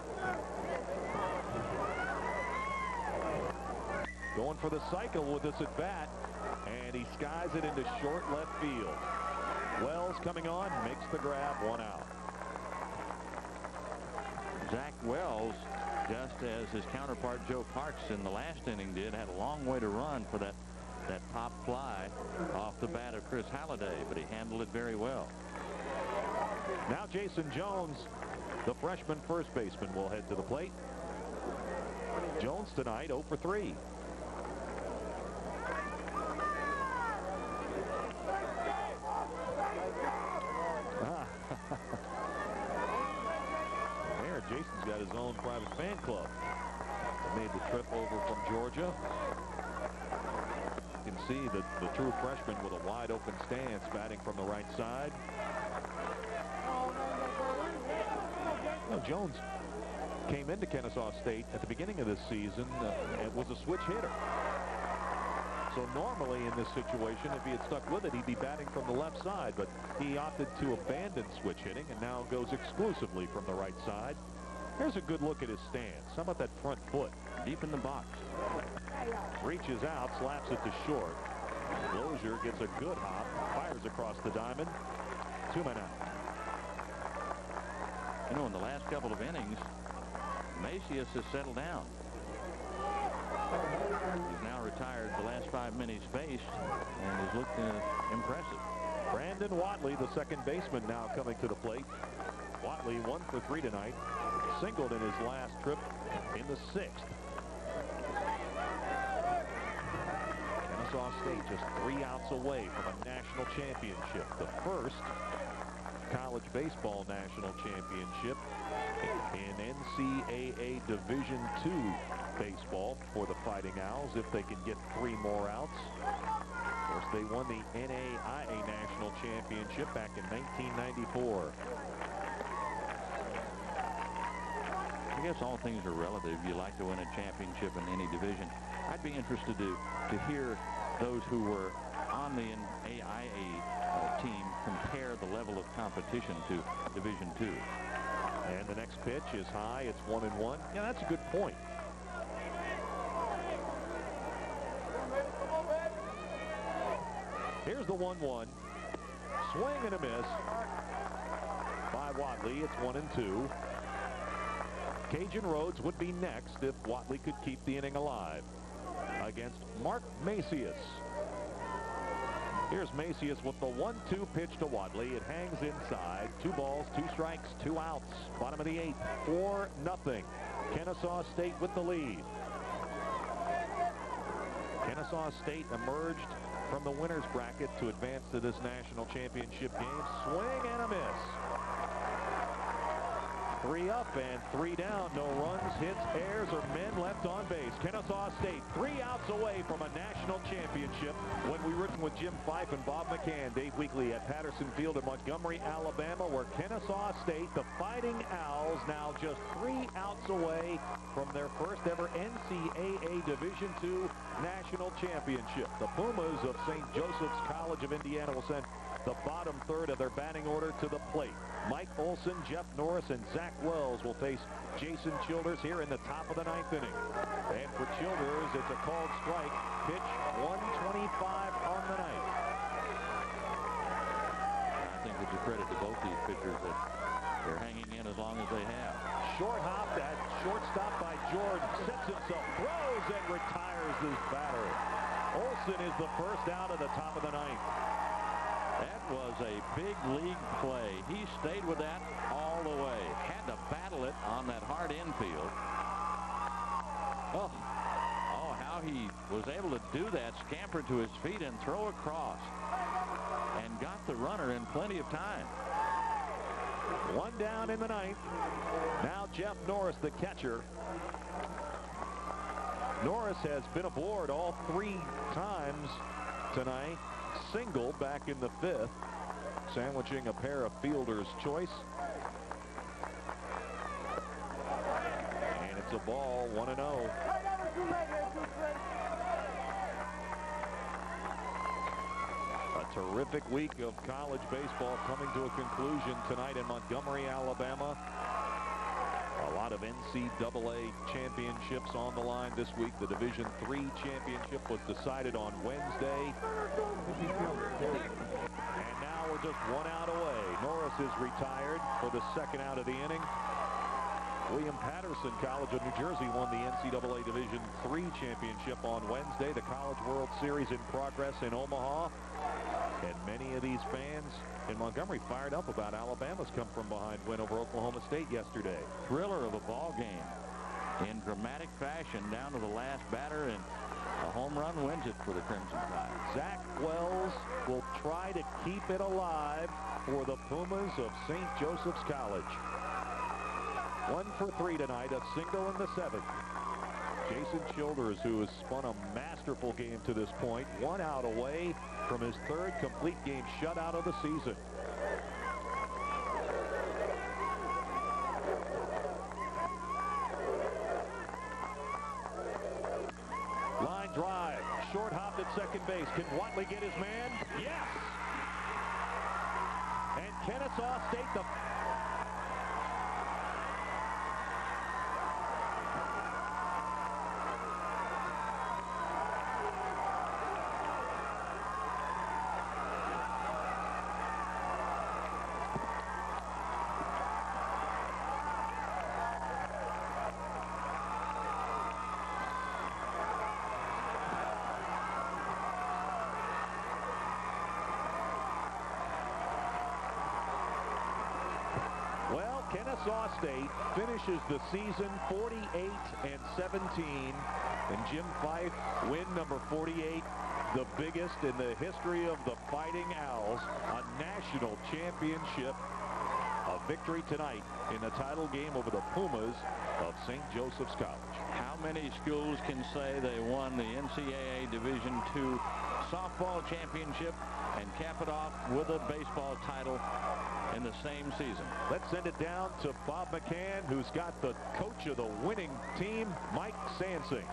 Going for the cycle with this at bat, and he skies it into short left field. Wells coming on, makes the grab, 1 out. Zach Wells, just as his counterpart Joe Parks in the last inning did, had a long way to run for that pop fly off the bat of Chris Halliday, but he handled it very well. Now Jason Jones, the freshman first baseman, will head to the plate. Jones tonight 0 for 3. There, Jason's got his own private fan club. Made the trip over from Georgia. You can see the true freshman with a wide open stance batting from the right side. Well, Jones came into Kennesaw State at the beginning of this season and was a switch hitter. So normally in this situation, if he had stuck with it, he'd be batting from the left side, but he opted to abandon switch hitting and now goes exclusively from the right side. Here's a good look at his stance. How about that front foot? Deep in the box. Reaches out, slaps it to short. Lozier gets a good hop, fires across the diamond. 2 men out. You know, in the last couple of innings, Macias has settled down. He's now retired the last 5 men he's faced and has looked impressive. Brandon Watley, the second baseman, now coming to the plate. Watley 1 for 3 tonight. Singled in his last trip in the 6th. Kennesaw State just 3 outs away from a national championship. The first college baseball national championship in NCAA Division II baseball for the Fighting Owls if they can get 3 more outs. Of course, they won the NAIA National Championship back in 1994. I guess all things are relative. You like to win a championship in any division. I'd be interested to hear those who were on the NAIA team compare the level of competition to Division II. And the next pitch is high. It's 1-1. Yeah, that's a good point. Here's the 1-1. Swing and a miss by Watley. It's 1-2. Cajun Rhodes would be next if Watley could keep the inning alive against Mark Macias. Here's Macias with the 1-2 pitch to Watley. It hangs inside. 2 balls, 2 strikes, 2 outs. Bottom of the 8th, 4-0. Kennesaw State with the lead. Kennesaw State emerged from the winner's bracket to advance to this national championship game. Swing and a miss. 3 up and 3 down. No runs, hits, errors, or men left on base. Kennesaw State 3 outs away from a national championship. When we written with Jim Fife and Bob McCann, Dave Weekley at Patterson Field in Montgomery, Alabama, where Kennesaw State, the Fighting Owls, now just 3 outs away from their first ever NCAA Division II national championship. The Pumas of St. Joseph's College of Indiana will send the bottom third of their batting order to the plate. Mike Olson, Jeff Norris, and Zach Wells will face Jason Childers here in the top of the 9th inning. And for Childers, it's a called strike. Pitch 125 on the night. I think it's a credit to both these pitchers that they're hanging in as long as they have. Short hop at shortstop by Jordan. Sets himself, throws, and retires his batter. Olson is the first out of the top of the 9th. That was a big league play. He stayed with that all the way. Had to battle it on that hard infield. Oh, how he was able to do that, scamper to his feet and throw across. And got the runner in plenty of time. 1 down in the 9th. Now Jeff Norris, the catcher. Norris has been aboard all 3 times tonight. Single back in the 5th, sandwiching a pair of fielder's choice. And it's a ball, 1-0. A terrific week of college baseball coming to a conclusion tonight in Montgomery, Alabama. A lot of NCAA championships on the line this week. The Division III championship was decided on Wednesday. And now we're just 1 out away. Norris is retired for the 2nd out of the inning. William Patterson College of New Jersey won the NCAA Division III championship on Wednesday. The College World Series in progress in Omaha. And many of these fans in Montgomery fired up about Alabama's come-from-behind win over Oklahoma State yesterday. Thriller of a ball game in dramatic fashion down to the last batter, and a home run wins it for the Crimson Tide. Zach Wells will try to keep it alive for the Pumas of St. Joseph's College. 1 for 3 tonight, a single in the 7th. Jason Childers, who has spun a masterful game to this point, 1 out away from his 3rd complete game shutout of the season. Line drive, short hopped at second base. Can Watley get his man? Yes! And Kennesaw State, the Kennesaw State finishes the season 48-17, and Jim Fife win number 48, the biggest in the history of the Fighting Owls, a national championship. A victory tonight in the title game over the Pumas of St. Joseph's College. How many schools can say they won the NCAA Division II softball championship and cap it off with a baseball title in the same season? Let's send it down to Bob McCann, who's got the coach of the winning team, Mike Sansing.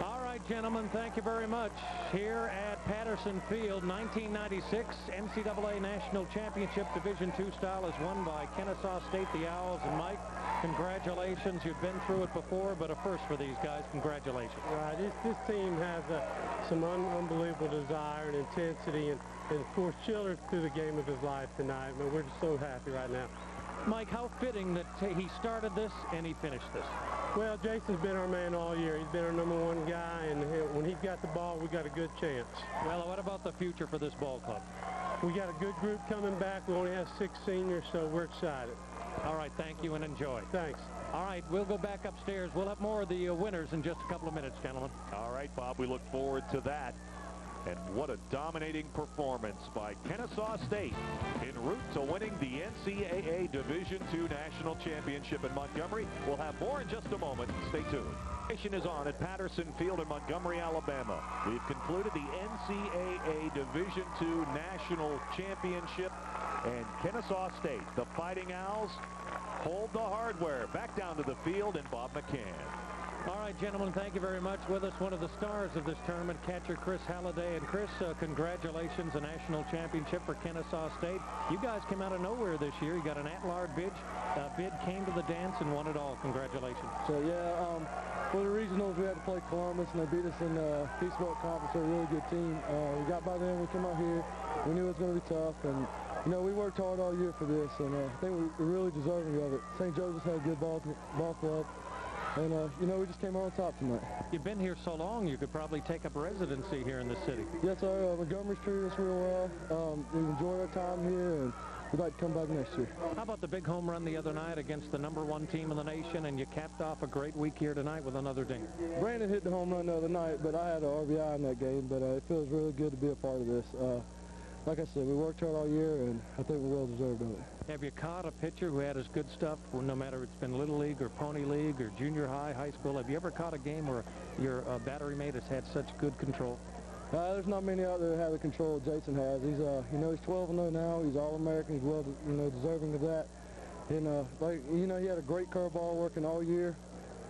All right, gentlemen, thank you very much. Here at Patterson Field, 1996 NCAA National Championship Division II style is won by Kennesaw State, the Owls. And Mike, congratulations. You've been through it before, but a first for these guys. Congratulations. Right. This team has some unbelievable desire and intensity, and of course, Childers threw the game of his life tonight. But we're just so happy right now. Mike, how fitting that he started this and he finished this. Well, Jason's been our man all year. He's been our #1 guy, and when he's got the ball, we got a good chance. Well, what about the future for this ball club? We got a good group coming back. We only have 6 seniors, so we're excited. All right, thank you and enjoy. Thanks. All right, we'll go back upstairs. We'll have more of the winners in just a couple of minutes, gentlemen. All right, Bob, we look forward to that. And what a dominating performance by Kennesaw State en route to winning the NCAA Division II National Championship in Montgomery. We'll have more in just a moment. Stay tuned. Action is on at Patterson Field in Montgomery, Alabama. We've concluded the NCAA Division II National Championship, and Kennesaw State, the Fighting Owls, hold the hardware. Back down to the field and Bob McCann. All right, gentlemen, thank you very much. With us, one of the stars of this tournament, catcher Chris Halliday. And Chris, congratulations, a national championship for Kennesaw State. You guys came out of nowhere this year. You got an at-large bid, came to the dance and won it all. Congratulations. So, yeah, for the regionals, we had to play Columbus, and they beat us in the Peace Belt Conference. They're a really good team. We got by them. We came out here. We knew it was going to be tough, and you know, we worked hard all year for this, and I think we're really deserving of it. St. Joseph's had a good ball club. And, you know, we just came on top tonight. You've been here so long, you could probably take up residency here in the city. Yes, sir. Montgomery's treated us real well. We've enjoyed our time here, and we'd like to come back next year. How about the big home run the other night against the #1 team in the nation, and you capped off a great week here tonight with another dinger? Brandon hit the home run the other night, but I had an RBI in that game, but it feels really good to be a part of this. Like I said, we worked hard all year, and I think we're well deserved of it. Have you caught a pitcher who had his good stuff, no matter it's been Little League or Pony League or junior high, high school? Have you ever caught a game where your battery mate has had such good control? There's not many out there that have the control Jason has. He's, you know, he's 12-0 now. He's All-American. He's well, you know, deserving of that. And, like, you know, he had a great curveball working all year.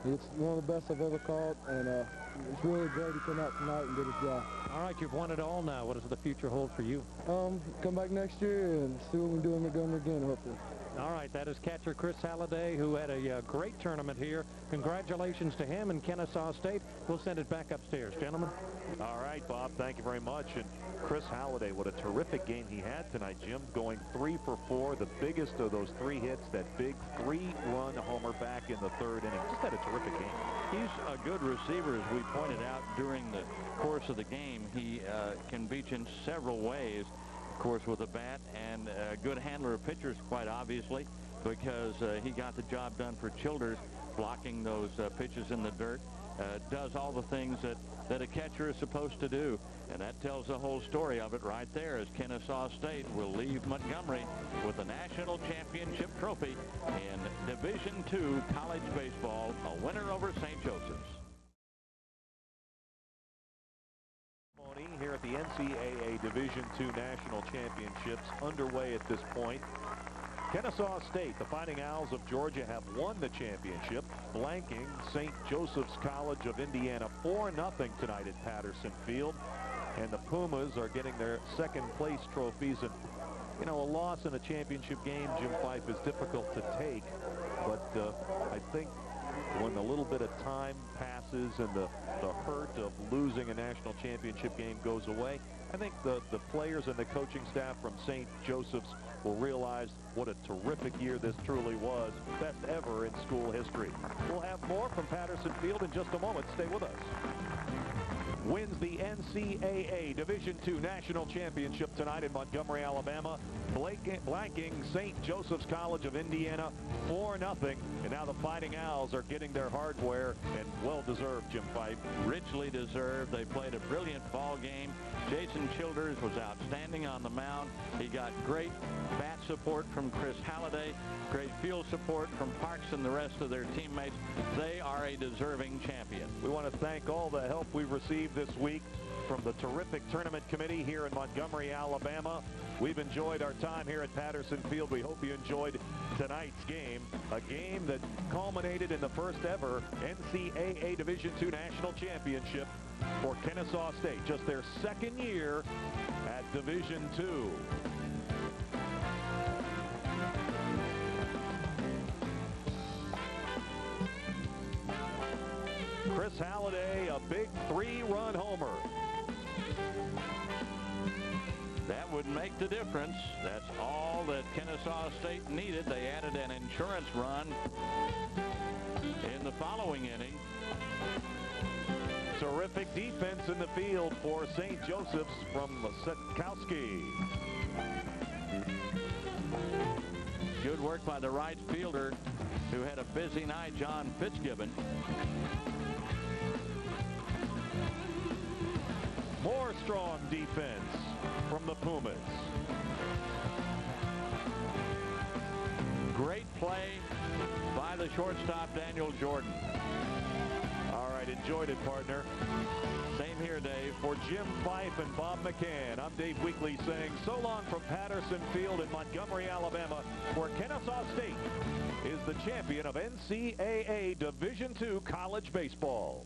It's one of the best I've ever caught, and it's really great he came out tonight and did his job. All right, you've won it all now. What does the future hold for you? Come back next year and see what we can do in Montgomery again, hopefully. All right, that is catcher Chris Halliday, who had a great tournament here. Congratulations to him and Kennesaw State. We'll send it back upstairs, gentlemen. All right, Bob, thank you very much. And Chris Halliday, what a terrific game he had tonight, Jim, going 3 for 4, the biggest of those 3 hits, that big 3-run homer back in the 3rd inning. Just had a terrific game. He's a good receiver, as we pointed out during the course of the game. He can beat in several ways, of course, with a bat, and a good handler of pitchers, quite obviously, because he got the job done for Childers, blocking those pitches in the dirt. does all the things that a catcher is supposed to do. And that tells the whole story of it right there, as Kennesaw State will leave Montgomery with a national championship trophy in Division II college baseball, a winner over St. Joseph's. Here at the NCAA Division II National Championships underway at this point. Kennesaw State, the Fighting Owls of Georgia, have won the championship, blanking St. Joseph's College of Indiana 4-0 tonight at Patterson Field. And the Pumas are getting their second place trophies. And, you know, a loss in a championship game, Jim Fife, is difficult to take. But I think when a little bit of time passes and the hurt of losing a national championship game goes away, I think the players and the coaching staff from St. Joseph's will realize what a terrific year this truly was. Best ever in school history. We'll have more from Patterson Field in just a moment. Stay with us. Wins the NCAA Division II National Championship tonight in Montgomery, Alabama, blanking St. Joseph's College of Indiana 4-0. And now the Fighting Owls are getting their hardware, and well-deserved, Jim Fife. Richly deserved. They played a brilliant ball game. Jason Childers was outstanding on the mound. He got great bat support from Chris Halliday, great field support from Parks and the rest of their teammates. They are a deserving champion. We want to thank all the help we've received this week from the terrific tournament committee here in Montgomery, Alabama. We've enjoyed our time here at Patterson Field. We hope you enjoyed tonight's game, a game that culminated in the first ever NCAA Division II National Championship for Kennesaw State, just their second year at Division II. Chris Halliday, a big 3-run homer. That would make the difference. That's all that Kennesaw State needed. They added an insurance run in the following inning. Terrific defense in the field for St. Joseph's from Setkowski. Good work by the right fielder, who had a busy night, John Fitzgibbon. More strong defense from the Pumas. Great play by the shortstop, Daniel Jordan. All right, enjoyed it, partner. Same here, Dave. For Jim Fife and Bob McCann, I'm Dave Weekley saying so long from Patterson Field in Montgomery, Alabama, where Kennesaw State is the champion of NCAA Division II college baseball.